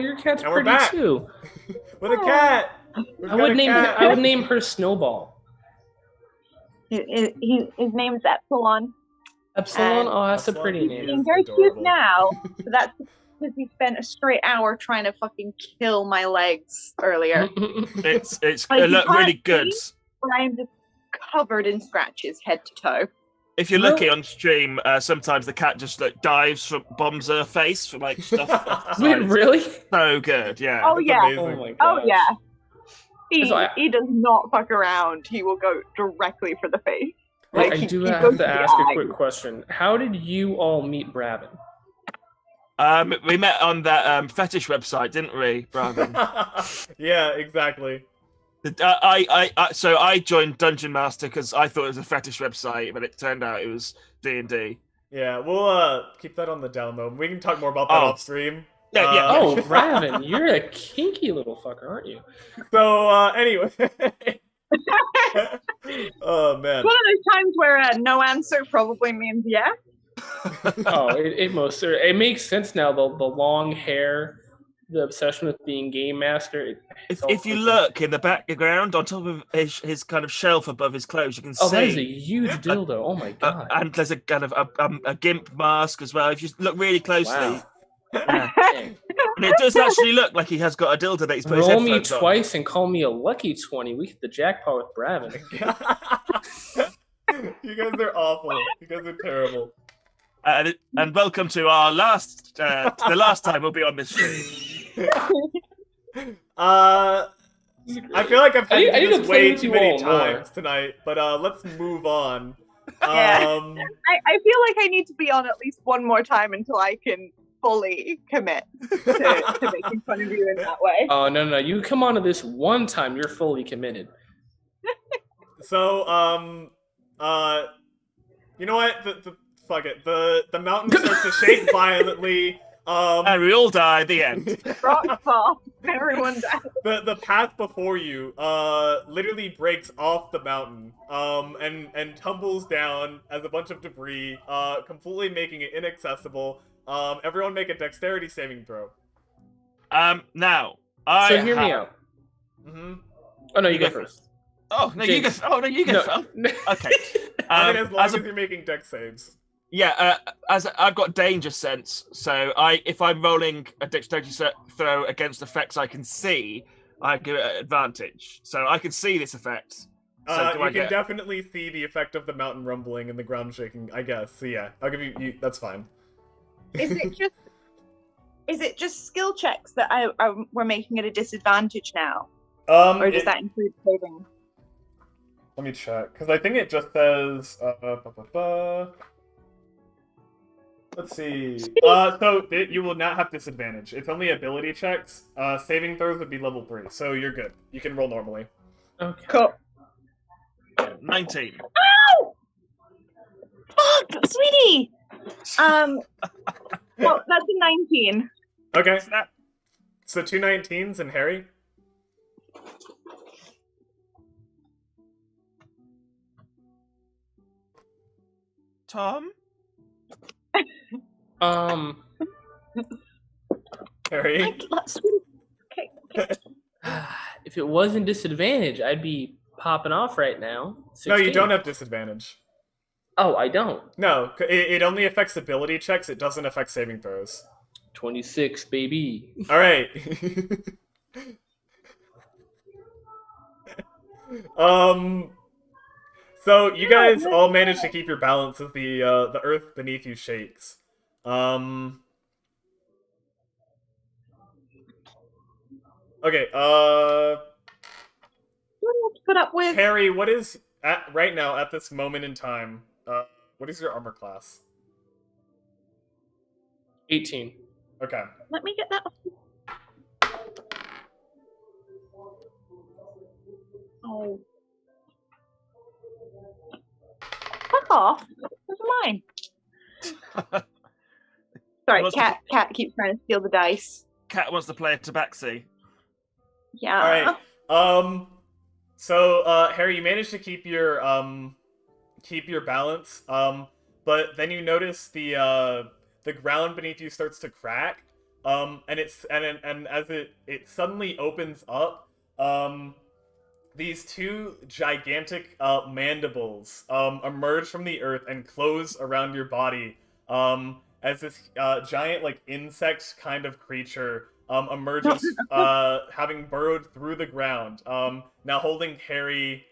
your cat's And we're pretty back. too. With a cat. I would name her Snowball. His name's Epsilon. Epsilon. Oh, that's Epsilon. a pretty He's name. being very Adorable. cute now. But that's because he spent a straight hour trying to fucking kill my legs earlier. It's Like, it looked you really can't good. see, but I'm just covered in scratches, head to toe. If you're lucky on stream, sometimes the cat just like dives from bombs her face from like stuff. off the Wait, sides. really? So good, yeah. Oh That's yeah. amazing. Oh my god. Oh yeah. So He does not fuck around. He will go directly for the face. Wait, Like, I he do goes have to to the ask a eye. quick question. How did you all meet Bravin? We met on that fetish website, didn't we, Bravin? Yeah, exactly. So I joined Dungeon Master because I thought it was a fetish website, but it turned out it was D&D. Yeah, we'll keep that on the down low. We can talk more about that Oh. off stream. Yeah. Oh, Bravin, you're a kinky little fucker, aren't you? So anyway. Oh man. One of those times where no answer probably means yes. Oh, it makes sense now. The long hair, the obsession with being game master. If you look in the background on top of his kind of shelf above his clothes, you can Oh, see. that is a huge dildo. Oh my god. And there's a kind of a gimp mask as well. If you look really closely, Wow. yeah. Dang. And it does actually look like he has got a dildo that he's put his Roll me headphones on. twice and call me a lucky 20. We hit the jackpot with Bravin. You guys are awful. You guys are terrible. And welcome to our last, the last time we'll be on this stream. I feel like I've I played need to this play way with too you many all more. times tonight, but let's move on. Yeah. I feel like I need to be on at least one more time until I can fully commit to making fun of you in that way. Oh, no. You come onto this one time, you're fully committed. So, you know what? Fuck it. The mountain starts to shake violently. And we all die at the end. Rock fall. Everyone dies. The path before you literally breaks off the mountain and tumbles down as a bunch of debris, completely making it inaccessible. Everyone make a dexterity saving throw. Now So hear me out. Mm-hmm. Oh no, you go go first. Oh no, you go. Jinx. Oh no, you go. No. Okay. I mean, as long as a- you're making dex saves. Yeah, as I've got danger sense, so if I'm rolling a dexterity throw against effects I can see, I give it an advantage. So I can see this effect. So do You I can get? definitely see the effect of the mountain rumbling and the ground shaking, I guess. So yeah, I'll give you that's fine. Is it just skill checks that we're making at a disadvantage now, or does that include saving? Let me check, because I think it just says. Let's see. So you will not have disadvantage. It's only ability checks. Saving throws would be level 3, so you're good. You can roll normally. Okay. Cool. 19. Ow! Fuck, sweetie. Well, that's a 19. Okay. Snap. So 2 19s and Harry. Tom. Harry. Okay. If it wasn't disadvantage, I'd be popping off right now. No, you 16. don't have disadvantage. Oh, I don't. No, it only affects ability checks. It doesn't affect saving throws. 26, baby. All right. So you guys all managed to keep your balance as the earth beneath you shakes. Okay. What do you have to put up with? Harry, what is right now at this moment in time? What is your armor class? 18. Okay. Let me get that. Oh. Fuck off. Those are mine. Sorry, What's Cat keeps trying to steal the dice. Cat wants to play a tabaxi. Yeah. All right. So Harry, you managed to keep your balance. But then you notice the ground beneath you starts to crack. And as it suddenly opens up, these two gigantic mandibles emerge from the earth and close around your body, as this giant like insect kind of creature emerges, having burrowed through the ground. Now holding Harry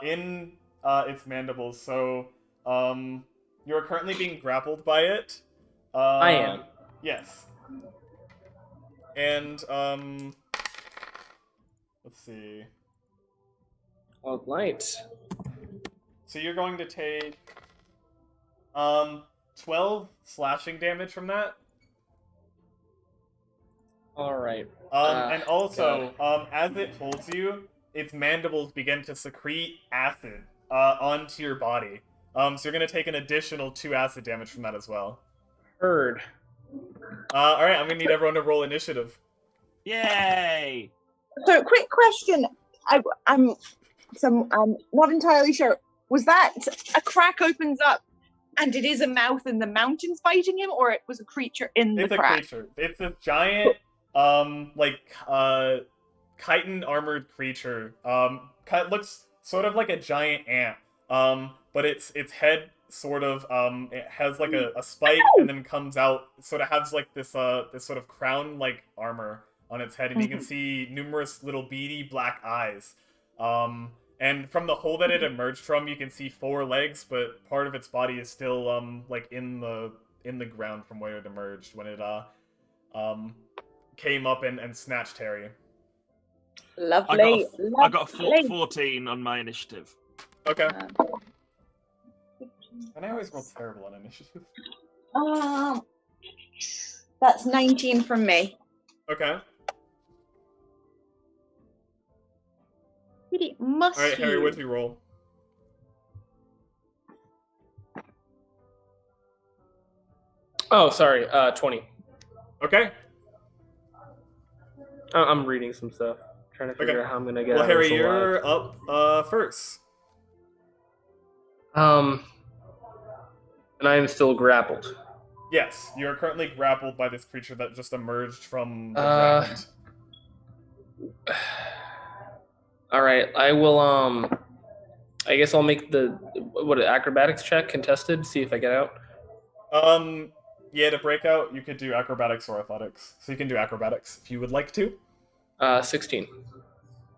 in its mandibles. So you are currently being grappled by it. I am. Yes. And let's see. All right. So you're going to take 12 slashing damage from that. All right. And also, as it holds you, its mandibles begin to secrete acid onto your body. So you're going to take an additional 2 acid damage from that as well. Heard. Alright, I'm going to need everyone to roll initiative. Yay! So, quick question. I'm not entirely sure. Was that a crack opens up and it is a mouth and the mountain's biting him, or it was a creature in the crack? It's a creature. It's a giant, chitin armored creature. Looks sort of like a giant ant. But its head sort of it has like a spike and then comes out. It sort of has like this sort of crown like armor on its head, and you can see numerous little beady black eyes. And from the hole that it emerged from, you can see 4 legs, but part of its body is still like in the ground from where it emerged when it came up and snatched Harry. Lovely. I got a 14 on my initiative. Okay. And I always roll terrible on initiative. That's 19 from me. Okay. Really must. All right, Harry, what'd you roll? Oh, sorry. 20. Okay. I'm reading some stuff. Trying to figure out how I'm gonna get. Well, out Harry, of this you're alive. up first. And I am still grappled. Yes, you are currently grappled by this creature that just emerged from the ground. All right, I will. I guess I'll make the acrobatics check contested. See if I get out. Yeah, to break out, you could do acrobatics or athletics. So you can do acrobatics if you would like to. 16.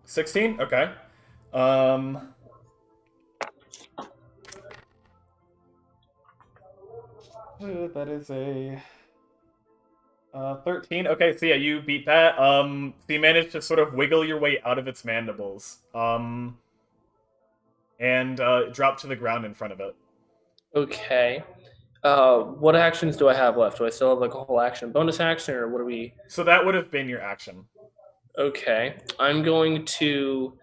16? Okay. That is a 13. Okay, so yeah, you beat that. So you managed to sort of wiggle your way out of its mandibles. And drop to the ground in front of it. Okay. What actions do I have left? Do I still have like a whole action, bonus action, or what do we? So that would have been your action. Okay, I'm going to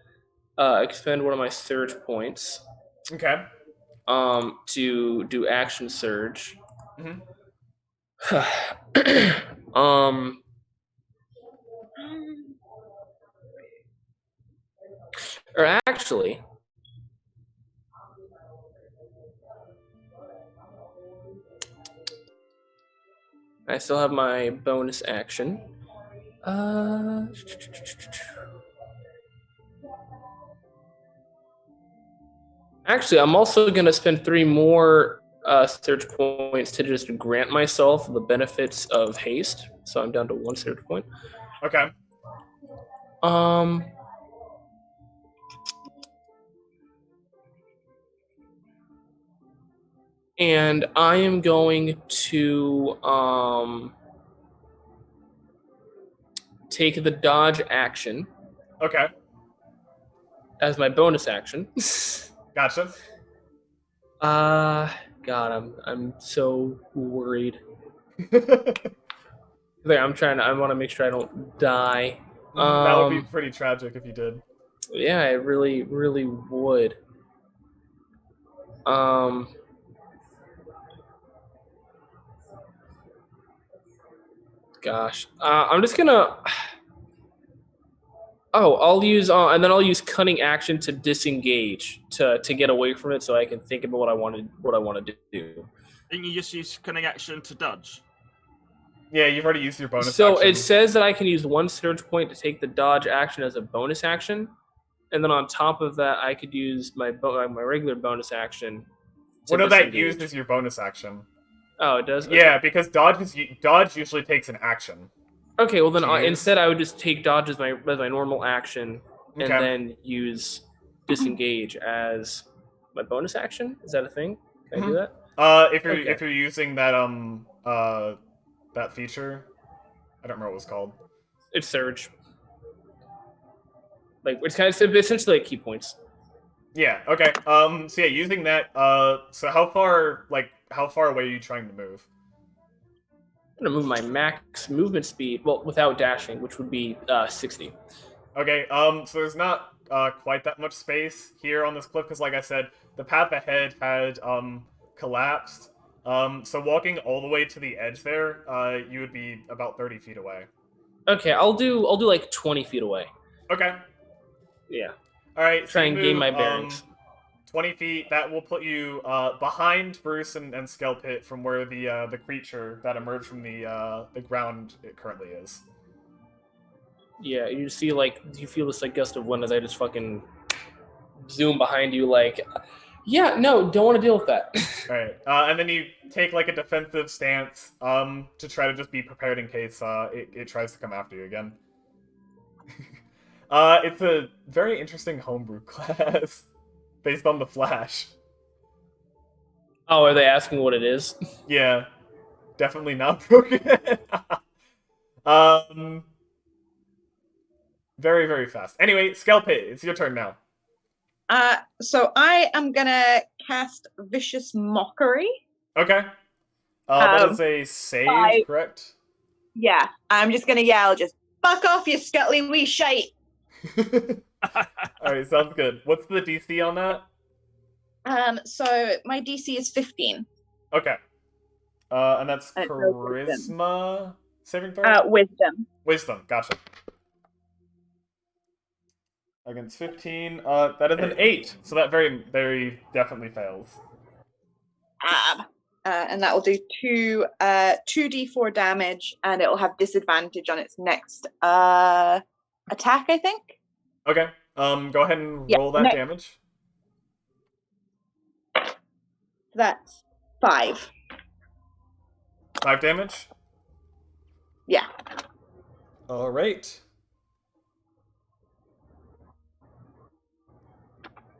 expend one of my surge points. Okay. To do action surge. Mm-hmm. Or actually, I still have my bonus action. Actually, I'm also going to spend 3 more surge points to just grant myself the benefits of haste. So I'm down to 1 surge point. Okay. And I am going to take the dodge action. Okay. As my bonus action. Gotcha. God, I'm so worried. There, I want to make sure I don't die. That would be pretty tragic if you did. Yeah, it really, really would. Gosh, I'm just gonna. Oh, I'll use and then I'll use cunning action to disengage to get away from it, so I can think about what I want to do. Didn't you just use cunning action to dodge? Yeah, you've already used your bonus So action. it says that I can use 1 surge point to take the dodge action as a bonus action, and then on top of that, I could use my regular bonus action. Well, no, that disengage. uses your bonus action. Oh, it does. Yeah, Okay. because dodge usually takes an action. Okay, well then To use. instead I would just take dodge as my normal action, and Okay. then use disengage as my bonus action. Is that a thing? Can I do that? If you're using that that feature, I don't remember what it was called. It's surge. Like it's kind of essentially like key points. Yeah. Okay. So yeah, using that. So how far away are you trying to move? I'm gonna move my max movement speed, well, without dashing, which would be 60. Okay. So there's not quite that much space here on this cliff because, like I said, the path ahead had collapsed. So walking all the way to the edge there, you would be about 30 feet away. Okay, I'll do like 20 feet away. Okay. Yeah. All right. Try and gain my bearings. 20 feet. That will put you behind Bruce and Skelpit from where the creature that emerged from the ground it currently is. Yeah, you see, like, you feel this like gust of wind as I just fucking zoom behind you, like, yeah, no, don't want to deal with that. All right, and then you take like a defensive stance to try to just be prepared in case it tries to come after you again. It's a very interesting homebrew class based on the Flash. Oh, are they asking what it is? Yeah, definitely not broken. Very, very fast. Anyway, Skelpit, it's your turn now. So I am gonna cast Vicious Mockery. Okay. That is a save, correct? Yeah, I'm just gonna yell, just fuck off, you scuttly wee shite. Alright, sounds good. What's the DC on that? So my DC is 15. Okay. And that's And charisma saving throw? Wisdom. Wisdom, gotcha. Against 15, that is an 8, so that very, very definitely fails. And that will do 2d4 damage, and it will have disadvantage on its next attack, I think. Okay, go ahead and roll that damage. That's 5. 5 damage? Yeah. Alright.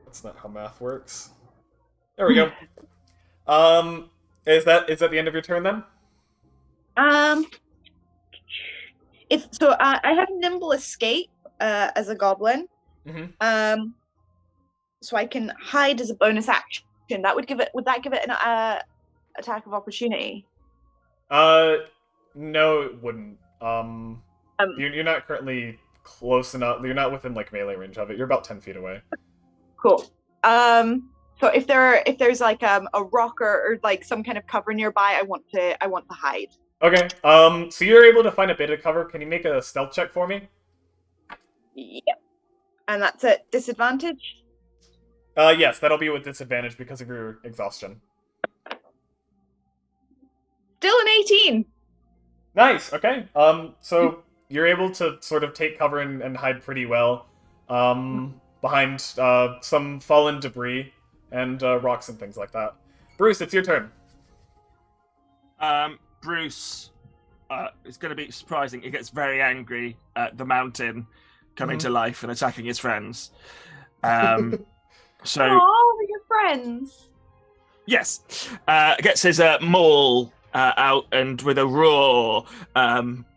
That's not how math works. There we go. Is that the end of your turn then? I have nimble escape as a goblin. Mm-hmm. So I can hide as a bonus action. Would that give it an attack of opportunity? No, it wouldn't. You're not currently close enough. You're not within like melee range of it. You're about 10 feet away. Cool. So if there's like a rock or like some kind of cover nearby, I want to hide. Okay. So you're able to find a bit of cover. Can you make a stealth check for me? Yep. And that's at disadvantage? Yes, that'll be with disadvantage because of your exhaustion. Still an 18. Nice. Okay. So you're able to sort of take cover and hide pretty well. Behind some fallen debris and rocks and things like that. Bruce, it's your turn. Bruce, it's going to be surprising. He gets very angry at the mountain coming to life and attacking his friends. So, your friends. Yes, gets his maul out and with a roar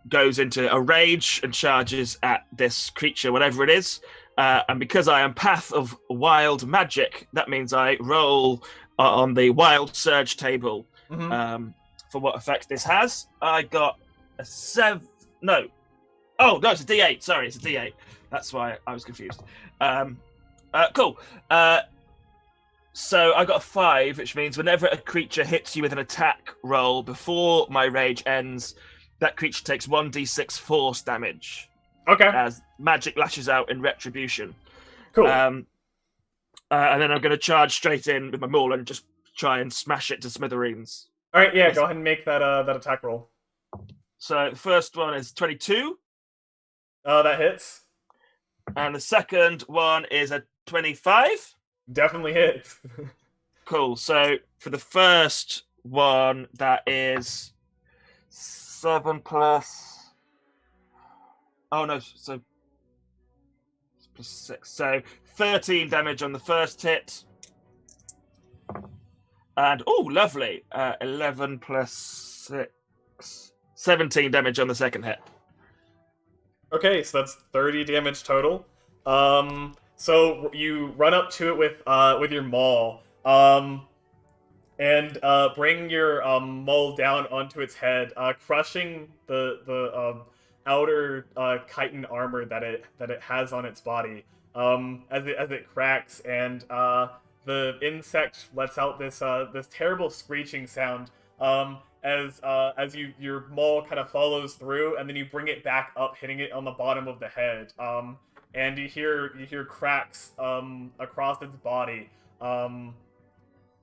goes into a rage and charges at this creature, whatever it is. And because I am Path of Wild Magic, that means I roll on the Wild Surge table for what effect this has. I got a 7. No. Oh, no, it's a D8. Sorry, it's a D8. That's why I was confused. Cool. So I got a 5, which means whenever a creature hits you with an attack roll before my rage ends, that creature takes 1d6 force damage. Okay. As magic lashes out in retribution. Cool. And then I'm going to charge straight in with my maul and just try and smash it to smithereens. All right, yeah, go ahead and make that attack roll. So the first one is 22. That hits. And the second one is a 25. Definitely hits. Cool. So for the first one, that is 7 plus. Oh no, so plus 6. So 13 damage on the first hit. And oh, lovely. 11 plus 6. 17 damage on the second hit. Okay, so that's 30 damage total. So you run up to it with your maul, and bring your maul down onto its head, crushing the outer chitin armor that it has on its body. As it cracks, and the insect lets out this terrible screeching sound. As your maul kind of follows through, and then you bring it back up, hitting it on the bottom of the head. And you hear cracks across its body.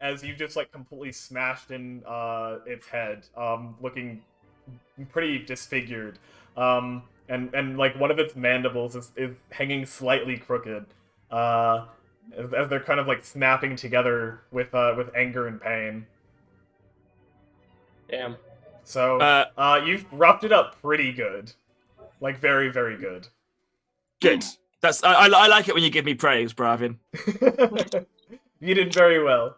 As you've just like completely smashed in its head, looking pretty disfigured. And like one of its mandibles is hanging slightly crooked. As they're kind of like snapping together with anger and pain. Damn. So you've roughed it up pretty good, like very, very good. Good. That's I like it when you give me praise, Bravin. You did very well.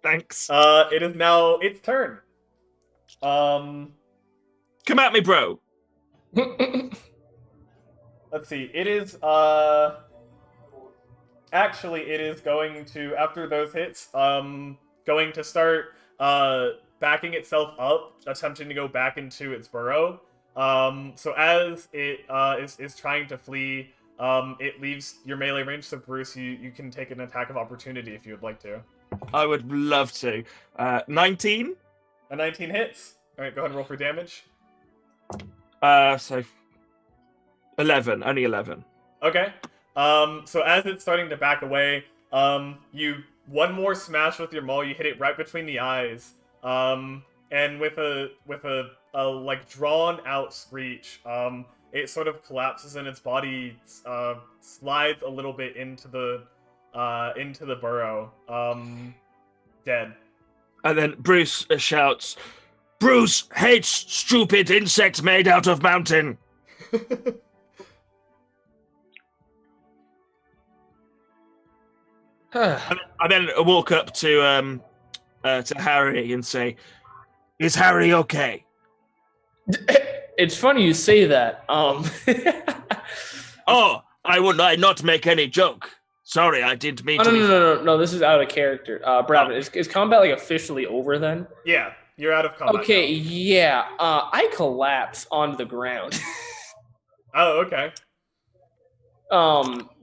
Thanks. It is now its turn. Come at me, bro. Let's see. It is actually it is going to, after those hits, going to start backing itself up, attempting to go back into its burrow. So as it is trying to flee, it leaves your melee range. So Bruce, you can take an attack of opportunity if you would like to. I would love to. 19. A 19 hits. All right, go ahead and roll for damage. So 11. Only 11. Okay. So as it's starting to back away, you one more smash with your maul. You hit it right between the eyes. And with a like drawn out screech, it sort of collapses and its body slides a little bit into the burrow, dead. And then Bruce shouts, "Bruce hates stupid insects made out of mountain." I then walk up to Harry and say, "Is Harry okay?" It's funny you say that. Oh, I would not make any joke. Sorry, I didn't mean to. No. This is out of character. Brad, is combat like officially over then? Yeah, you're out of combat. Okay, now. yeah. I collapse onto the ground. Oh, okay.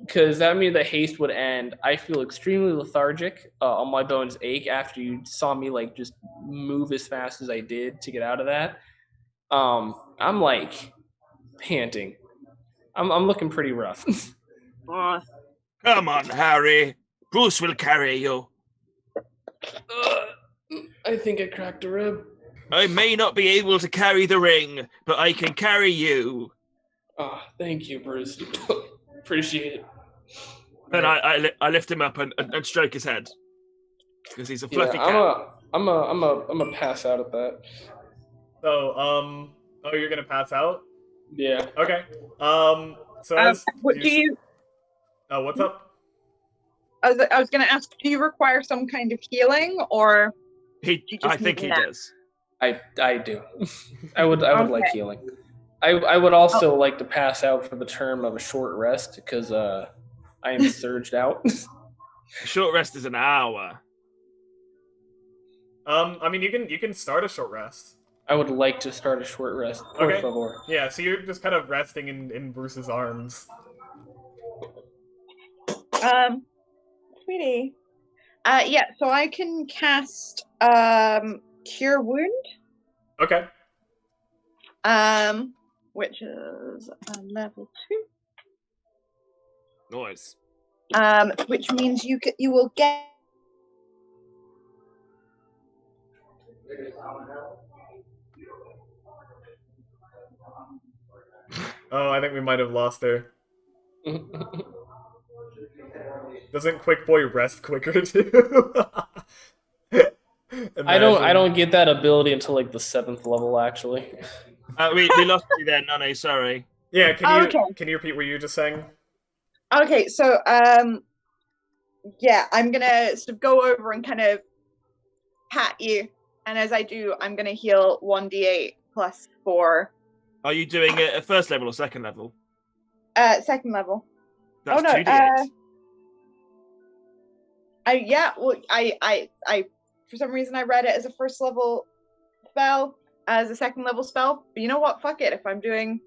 Because that means the haste would end. I feel extremely lethargic. All my bones ache after you saw me like just move as fast as I did to get out of that. I'm like panting. I'm looking pretty rough. Come on, Harry. Bruce will carry you. I think I cracked a rib. I may not be able to carry the ring, but I can carry you. Oh, thank you, Bruce. Appreciate it. Then I lift him up and stroke his head because he's a fluffy cat. I'm a pass out at that. So you're gonna pass out? Yeah. Okay. So as what do you? Oh, what's up? I was gonna ask, do you require some kind of healing, or I think he does. I do. I would like healing. I would also like to pass out for the term of a short rest because I am surged out. Short rest is an hour. I mean, you can start a short rest. I would like to start a short rest. Por favor. Yeah, so you're just kind of resting in Bruce's arms. Sweetie. Yeah, so I can cast Cure Wound. Okay. Which is level 2. Nice. Which means you will get. Oh, I think we might have lost her. Doesn't Quick Boy rest quicker too? I don't get that ability until like the 7th level, actually. We lost you there, Nani. Sorry. Yeah, Okay. can you repeat what you were just saying? Okay, so yeah, I'm gonna sort of go over and kind of pat you, and as I do, I'm gonna heal 1d8 plus 4. Are you doing it at first level or second level? Second level. That's Oh, no, 2d8. I for some reason I read it as a first level spell, as a second level spell. But you know what? Fuck it. If I'm doing,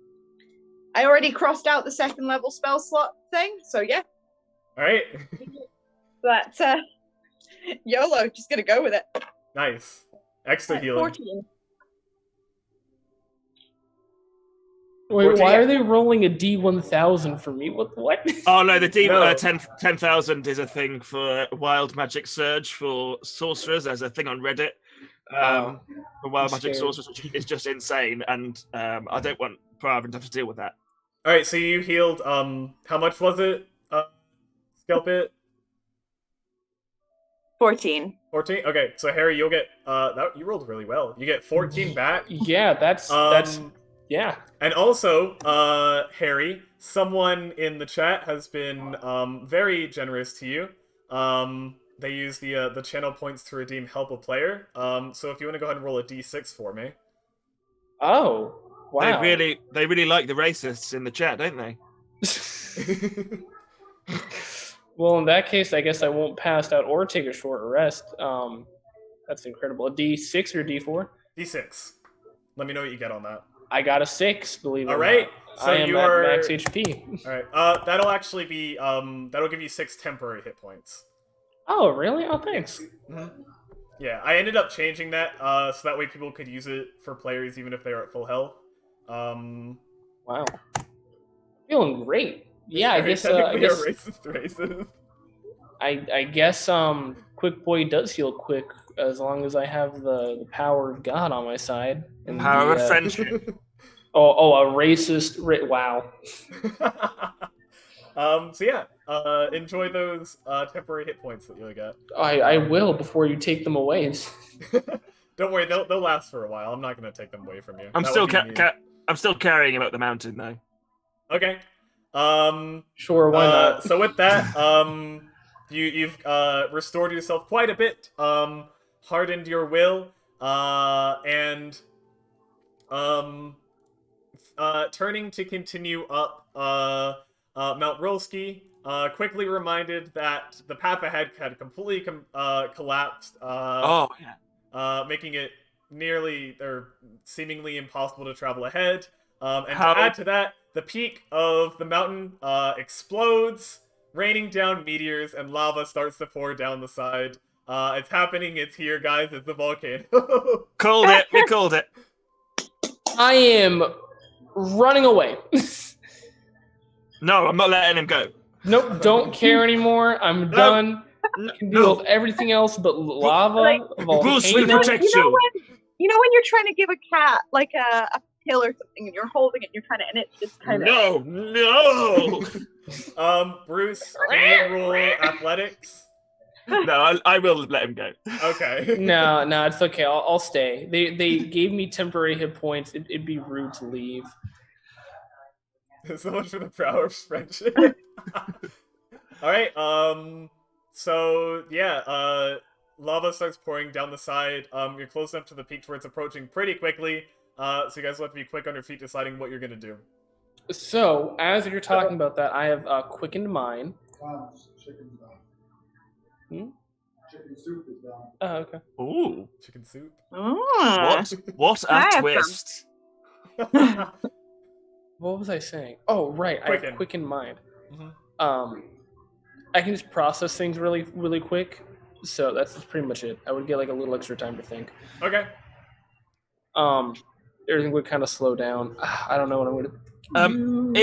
I already crossed out the second level spell slot thing, so yeah. All right. But YOLO, just gonna go with it. Nice. Extra healing. 14. Wait, 14, why yeah. are they rolling a D1000 for me? What? Oh no, the No. 10,000 is a thing for Wild Magic Surge for sorcerers. There's a thing on Reddit for Wild I'm Magic scared. Sorcerers, which is just insane, and I don't want Paraven to have to deal with that. All right, so you healed. How much was it? Scalp it. 14. 14. Okay, so Harry, you'll get. You rolled really well. You get 14 back. Yeah, that's yeah. And also, Harry, someone in the chat has been very generous to you. They use the channel points to redeem help a player. So if you want to go ahead and roll a d6 for me. Oh, wow. They really like the racists in the chat, don't they? Well, in that case, I guess I won't pass out or take a short rest. That's incredible. A D6 or D4? d6. Let me know what you get on that. I got a 6, believe it or All right, not. so I am you at are max HP. All right. That'll actually be that'll give you 6 temporary hit points. Oh, really? Oh, thanks. Mm-hmm. Yeah, I ended up changing that so that way people could use it for players even if they're at full health. Wow. Feeling great. Yeah, I guess. Technically a racist races. I guess. Quick Boy does heal quick as long as I have the power of God on my side. And Power of friendship. A racist. Wow. So yeah, enjoy those temporary hit points that you'll get. I will before you take them away. Don't worry, they'll last for a while. I'm not gonna take them away from you. I'm That still would be mean. I'm still carrying him up the mountain though. Okay. Sure, why not? So with that, you've restored yourself quite a bit, hardened your will, and turning to continue up Mount Rolski, quickly reminded that the path ahead had completely collapsed, making it nearly or seemingly impossible to travel ahead. And to add to that, the peak of the mountain explodes, raining down meteors, and lava starts to pour down the side. It's happening. It's here, guys. It's the volcano. Called it. We called it. I am running away. No, I'm not letting him go. Nope, don't care anymore. I'm done. I can deal with everything else but lava, Bruce will volcano. protect You know you. when you're trying to give a cat like a pill or something, and you're holding it, and it's just kind of. No. Bruce, can you roll athletics? No, I will let him go. Okay. No, it's okay. I'll stay. They gave me temporary hit points. It'd be rude to leave. So much for the power of friendship. All right. So yeah. Lava starts pouring down the side. You're close enough to the peak where it's approaching pretty quickly. So you guys will have to be quick on your feet, deciding what you're gonna do. So as you're talking about that, I have quickened mine. Chicken's done. Hmm? Chicken soup is done. Oh, okay. Ooh, Chicken soup. what I a have twist! What was I saying? Oh, right. I have quickened mine. Mhm. I can just process things really, really quick. So that's pretty much it. I would get like a little extra time to think. Okay. Everything would kind of slow down. I don't know what I'm going to.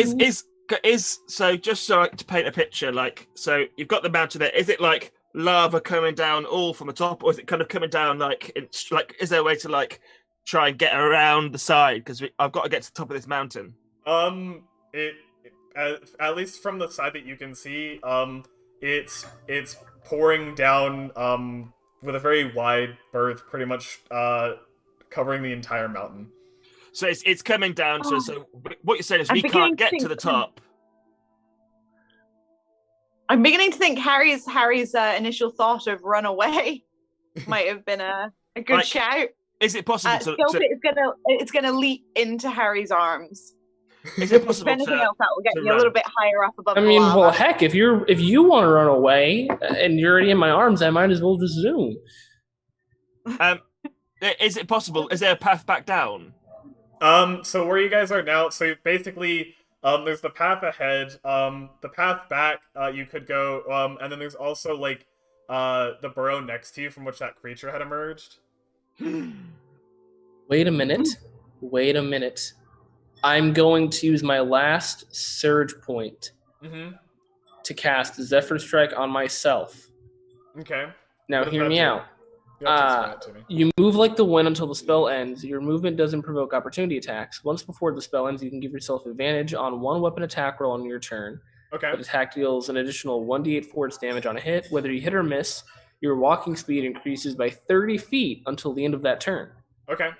Is so just so to paint a picture, like, so you've got the mountain there. Is it like lava coming down all from the top, or is it kind of coming down like it's like? Is there a way to like try and get around the side? Because I've got to get to the top of this mountain. it at least from the side that you can see, it's pouring down with a very wide berth, pretty much covering the entire mountain. So it's coming down. Oh. So what you're saying is I'm we beginning can't to get to think- the top. I'm beginning to think Harry's initial thought of run away might have been a good Like, shout. Is it possible to? It's gonna leap into Harry's arms. Is it If possible anything to? else, that will get to me a little run? bit higher up above I the mean, lava. well, heck, if you want to run away and you're already in my arms, I might as well just zoom. Is it possible? Is there a path back down? So where you guys are now, so basically, there's the path ahead, the path back, you could go, and then there's also, like, the burrow next to you from which that creature had emerged. Wait a minute. I'm going to use my last surge point to cast Zephyr Strike on myself. Okay. Now, What does hear that me do? out. You have to explain it to me. You move like the wind until the spell ends. Your movement doesn't provoke opportunity attacks. Once before the spell ends, you can give yourself advantage on one weapon attack roll on your turn. Okay. The attack deals an additional 1d8 force damage on a hit. Whether you hit or miss, your walking speed increases by 30 feet until the end of that turn. Okay.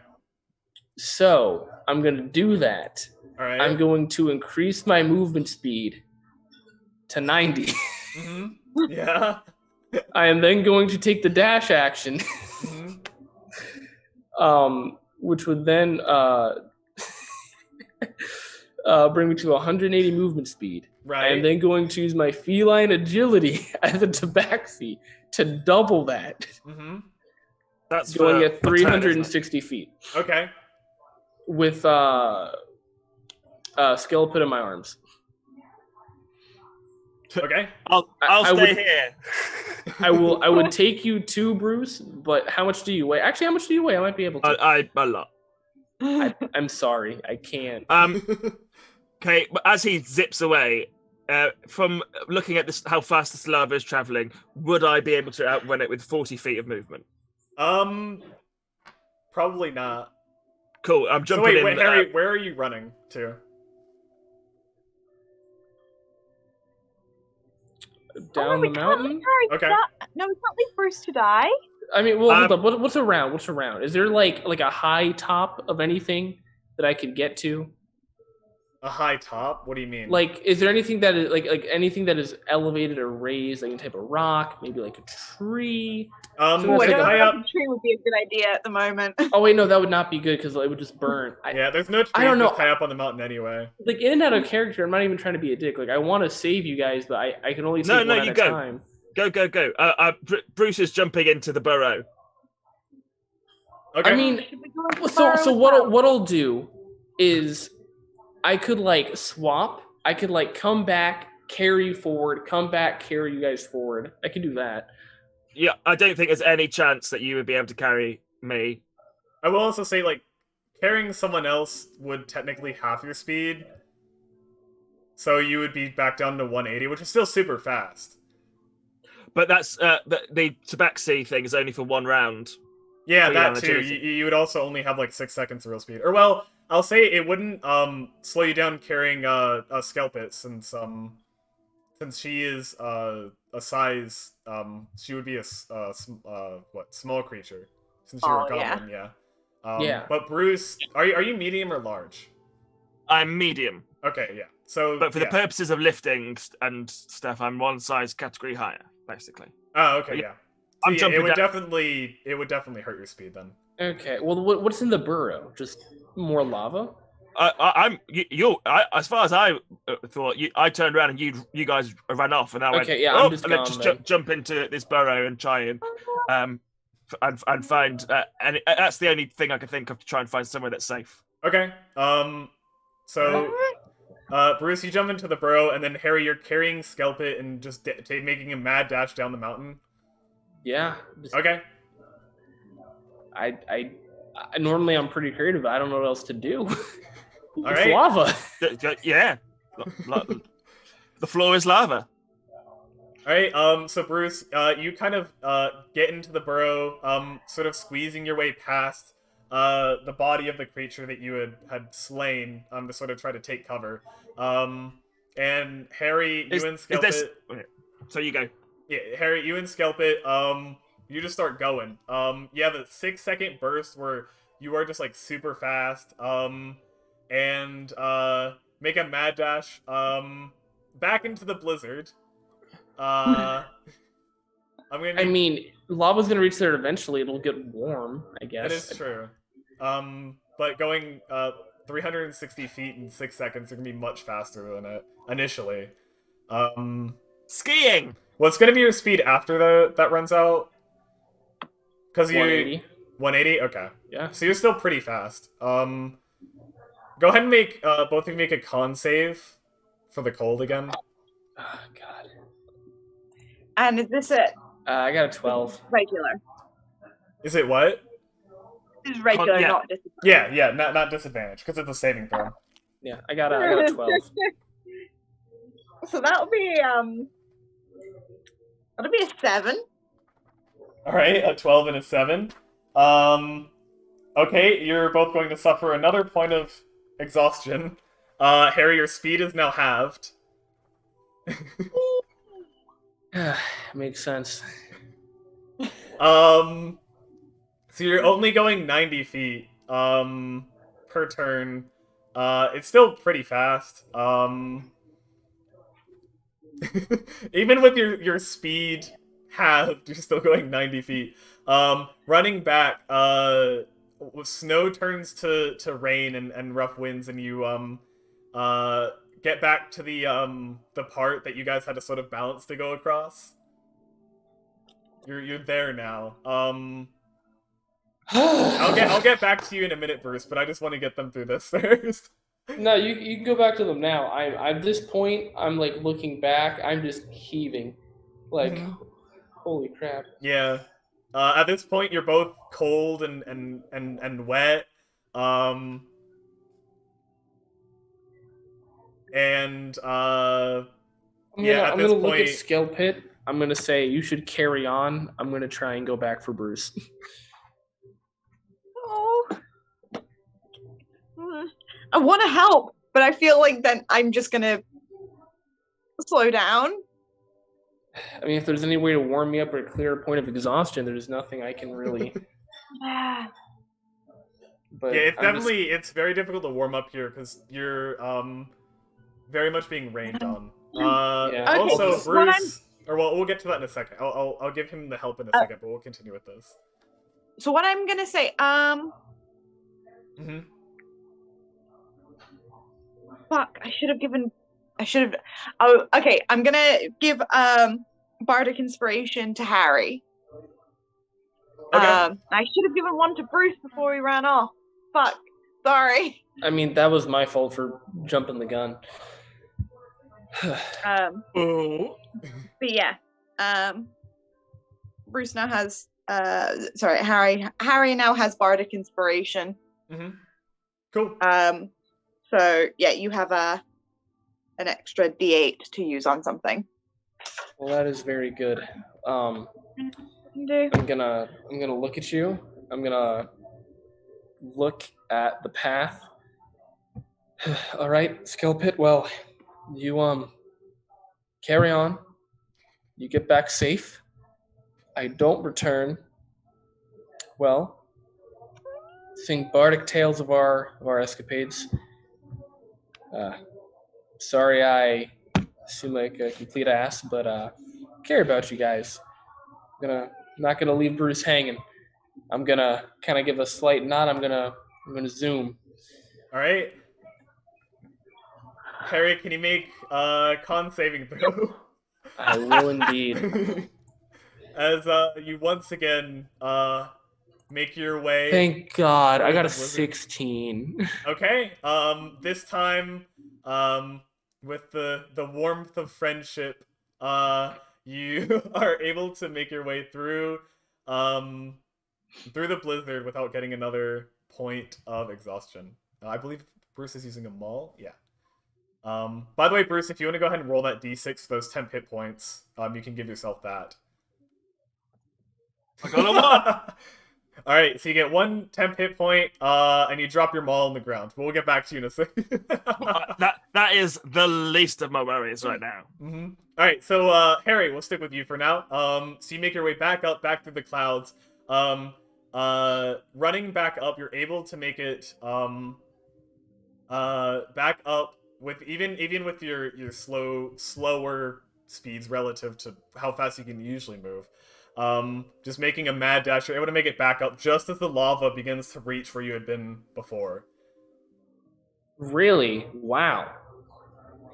So, I'm going to do that. Alright. I'm going to increase my movement speed to 90. Yeah. I am then going to take the dash action, which would then bring me to 180 movement speed. Right. I am then going to use my feline agility as a tabaxi to double that, That's going for at a turn, isn't it? 360 feet Okay. with Skeleton in my arms. Okay. I'll I stay would- here. I would take you to Bruce, but how much do you weigh? Actually, how much do you weigh? I might be able to. A lot. I'm sorry, I can't. Okay, but as he zips away, from looking at this, how fast this lava is traveling, would I be able to outrun it with 40 feet of movement? Probably not. Cool. I'm So jumping wait, in. Harry, where are you running to? Down the mountain? Okay. No, it's not leave Bruce to die. I mean, well, hold up. What's around? What's around? Is there like a high top of anything that I could get to? A high top? What do you mean? Like, is there anything that is like anything that is elevated or raised, like a type of rock, maybe like a tree? Oh, I like don't a know high if up. a tree would be a good idea at the moment. Oh wait, no, that would not be good because it would just burn. Yeah, there's no trees I don't know. high up on the mountain anyway. Like in and out of character, I'm not even trying to be a dick. Like I want to save you guys, but I can only save one at you a go. time. Go. Bruce is jumping into the burrow. Okay. I mean, so what I'll do is I could like swap. I could like come back, carry you forward, come back, carry you guys forward. I could do that. Yeah, I don't think there's any chance that you would be able to carry me. I will also say, like, carrying someone else would technically half your speed. So you would be back down to 180, which is still super fast. But that's the tabaxi thing is only for one round. Yeah, Oh, that yeah, too. agility. You would also only have like 6 seconds real speed. Or well, I'll say it wouldn't slow you down carrying a Skelpit since she is a size she would be a small creature since you were a goblin, yeah. Yeah. But Bruce, are you medium or large? I'm medium, Okay, yeah. So but for the yeah. purposes of lifting and stuff, I'm one size category higher, basically. Oh, okay, Yeah. yeah. I'm So, jumping it would down. definitely hurt your speed then. Okay. Well, what's in the burrow? Just more lava? As far as I thought, I turned around and you guys ran off, and I went, Okay, yeah, oh, I'm just let's gone just then. jump into this burrow and try and find and that's the only thing I can think of to try and find somewhere that's safe. Okay. So Bruce, you jump into the burrow, and then Harry, you're carrying Skelpit and just making a mad dash down the mountain. Yeah. Just, Okay. I normally I'm pretty creative, but I don't know what else to do. All It's right. lava. Yeah, the floor is lava. All right. So Bruce, you kind of get into the burrow, sort of squeezing your way past the body of the creature that you had slain, to sort of try to take cover. And Harry, you and Skelpit. Okay, so you go. Yeah, Harry, you and Skelpit, you just start going. You have a 6-second burst where you are just like super fast. And make a mad dash. Back into the blizzard. I'm gonna. I mean, lava's gonna reach there eventually. It'll get warm, I guess. That is true. But going 360 feet in 6 seconds are gonna be much faster than it initially. Skiing. What's gonna be your speed after that runs out? Because you 180. 180. Okay. Yeah. So you're still pretty fast. Go ahead and make both of you make a con save for the cold again. Oh, God. And is this it? I got a 12. Regular. Is it what? This is regular, Yeah. not disadvantage. Yeah, not disadvantage because it's a saving throw. Yeah, I got a 12. So that'll be a 7. All right, a 12 and a 7. Okay, you're both going to suffer another point of exhaustion. Harry, your speed is now halved. Makes sense. So you're only going 90 feet per turn. It's still pretty fast. Even with your speed halved, you're still going 90 feet. Running back, snow turns to rain and rough winds, and you get back to the part that you guys had to sort of balance to go across. You're there now. I'll get back to you in a minute, Bruce, but I just want to get them through this first. No, you can go back to them now. At this point, I'm like looking back. I'm just heaving, like, holy crap. Yeah. At this point, you're both cold and wet. And I'm at this gonna look point, at Skill Pit. I'm gonna say you should carry on. I'm gonna try and go back for Bruce. Oh. I want to help, but I feel like then I'm just gonna slow down. I mean, if there's any way to warm me up or clear a point of exhaustion, there's nothing I can really. Yeah. But yeah, it's I'm just- definitely it's very difficult to warm up here because you're very much being rained on. Yeah. Okay, Also, so what Bruce, or well, we'll get to that in a second. I'll give him the help in a second, but we'll continue with this. So what I'm gonna say, Mm-hmm. fuck, I should have. Oh, okay. I'm gonna give bardic inspiration to Harry. Okay. I should have given one to Bruce before we ran off. Fuck. Sorry. I mean, that was my fault for jumping the gun. Oh. But yeah. Bruce now has sorry, Harry now has bardic inspiration. Mm-hmm. Cool. So yeah, you have an extra D8 to use on something. Well, that is very good. I'm gonna look at you. I'm gonna look at the path. All right, Skill Pit. Well, you carry on. You get back safe. I don't return. Well, sing bardic tales of our escapades. Sorry, I seem like a complete ass, but care about you guys. Not gonna leave Bruce hanging. I'm gonna kind of give a slight nod. I'm gonna zoom. All right. Harry, can you make con saving throw? I will indeed. As you once again make your way. Thank God, I got a Blizzard. 16. Okay. This time, with the warmth of friendship, you are able to make your way through the blizzard without getting another point of exhaustion. I believe Bruce is using a maul. Yeah. By the way, Bruce, if you want to go ahead and roll that d6 for those 10 hit points, you can give yourself that. I got a 1. All right, so you get 1 temp hit point, and you drop your maul on the ground. But we'll get back to you in a second. That is the least of my worries right now. Mm-hmm. All right, so Harry, we'll stick with you for now. So you make your way back up, back through the clouds. Running back up, you're able to make it back up with even with your slower speeds relative to how fast you can usually move. Just making a mad dash, you're able to make it back up just as the lava begins to reach where you had been before. Really? Wow.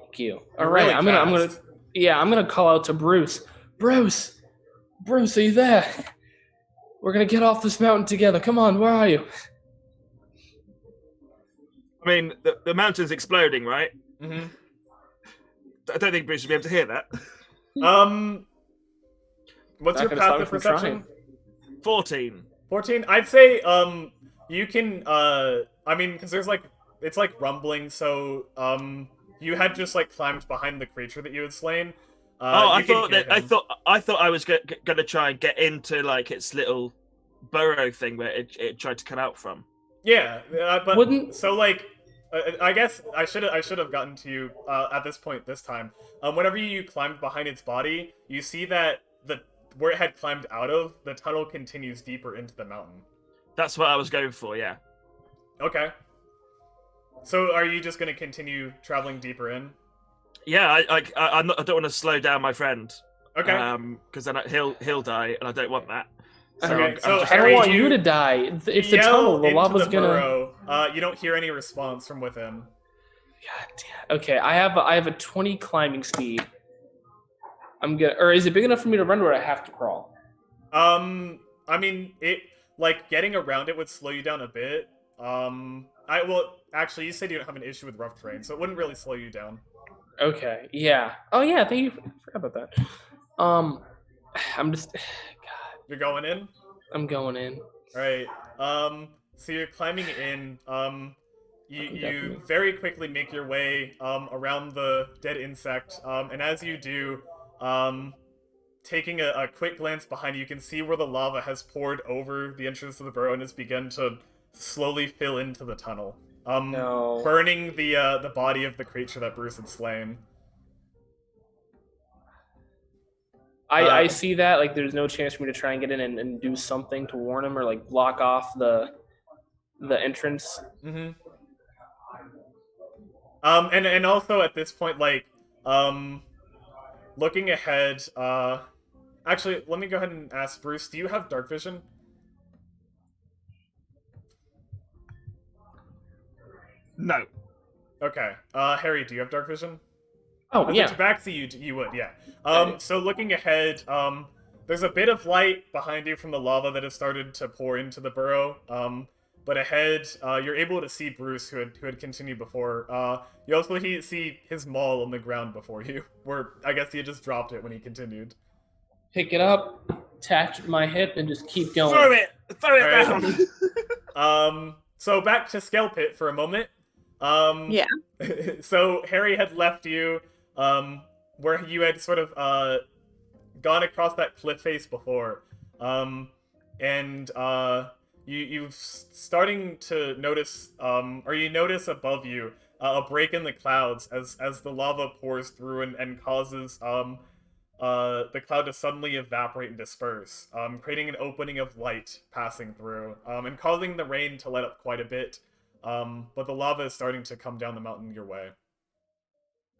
Thank you. All You're right, really I'm gonna call out to Bruce. Bruce, are you there? We're gonna get off this mountain together. Come on, where are you? I mean, the mountain's exploding, right? Mm-hmm. I don't think Bruce should be able to hear that. What's Not your gonna path stop me of from perception? 14. 14. I'd say you can I mean, because there's like it's like rumbling, so you had just like climbed behind the creature that you had slain. I thought I was gonna try and get into like its little burrow thing where it tried to come out from. Yeah, but Wouldn't- so like I guess I should have gotten to you at this point this time. Whenever you climbed behind its body, you see that where it had climbed out of, the tunnel continues deeper into the mountain. That's what I was going for. Yeah. Okay. So are you just going to continue traveling deeper in? Yeah, I don't want to slow down my friend. Okay. Because then he'll die, and I don't want that. So Okay, so I don't Harry, want you to die. It's the yell tunnel. The into lava's the gonna. burrow. You don't hear any response from within. God damn. Okay, I have a 20 climbing speed. Or is it big enough for me to run, or I have to crawl? I mean, it like getting around it would slow you down a bit. Actually, you said you don't have an issue with rough terrain, so it wouldn't really slow you down. Okay. Yeah. Oh yeah. Thank you. I forgot about that. I'm just. You're going in? I'm going in. Alright. So you're climbing in. You Definitely. very quickly make your way around the dead insect. And as you do, taking a quick glance behind you can see where the lava has poured over the entrance of the burrow and has begun to slowly fill into the tunnel. No. Burning the body of the creature that Bruce had slain. I see that. Like, there's no chance for me to try and get in and do something to warn him or like block off the entrance. Mm-hmm. And also at this point, like, looking ahead, actually, let me go ahead and ask Bruce, do you have dark vision? No. Okay. Harry, do you have dark vision? Oh yeah. Tabaxi, you would, yeah. So looking ahead, there's a bit of light behind you from the lava that has started to pour into the burrow. But ahead, you're able to see Bruce, who had continued before. You also see his maul on the ground before you, where I guess he had just dropped it when he continued. Pick it up, attach my hip, and just keep going. Throw it Alright. down. So back to Scale Pit for a moment. Yeah. So Harry had left you, where you had sort of gone across that cliff face before, and you're starting to notice, or you notice above you a break in the clouds as the lava pours through and causes the cloud to suddenly evaporate and disperse, creating an opening of light passing through, and causing the rain to let up quite a bit. But the lava is starting to come down the mountain your way.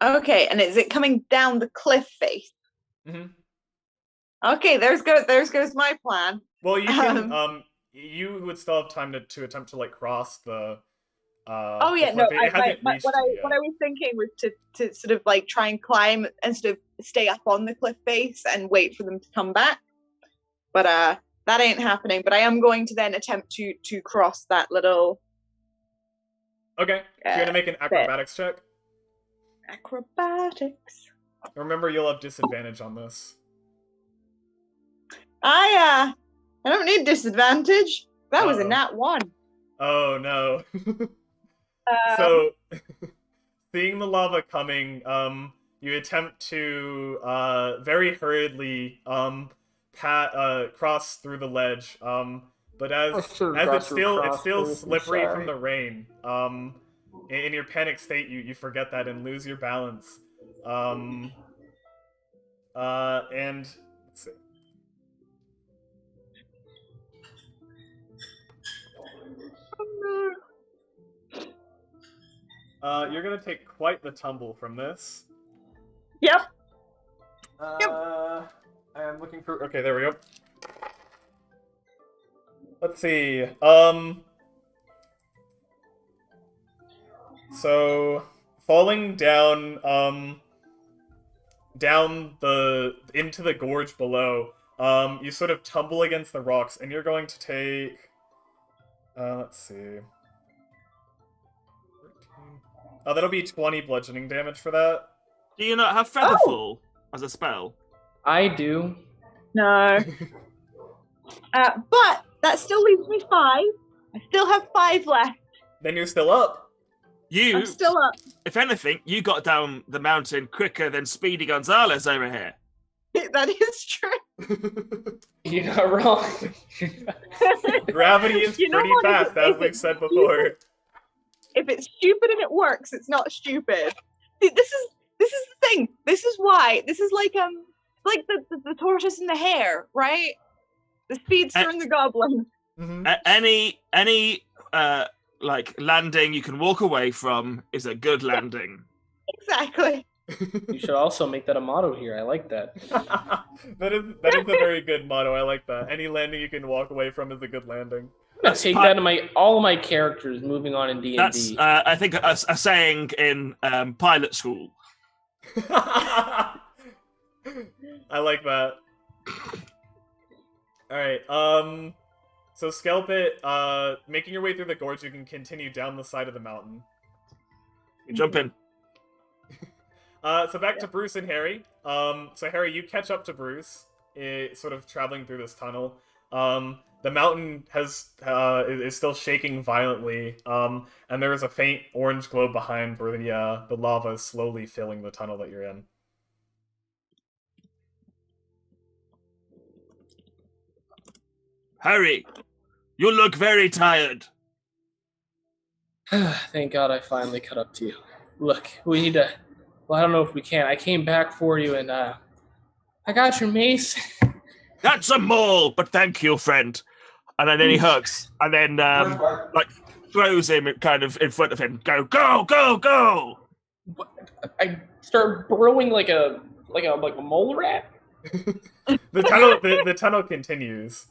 Okay, and is it coming down the cliff face? Mm-hmm. Okay, there's goes my plan. Well, you can, you would still have time to attempt to like cross the. Oh yeah, the no. cliff. It hasn't reached What you I was thinking was to sort of like try and climb and sort of stay up on the cliff face and wait for them to come back. But that ain't happening. But I am going to then attempt to cross that little. Okay, you're gonna make an acrobatics check. Acrobatics. Remember, you'll have disadvantage on this. I don't need disadvantage. That was a Uh-oh. nat 1. Oh no. So, seeing the lava coming, you attempt to very hurriedly cross through the ledge. but as it's still slippery from the rain, in your panic state, you forget that and lose your balance. And let's see. You're gonna take quite the tumble from this. Yep. I'm looking for. Okay, there we go. Let's see. So falling down, into the gorge below, you sort of tumble against the rocks, and you're going to take. Let's see. That'll be 20 bludgeoning damage for that. Do you not have Featherfall as a spell? I do. No. But that still leaves me 5. I still have 5 left. Then you're still up. I'm still up. If anything, you got down the mountain quicker than Speedy Gonzalez over here. That is true. You're not wrong. Gravity is pretty fast, as we've said before. If it's stupid and it works, it's not stupid. See, this is the thing. This is why. This is like the tortoise and the hare, right? The speedster and the goblin. Mm-hmm. Any like landing you can walk away from is a good landing. Exactly. You should also make that a motto here. I like that. that is a very good motto. I like that. Any landing you can walk away from is a good landing. I'm gonna take that in all of my characters moving on in D&D. That's I think a saying in pilot school. I like that. Alright, so Skelpit, making your way through the gorge, you can continue down the side of the mountain. You jump in. So back to Bruce and Harry. So Harry, you catch up to Bruce, sort of traveling through this tunnel. The mountain is still shaking violently, and there is a faint orange glow behind where the lava is slowly filling the tunnel that you're in. Harry, you look very tired. Thank God I finally caught up to you. Look, we need to... Well, I don't know if we can. I came back for you, and I got your mace. That's a mole, but thank you, friend. And then he hugs, and then like throws him kind of in front of him. Go, go, go, go! I start burrowing like a mole rat. The tunnel continues.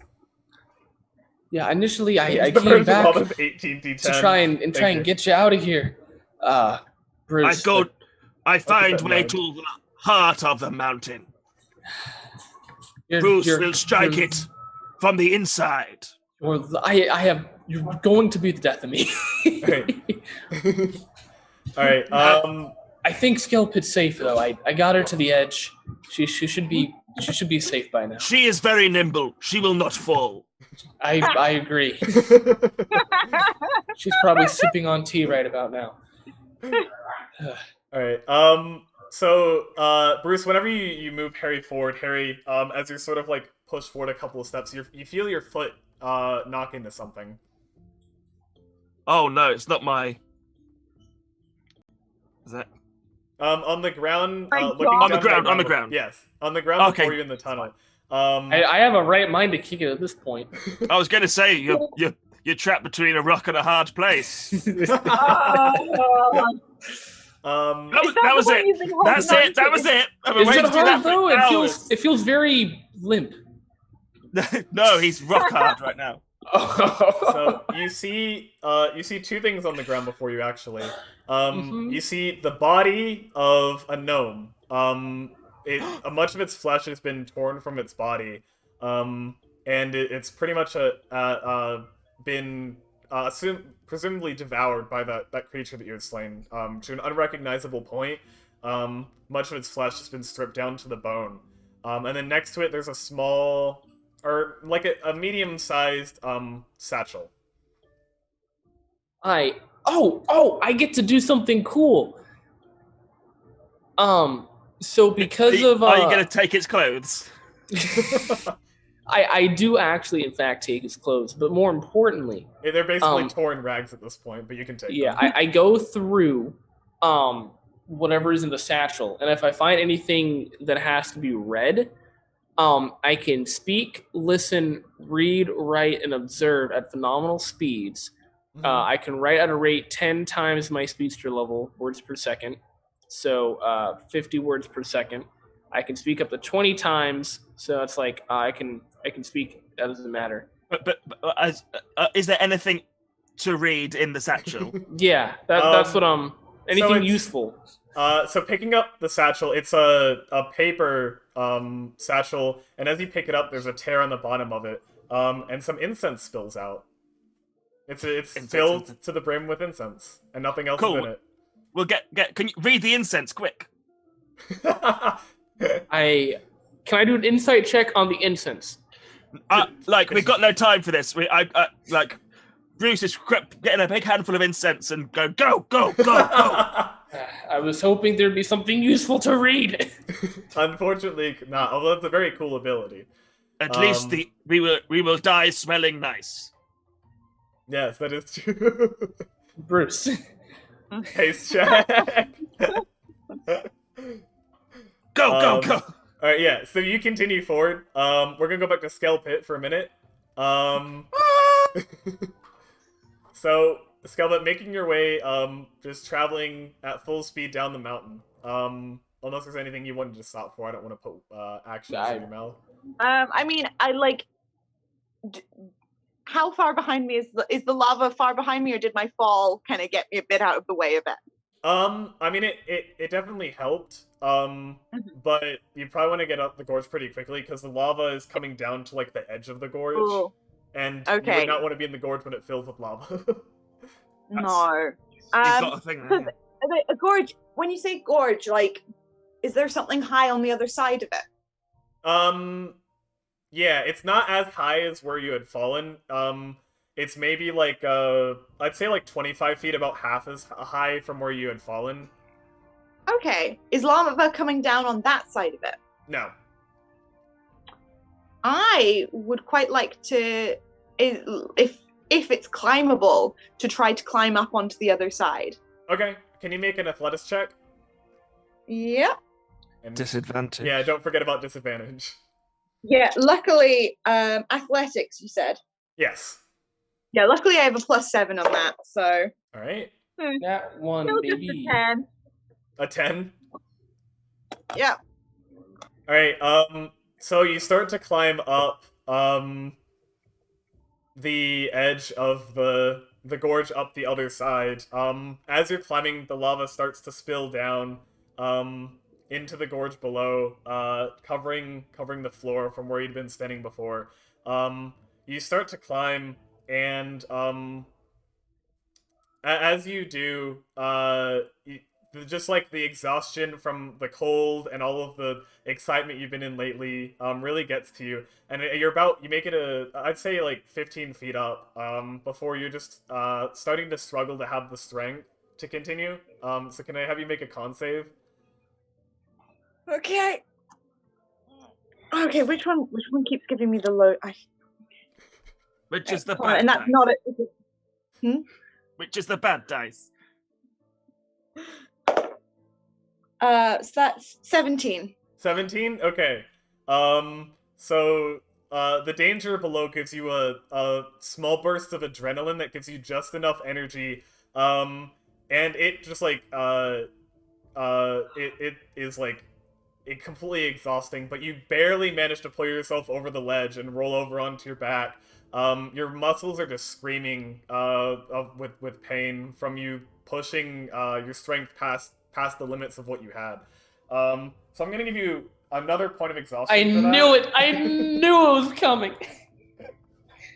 Yeah, initially I came back to try and get you out of here. Bruce. I find way to the heart of the mountain. Bruce will strike it from the inside. Or you're going to be the death of me. All right. I think Skelpit's safe though. I got her to the edge. She should be safe by now. She is very nimble. She will not fall. I agree. She's probably sipping on tea right about now. All right. So, Bruce, whenever you move Harry forward, Harry, as you're sort of like pushed forward a couple of steps, you feel your foot knock into something. Oh no, it's not my. Is that? On the ground. On the ground. Yes, on the ground before you in the tunnel. I have a right mind to kick it at this point. I was going to say you're trapped between a rock and a hard place. That was it. That's it. That was it. I've been waiting to do that for hours. It feels very limp. No, he's rock hard right now. So you see two things on the ground before you actually. You see the body of a gnome. Much of its flesh has been torn from its body, and it's pretty much been presumably devoured by that creature that you had slain to an unrecognizable point. Much of its flesh has been stripped down to the bone, and then next to it there's a small, or like a medium-sized satchel. I get to do something cool. So because of are you gonna take its clothes? I do actually, in fact, take his clothes, but more importantly, They're basically torn rags at this point, but you can take yeah, them. I go through whatever is in the satchel, and if I find anything that has to be read, I can speak, listen, read, write, and observe at phenomenal speeds. I can write at a rate 10 times my speedster level, words per second, so 50 words per second. I can speak up to 20 times, so it's like I can speak. That doesn't matter. But is there anything to read in the satchel? Yeah, that's what anything it's- useful. So picking up the satchel, it's a paper satchel, and as you pick it up, there's a tear on the bottom of it, and some incense spills out. It's filled to the brim with incense, and nothing else is in it. We'll get. Can you read the incense quick? Can I do an insight check on the incense? We've got no time for this. Bruce is getting a big handful of incense and go. I was hoping there'd be something useful to read. Unfortunately, not. Although it's a very cool ability. At least we will die smelling nice. Yes, that is true. Bruce. Haste check. Go. All right, yeah. So you continue forward. We're gonna go back to Skull Pit for a minute. So Skull Pit, making your way, just traveling at full speed down the mountain. Unless there's anything you wanted to stop for, I don't want to put actions in your mouth. I mean, I like. How far behind me is the lava far behind me, or did my fall kind of get me a bit out of the way of it? I mean, it definitely helped. But you probably want to get up the gorge pretty quickly because the lava is coming down to like the edge of the gorge, and you would not want to be in the gorge when it fills with lava. No. You've got a thing there. A gorge. When you say gorge, like, is there something high on the other side of it? Yeah, it's not as high as where you had fallen. It's maybe like I'd say like 25 feet, about half as high from where you had fallen. Okay. Is lava coming down on that side of it? No. I would quite like to, if it's climbable, to try to climb up onto the other side. Okay. Can you make an athletics check? Yep. And, Disadvantage. yeah, don't forget about disadvantage. Yeah, luckily, athletics, you said? Yes. Yeah, luckily I have a +7 on that, so... Alright. That one, Still baby. just a 10. A 10? Yeah. Alright, so you start to climb up, the edge of the gorge up the other side. As you're climbing, the lava starts to spill down, into the gorge below, covering the floor from where you'd been standing before. You start to climb, and as you do, just like the exhaustion from the cold and all of the excitement you've been in lately, really gets to you. And you make it I'd say like 15 feet up, before you're just starting to struggle to have the strength to continue. So can I have you make a con save? Okay. Okay, which one keeps giving me the low? Which is the Oh, bad and that's dice? not it. Which is the bad dice? So that's 17. 17? Okay. So the danger below gives you a small burst of adrenaline that gives you just enough energy, and it just like it is like completely exhausting, but you barely manage to pull yourself over the ledge and roll over onto your back. Your muscles are just screaming with pain from you pushing your strength past the limits of what you had. So I'm gonna give you another point of exhaustion. I knew it! I knew it was coming!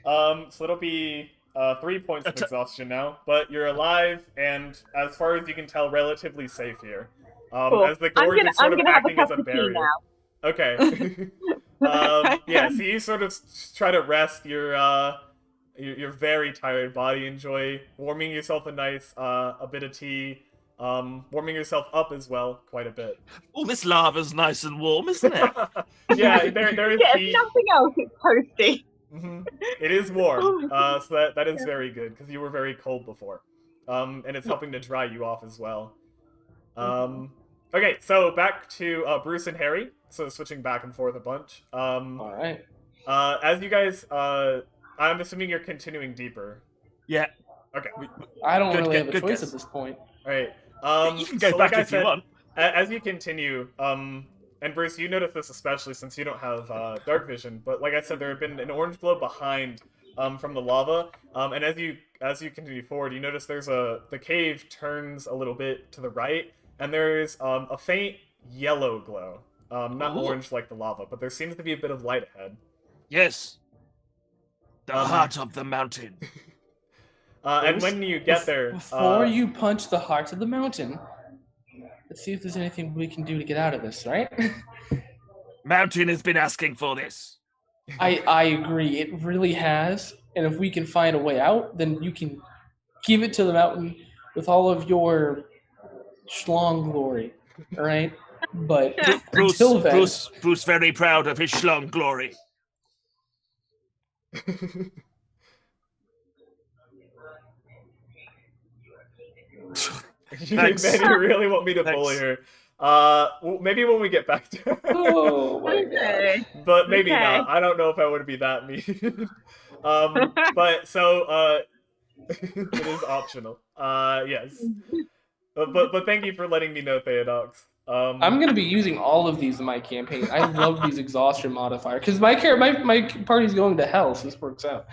So it'll be 3 points of exhaustion now, but you're alive, and as far as you can tell, relatively safe here. Cool. As the gorge is sort of acting as a barrier. Now. Okay. Yeah, so you sort of try to rest your very tired body, enjoy warming yourself a nice a bit of tea, warming yourself up as well quite a bit. Oh, this lava's nice and warm, isn't it? Yeah, there is Yeah, if heat. nothing else, it's toasty. It is warm, Oh, so that is very good because you were very cold before, and it's helping to dry you off as well. Okay, so back to Bruce and Harry. So switching back and forth a bunch. All right. As you guys, I'm assuming you're continuing deeper. Yeah. Okay. I don't Good really have a good choice guess. at this point. All right. You can go so back like I if you said, want. as you continue, and Bruce, you notice this especially since you don't have dark vision. But like I said, there had been an orange glow behind, from the lava. And as you continue forward, you notice the cave turns a little bit to the right, and there's a faint yellow glow. Not Ooh. orange like the lava, but there seems to be a bit of light ahead. Yes. The heart of the mountain. And when you get there, Before you punch the heart of the mountain, let's see if there's anything we can do to get out of this, right? Mountain has been asking for this. I agree. It really has. And if we can find a way out, then you can give it to the mountain with all of your schlong glory. All right? But until then, Bruce very proud of his schlong glory. Thanks. Man, you really want me to bully her. Well, maybe when we get back to oh my god. Okay. but maybe Okay. not. I don't know if I would be that mean. But so it is optional. Yes. But thank you for letting me know, Theodox. I'm gonna be using all of these in my campaign. I love these exhaustion modifier because my party's going to hell, so this works out.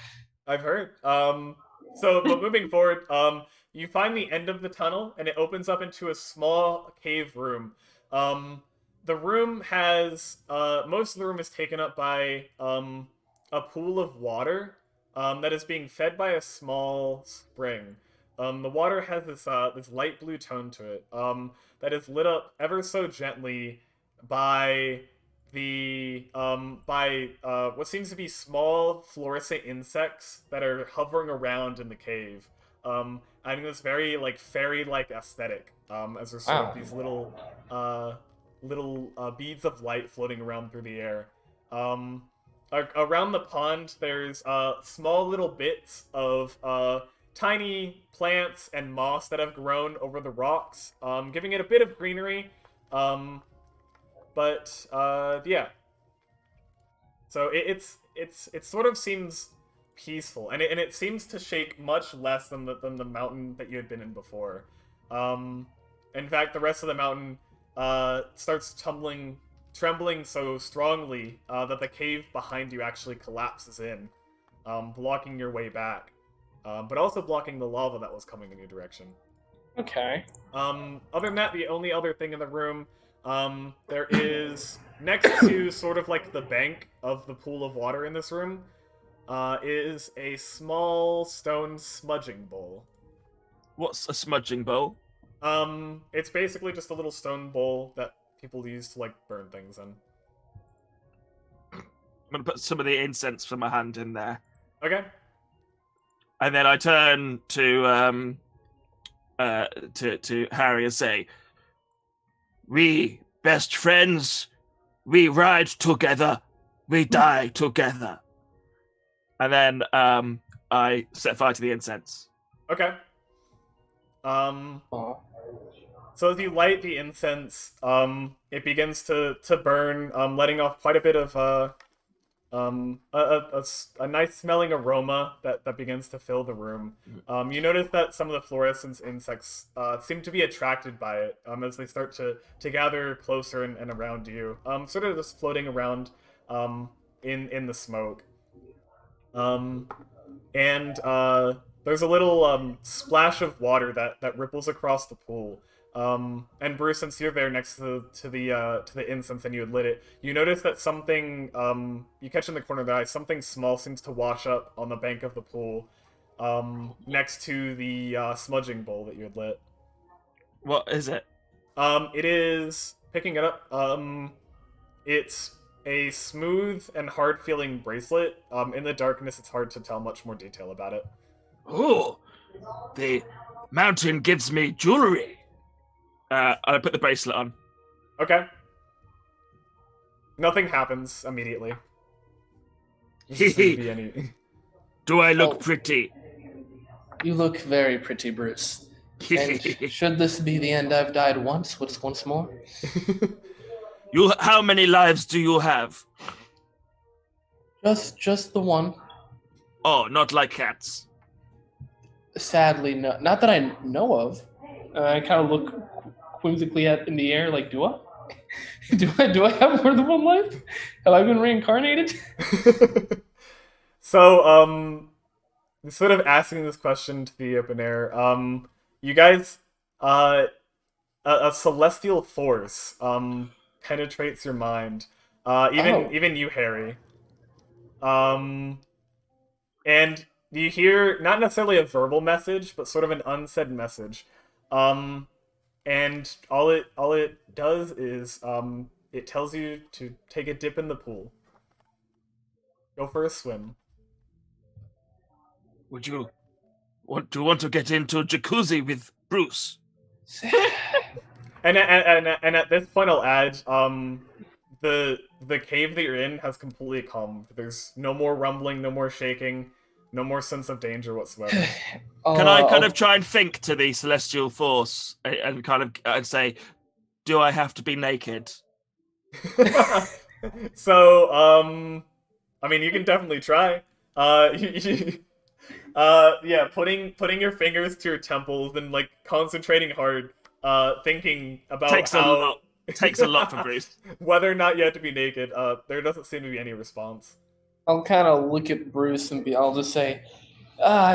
I've heard. But moving forward, you find the end of the tunnel, and it opens up into a small cave room. The room has most of the room is taken up by a pool of water that is being fed by a small spring. The water has this light blue tone to it that is lit up ever so gently by what seems to be small fluorescent insects that are hovering around in the cave, adding this very like fairy-like aesthetic, as there's sort of these little beads of light floating around through the air. Around the pond, there's small little bits of tiny plants and moss that have grown over the rocks, giving it a bit of greenery. But yeah. So it sort of seems peaceful, and it seems to shake much less than the mountain that you had been in before. In fact, the rest of the mountain starts trembling so strongly that the cave behind you actually collapses in, blocking your way back, but also blocking the lava that was coming in your direction. Okay. Other than that, the only other thing in the room, there is, next to sort of like the bank of the pool of water in this room, is a small stone smudging bowl. What's a smudging bowl? It's basically just a little stone bowl that people use to, like, burn things in. I'm gonna put some of the incense from my hand in there. Okay. And then I turn to Harry and say, "We best friends, we ride together, we die together." And then I set fire to the incense. Okay. So as you light the incense, it begins to burn, letting off quite a bit of a nice smelling aroma that begins to fill the room. You notice that some of the fluorescent insects seem to be attracted by it as they start to gather closer and around you, sort of just floating around in the smoke. And there's a little splash of water that ripples across the pool. And Bruce, since you're there next to the incense and you had lit it, you notice that something you catch in the corner of the eye, something small seems to wash up on the bank of the pool, next to the smudging bowl that you had lit. What is it? It is picking it up. It's a smooth and hard-feeling bracelet. In the darkness, it's hard to tell much more detail about it. Oh, the mountain gives me jewelry. I put the bracelet on. Okay. Nothing happens immediately. Doesn't seem to be any. Do I look Oh. pretty? You look very pretty, Bruce. And should this be the end, I've died once. What's once more? How many lives do you have? Just the one. Oh, not like cats. Sadly, no. Not that I know of. I kind of look whimsically in the air, like, do I? do I have more than one life? Have I been reincarnated? So, sort of asking this question to the open air, you guys, a celestial force, penetrates your mind. Even you, Harry. And you hear not necessarily a verbal message, but sort of an unsaid message. And all it does is it tells you to take a dip in the pool. Go for a swim. Would you want to get into a jacuzzi with Bruce? And at this point, I'll add the cave that you're in has completely calmed. There's no more rumbling, no more shaking, no more sense of danger whatsoever. Can I kind of try and think to the celestial force and kind of and say, do I have to be naked? So, I mean, you can definitely try. Yeah, putting your fingers to your temples and like concentrating hard, thinking about Takes a lot for Bruce. Whether or not you have to be naked, there doesn't seem to be any response. I'll kind of look at Bruce and I'll just say,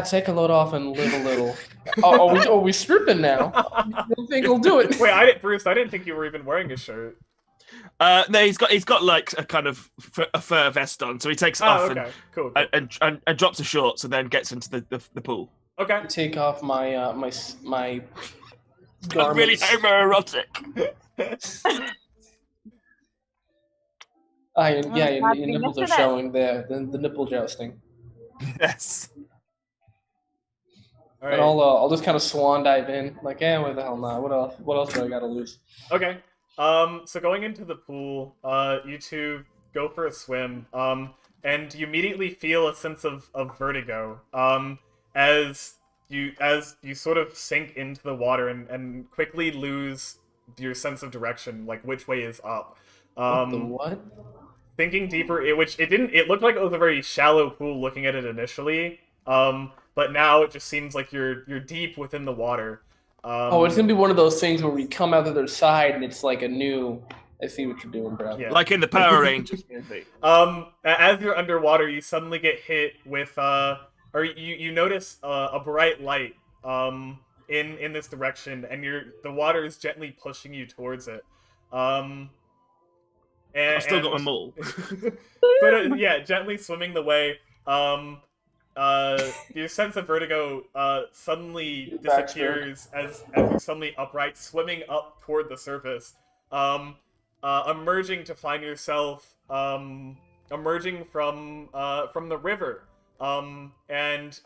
take a load off and live a little. Are we stripping now? I don't think I'll do it. Wait, Bruce, I didn't think you were even wearing a shirt. No, he's got like a kind of a fur vest on, so he takes it off cool. and drops the shorts and then gets into the pool. Okay. Take off my my Got really homoerotic. Your nipples are showing there. The nipple jousting. Yes. All right. And I'll just kind of swan dive in, like, what the hell not? What else do I gotta lose? Okay. So going into the pool, you two go for a swim, and you immediately feel a sense of vertigo, as you sort of sink into the water and quickly lose your sense of direction, like which way is up. What the what? Thinking deeper, it looked like it was a very shallow pool looking at it initially, but now it just seems like you're deep within the water. It's gonna be one of those things where we come out the other side and it's like a new. I see what you're doing, bro. Yeah. Like in the Power Rangers movie. As you're underwater, you suddenly get hit with or you notice a bright light in this direction, and the water is gently pushing you towards it. And I've still got my mole. Gently swimming the way. Your sense of vertigo suddenly disappears as you're suddenly upright, swimming up toward the surface, emerging to find yourself emerging from the river, and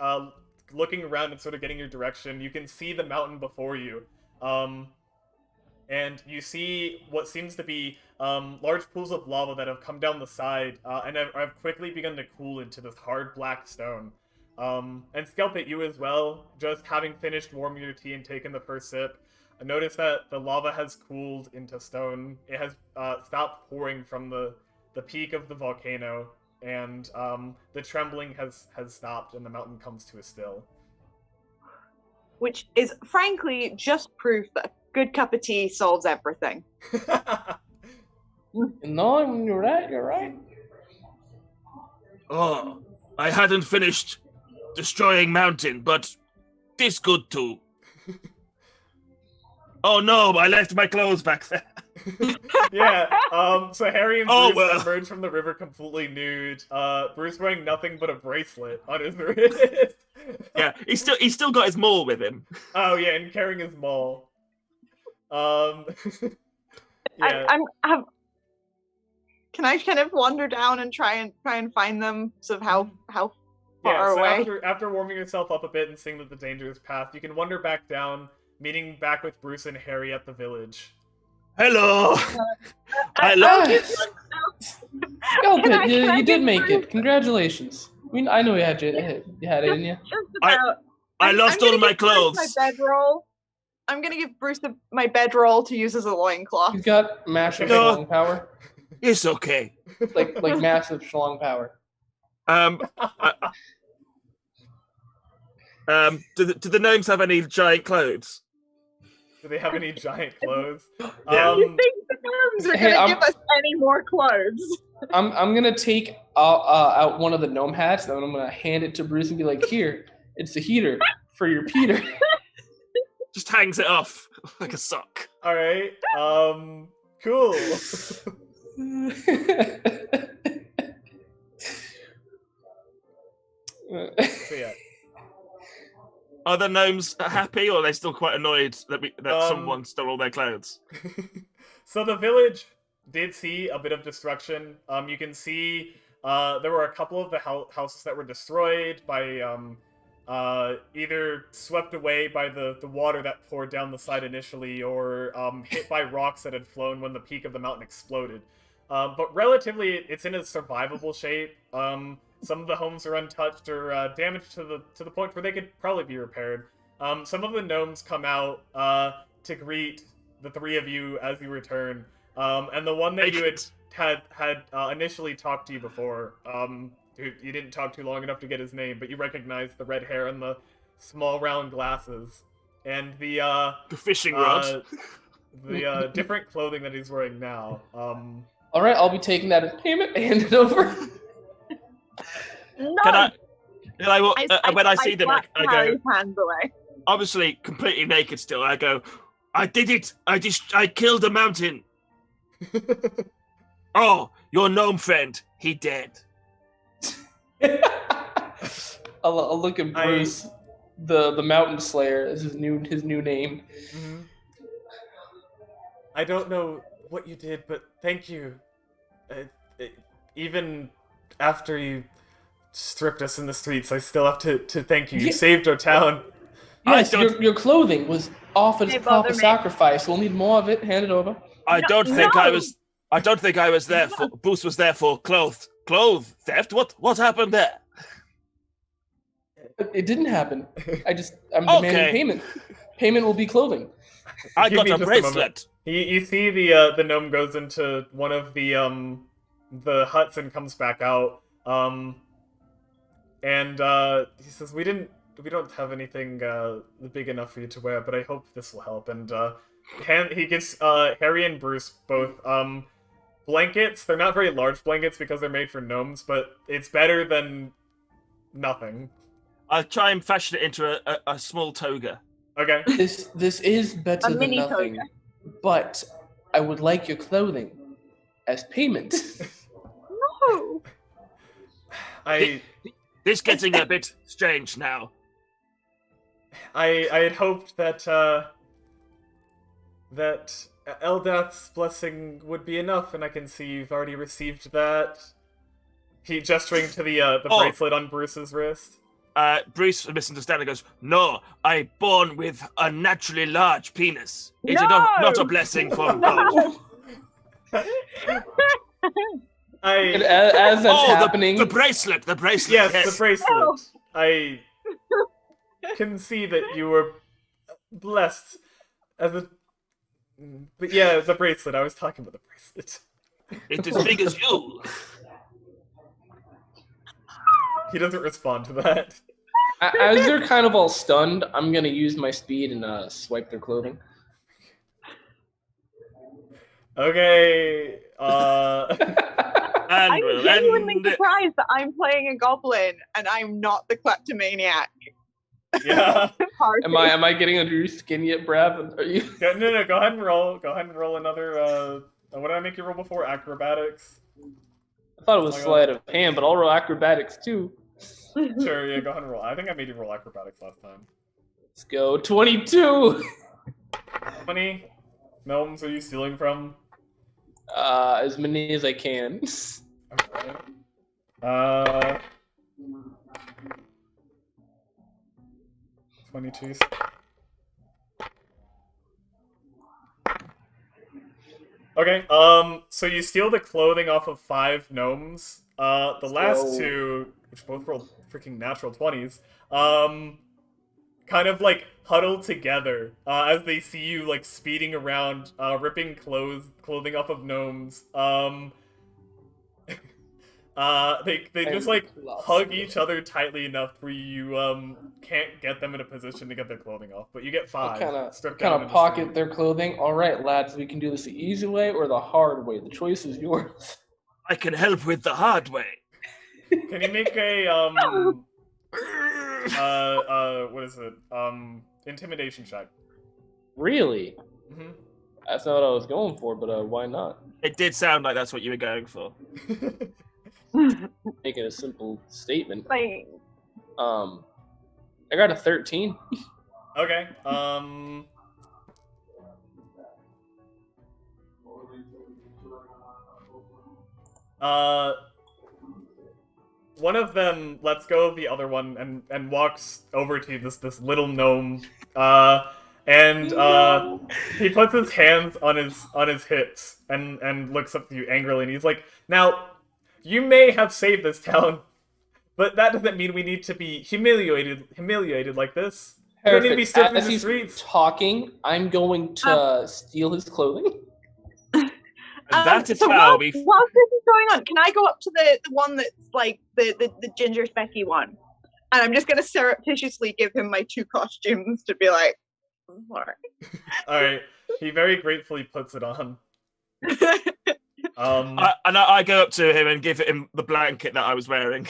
looking around and sort of getting your direction. You can see the mountain before you, and you see what seems to be large pools of lava that have come down the side and have quickly begun to cool into this hard black stone. And Skelpit, you as well, just having finished warming your tea and taken the first sip, notice that the lava has cooled into stone. It has stopped pouring from the peak of the volcano, and the trembling has stopped, and the mountain comes to a still. Which is, frankly, just proof that a good cup of tea solves everything. No, you're right. Oh, I hadn't finished destroying mountain, but this good too. Oh no, I left my clothes back there. Yeah, so Harry and Bruce emerge from the river completely nude. Bruce wearing nothing but a bracelet on his wrist. Yeah, he's still got his maul with him. Oh yeah, and carrying his maul. Yeah. Can I kind of wander down and try and find them? Sort of how far away? After warming yourself up a bit and seeing that the danger is past, you can wander back down meeting back with Bruce and Harry at the village. Hello. Skelpit, Can I you did give make Bruce- it. Congratulations. I mean, I know you had it, didn't you? Just about. I I'm lost gonna all my give Bruce clothes. My bedroll. I'm gonna give Bruce my bedroll to use as a loincloth. He's got massive No. schlong power, It's okay. like massive schlong power. Do the gnomes have any giant clothes? Do they have any giant clothes? Yeah. You think the gnomes are Hey, gonna I'm- give us any more clothes? I'm gonna take out one of the gnome hats, and I'm gonna hand it to Bruce and be like, "Here, it's the heater for your Peter." Just hangs it off like a sock. All right. Cool. So yeah. Are the gnomes happy, or are they still quite annoyed that someone stole all their clothes? So the village did see a bit of destruction. You can see there were a couple of the houses that were destroyed by either swept away by the water that poured down the side initially, or hit by rocks that had flown when the peak of the mountain exploded. But relatively, it's in a survivable shape. Some of the homes are untouched or damaged to the point where they could probably be repaired. Some of the gnomes come out to greet the three of you as you return. And the one that you had initially talked to you before, you didn't talk too long enough to get his name, but you recognized the red hair and the small round glasses, and the fishing rod, the different clothing that he's wearing now. All right, I'll be taking that as payment. Hand it over. No. When I see them, I go, Harry's hands away. obviously completely naked still. I go, I did it. I killed a mountain. Oh, your gnome friend, he dead. I'll look at Bruce, the Mountain Slayer, is his new name. Mm-hmm. I don't know what you did, but thank you. Even after you stripped us in the streets, I still have to thank you. You saved our town. Yes, your clothing was offered as They a proper bother me. sacrifice. We'll need more of it. Hand it over. I don't think no. I don't think I was there for. Bruce was there for clothes theft. What happened there? It didn't happen. I'm demanding payment. Payment will be clothing. I Give got me a just a moment. bracelet. You see the gnome goes into one of the huts and comes back out. And he says, we don't have anything big enough for you to wear, but I hope this will help. And he gives Harry and Bruce both blankets. They're not very large blankets because they're made for gnomes, but it's better than nothing. I'll try and fashion it into a small toga. Okay. This is better A than mini nothing, toga. but I would like your clothing as payment. No. This getting a bit strange now. I had hoped that that Eldath's blessing would be enough, and I can see you've already received that. He gesturing to the bracelet on Bruce's wrist. Bruce, misunderstanding, goes, "No, I born with a naturally large penis. It's No! not a blessing from God." As that's happening, the bracelet. Yes, Yes, the bracelet. I can see that you were blessed as a. But yeah, the bracelet. I was talking about the bracelet. It's as big as you. He doesn't respond to that. as they're kind of all stunned, I'm gonna use my speed and swipe their clothing. Okay. And I'm we'll genuinely end it. surprised that I'm playing a goblin and I'm not the kleptomaniac. Yeah. Party. Am I getting under your skin yet, Brav? Are you? No. Go ahead and roll. Go ahead and roll another. What did I make you roll before? Acrobatics. I thought it was Oh my sleight of hand, but I'll roll acrobatics too. Sure. Yeah. Go ahead and roll. I think I made you roll acrobatics last time. Let's go. 22. How many gnomes are you stealing from? As many as I can. Okay. 22. Okay. So you steal the clothing off of 5 gnomes. The last So- 2, which both rolled freaking natural 20s, kind of like huddle together as they see you like speeding around, ripping clothing off of gnomes. They just like hug each other tightly enough where you can't get them in a position to get their clothing off, but you get 5. Stripped down Kind in of the pocket street. their clothing. All right, lads, we can do this the easy way or the hard way. The choice is yours. I can help with the hard way. Can you make a what is it? Intimidation check. Really? Mm-hmm. That's not what I was going for, but why not? It did sound like that's what you were going for. Making a simple statement. Like, I got a 13. Okay. One of them lets go of the other one and walks over to this little gnome. He puts his hands on his hips and looks up to you angrily, and he's like, "Now, you may have saved this town, but that doesn't mean we need to be humiliated like this. We don't need to be stripped in As the he's streets." talking, I'm going to steal his clothing. And that is so how while, we... while this is going on, can I go up to the one that's like the ginger specky one? And I'm just gonna surreptitiously give him my 2 costumes to be like, alright. Alright. He very gratefully puts it on. I go up to him and give him the blanket that I was wearing.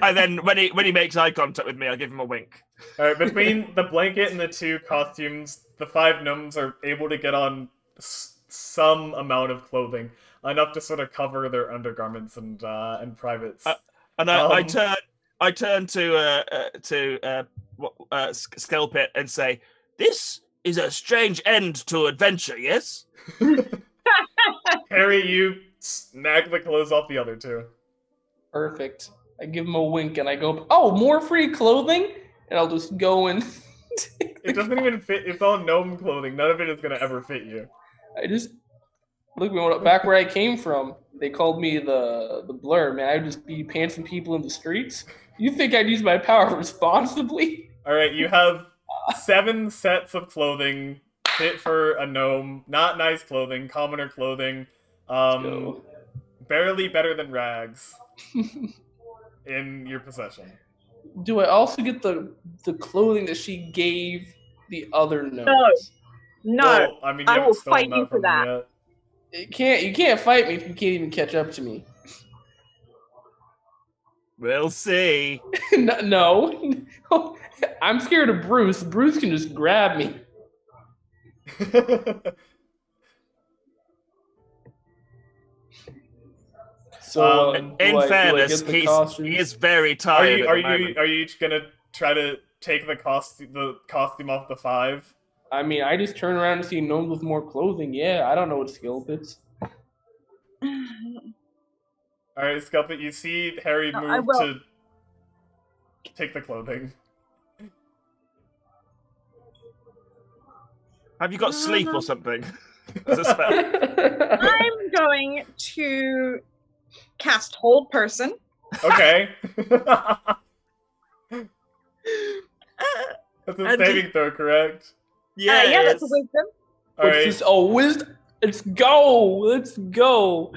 And then when he makes eye contact with me, I give him a wink. Alright, between the blanket and the 2 costumes, the 5 gnomes are able to get on some amount of clothing, enough to sort of cover their undergarments and privates. I turn to Skelpit and say, "This is a strange end to adventure, yes?" Harry, you snag the clothes off the other 2. Perfect. I give him a wink and I go, "Oh, more free clothing?" And I'll just go and It doesn't even fit. It's all gnome clothing. None of it is gonna ever fit you. I just look back where I came from. They called me the blur, man. I would just be pantsing people in the streets. You think I'd use my power responsibly? Alright, you have 7 sets of clothing fit for a gnome. Not nice clothing, commoner clothing. Go. Barely better than rags in your possession. Do I also get the clothing that she gave the other gnomes? No, Well, I mean, you I haven't will stolen fight you that for from them that. yet. You can't fight me if you can't even catch up to me. We'll see. No. I'm scared of Bruce. Bruce can just grab me. So, In fairness, get the costume? he is very Are tired. you at the moment. each gonna try to take the costume off the 5? I mean, I just turn around and see gnomes with more clothing. Yeah, I don't know what skill fits. Alright, Skelpit, you see Harry No, I move will. to take the clothing. Have you got sleep or something? As a spell? I'm going to cast Hold Person. Okay. That's a And- saving throw, correct? Yeah, that's a wisdom. Alright. What's this? Oh, wisdom. Let's go. Let's go.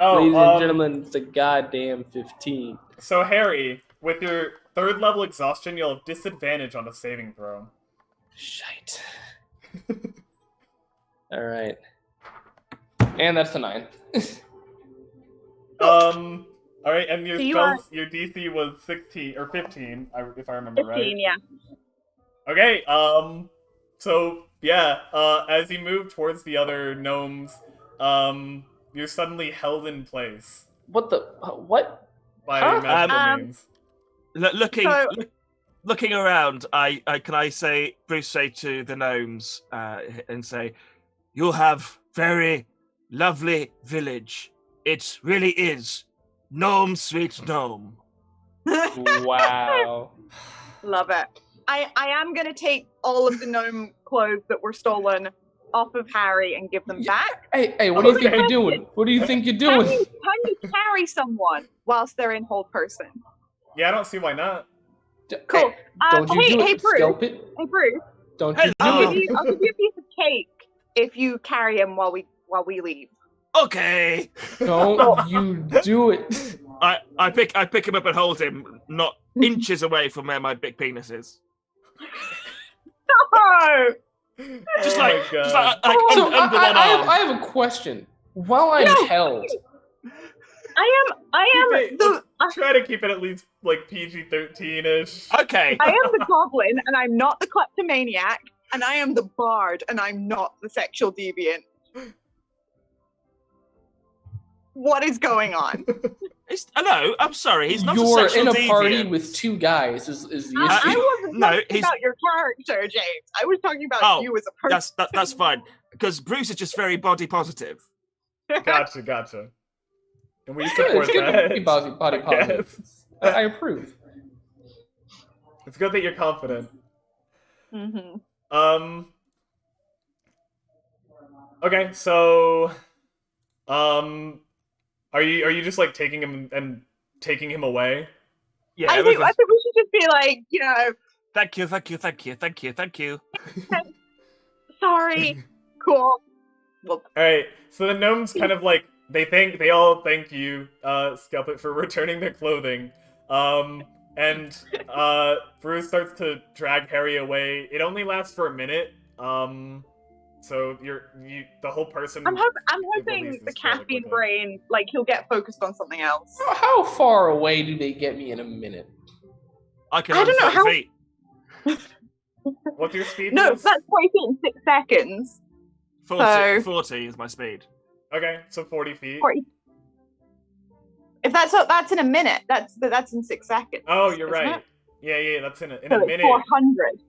Ladies and gentlemen, it's a goddamn 15. So, Harry, with your 3rd level exhaustion, you'll have disadvantage on a saving throw. Shite. All right. And that's a 9. Alright, and your So you your DC was 16 or 15, if I remember 15, right. yeah. Okay, so yeah, as you move towards the other gnomes, you're suddenly held in place What the? What? by Huh? magical means. Looking around, Bruce say to the gnomes and say, "You have very lovely village. It really is gnome sweet gnome." Wow. Love it. I am going to take all of the gnome clothes that were stolen off of Harry and give them back. Hey, what do you think you're doing? What do you think you're doing? Can you carry someone whilst they're in hold person? Yeah, I don't see why not. Cool. Hey, don't you do hey, it, Bruce. scalp it. Hey, Bruce. Don't you I'll do give it. you a piece of cake if you carry him while we leave. Okay. Don't you do it. I pick him up and hold him, not inches away from where my big penis is. No. Just Oh like, my God. just like So under one arm. I have a question. While I'm held, I am Try to keep it at least like PG-13-ish. Okay. I am the goblin, and I'm not the kleptomaniac, and I am the bard, and I'm not the sexual deviant. What is going on? No, I'm sorry. He's not you're a sexual in a deviant. party with two guys. Is the issue? I wasn't no, talking he's- about your character, James. I was talking about you as a person. That's fine. Because Bruce is just very body positive. Gotcha. And we Good, support it's good to that. be body I positive. guess. I approve. It's good that you're confident. Mm-hmm. Okay, so are you just like taking him away? Yeah. I think we should just be like, Thank you. sorry, cool. Well, Alright, so the gnomes kind of like they all thank you, Scalpit, for returning their clothing. And Bruce starts to drag Harry away. It only lasts for a minute. So the whole person. I'm hoping releases the fairly caffeine quickly. brain, like, he'll get focused on something else. How far away do they get me in a minute? I can I don't know, run 40 feet. What's your speed? No, Bruce? that's 40 feet in 6 seconds. 40 is my speed. Okay, so 40 feet. 40. If that's in a minute, that's in 6 seconds. Oh, you're isn't right. it? Yeah, that's in a So it's minute. 400.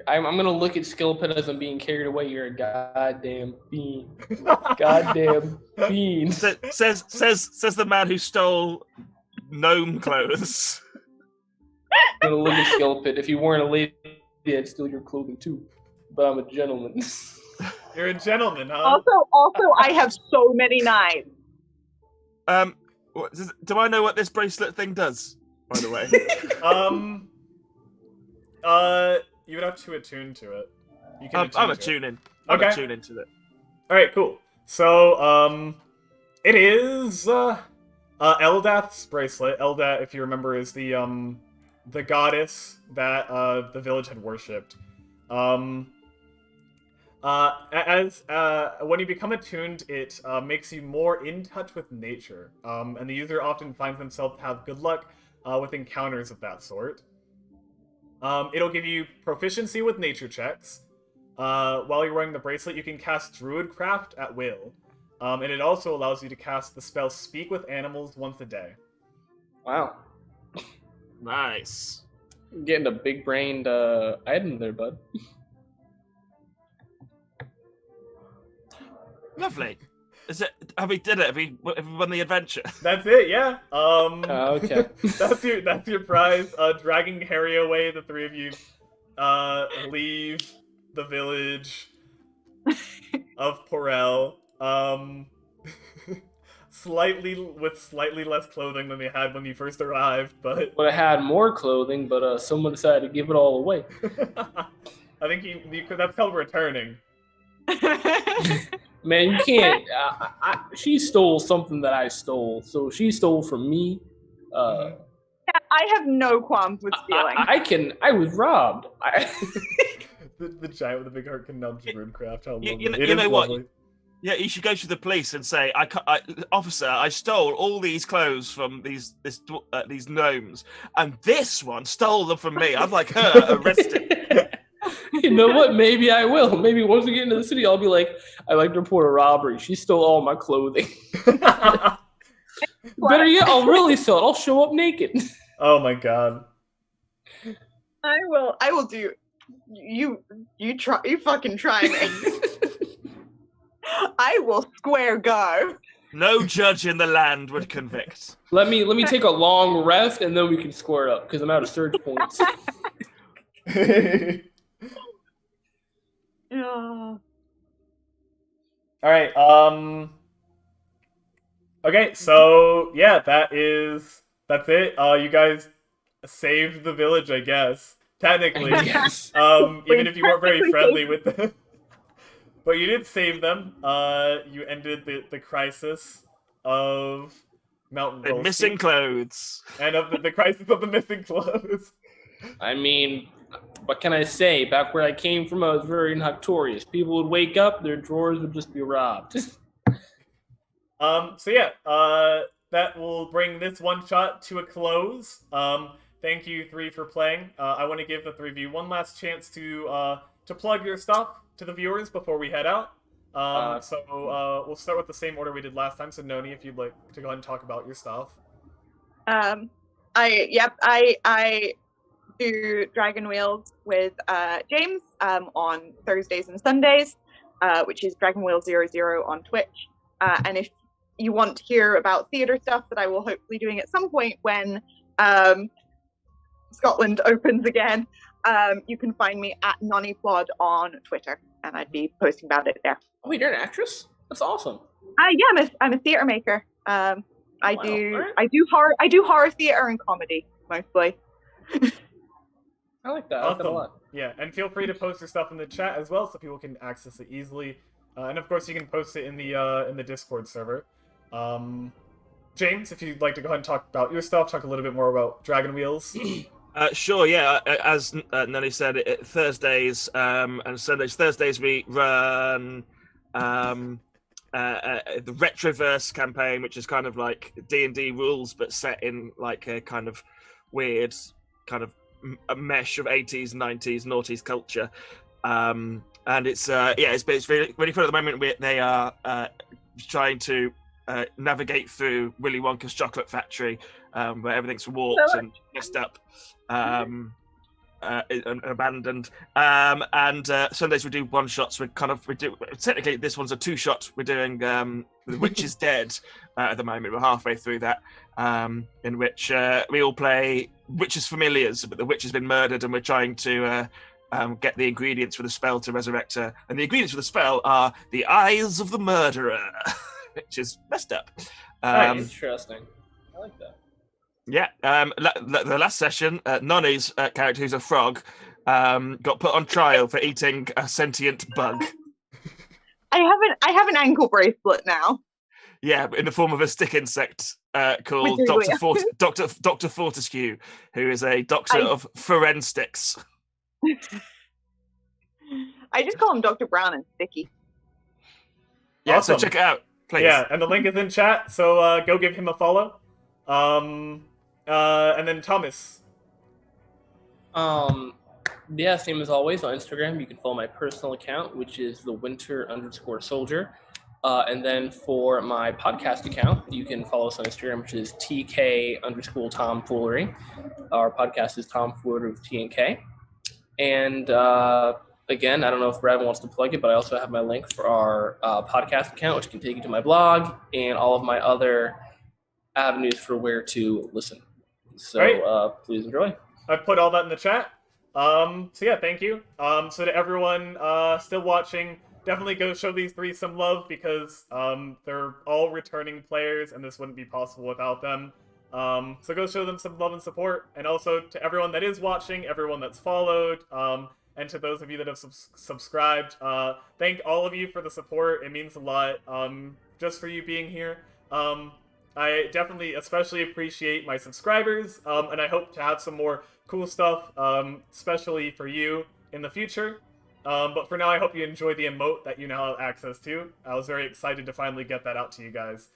I'm gonna look at Skilpin as I'm being carried away. You're a goddamn fiend. Goddamn fiend. Says the man who stole gnome clothes. I'm gonna look at Skilpin. If you weren't a lady, I'd steal your clothing too. But I'm a gentleman. You're a gentleman, huh? Also, I have so many knives. Do I know what this bracelet thing does? By the way. You would have to attune to it. You can I'm attune to it. attuning. I'm Okay. attuning to it. Alright, cool. So, it is, Eldath's bracelet. Eldath, if you remember, is the goddess that, the village had worshipped. When you become attuned, it, makes you more in touch with nature. And the user often finds themselves to have good luck, with encounters of that sort. It'll give you proficiency with nature checks. While you're wearing the bracelet, you can cast Druidcraft at will. And it also allows you to cast the spell Speak with Animals once a day. Wow. Nice. Getting a big brained item there, bud. Lovely. Is it? Have we did it? Have we won the adventure? That's it, yeah. Okay. that's your prize. Dragging Harry away, the three of you leave the village of Porel. Slightly less clothing than they had when you first arrived, but But I had more clothing, but someone decided to give it all away. I think that's called returning. Man, you can't. She stole something that I stole, so she stole from me. I have no qualms with stealing. I was robbed. The giant with the big heart can nudge Runecraft. How lovely. You know what? Yeah, you should go to the police and say, "Officer, I stole all these clothes from these gnomes, and this one stole them from me. I'd like her arrested." You know what? Maybe I will. Maybe once we get into the city, I'll be like, "I'd like to report a robbery. She stole all my clothing." Better yet, I'll really sell it. I'll show up naked. Oh my god. I will do. You fucking try me. I will square go. No judge in the land would convict. Let me take a long rest and then we can score it up because I'm out of surge points. Oh. All right. Okay, so yeah, that's it. You guys saved the village, I guess. Technically. Yes. Even if you weren't very Technically friendly with them. But you did save them. You ended the crisis of Mount And Rolsky. missing clothes. And of the crisis of the missing clothes. I mean, what can I say? Back where I came from, I was very notorious. People would wake up, their drawers would just be robbed. So yeah, that will bring this one shot to a close. Thank you three for playing. I want to give the three of you one last chance to plug your stuff to the viewers before we head out. So we'll start with the same order we did last time. So Noni, if you'd like to go ahead and talk about your stuff. I do Dragon Wheels with James on Thursdays and Sundays, which is Dragon Wheel 00 on Twitch. And if you want to hear about theatre stuff that I will hopefully doing at some point when Scotland opens again, you can find me at NonnyPlod on Twitter, and I'd be posting about it there. Oh, wait, you're an actress? That's awesome. Yeah, I'm a theatre maker. I Wow, do alright. I do horror theatre and comedy mostly. I like that. I like that a lot. Yeah, and feel free to post your stuff in the chat as well, so people can access it easily. And of course, you can post it in the Discord server. James, if you'd like to go ahead and talk about your stuff, talk a little bit more about Dragon Wheels. Sure, yeah. As Nelly said, Thursdays and Sundays. Thursdays we run the Retroverse campaign, which is kind of like D&D rules, but set in like a kind of weird kind of a mesh of 80s, 90s, noughties culture. And it's really fun at the moment. They are trying to navigate through Willy Wonka's chocolate factory, where everything's warped and messed up, and abandoned. And Sundays we do one shots. We do technically this one's a two shot. We're doing The Witch is Dead at the moment. We're halfway through that, in which we all play witches familiars, but the witch has been murdered, and we're trying to get the ingredients for the spell to resurrect her. And the ingredients for the spell are the eyes of the murderer, which is messed up. Interesting. I like that. Yeah. The last session, Nonny's character, who's a frog, got put on trial for eating a sentient bug. I have an ankle bracelet now. Yeah, in the form of a stick insect called Which is Dr. Fortescue, who is a doctor of forensics. I just call him Dr. Brown and Sticky. Yeah, Awesome. so check it out, please. Yeah, and the link is in chat, so go give him a follow. And then Thomas. Yeah, same as always on Instagram. You can follow my personal account, which is thewinter_soldier. And then for my podcast account, you can follow us on Instagram, which is TK_tomfoolery. Our podcast is Tomfoolery with T and K. And again, I don't know if Brad wants to plug it, but I also have my link for our podcast account, which can take you to my blog and all of my other avenues for where to listen. So Right. Please enjoy. I put all that in the chat. So yeah, thank you. So to everyone still watching, definitely go show these three some love, because they're all returning players, and this wouldn't be possible without them. So go show them some love and support. And also to everyone that is watching, everyone that's followed, and to those of you that have subscribed, thank all of you for the support. It means a lot, just for you being here. I definitely especially appreciate my subscribers, and I hope to have some more cool stuff, especially for you in the future. But for now, I hope you enjoy the emote that you now have access to. I was very excited to finally get that out to you guys.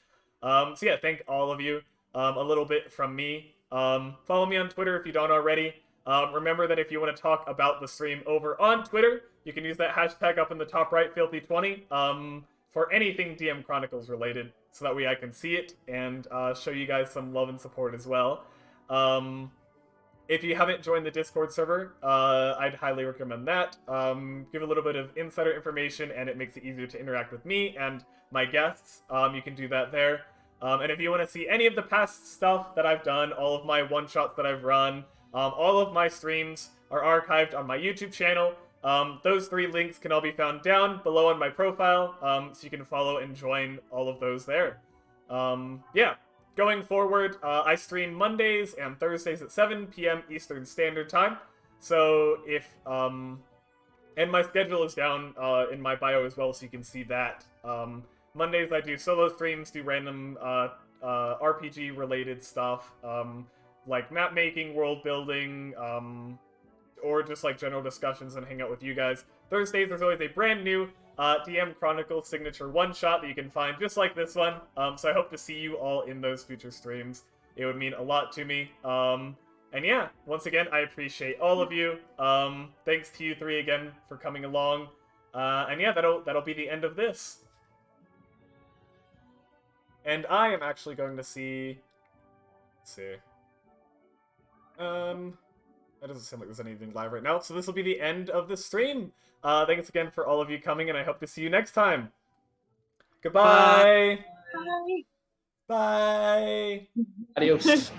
So yeah, thank all of you. A little bit from me. Follow me on Twitter if you don't already. Remember that if you want to talk about the stream over on Twitter, you can use that hashtag up in the top right, Filthy20, for anything DM Chronicles related, so that way I can see it and show you guys some love and support as well. if you haven't joined the Discord server, I'd highly recommend that. Give a little bit of insider information, and it makes it easier to interact with me and my guests. You can do that there. And if you want to see any of the past stuff that I've done, all of my one-shots that I've run, all of my streams are archived on my YouTube channel. Those 3 links can all be found down below on my profile, so you can follow and join all of those there. Yeah. Going forward, I stream Mondays and Thursdays at 7 p.m. Eastern Standard Time. So if, and my schedule is down in my bio as well, so you can see that. Mondays I do solo streams, do random RPG-related stuff, like map making, world building, or just like general discussions and hang out with you guys. Thursdays there's always a brand new DM Chronicles signature one-shot that you can find just like this one. So I hope to see you all in those future streams. It would mean a lot to me. And yeah, once again, I appreciate all of you. Thanks to you 3 again for coming along. And yeah, that'll be the end of this. And I am actually going to see... Let's see. It doesn't seem like there's anything live right now, so this will be the end of the stream. Thanks again for all of you coming, and I hope to see you next time. Goodbye! Bye. Bye! Adios.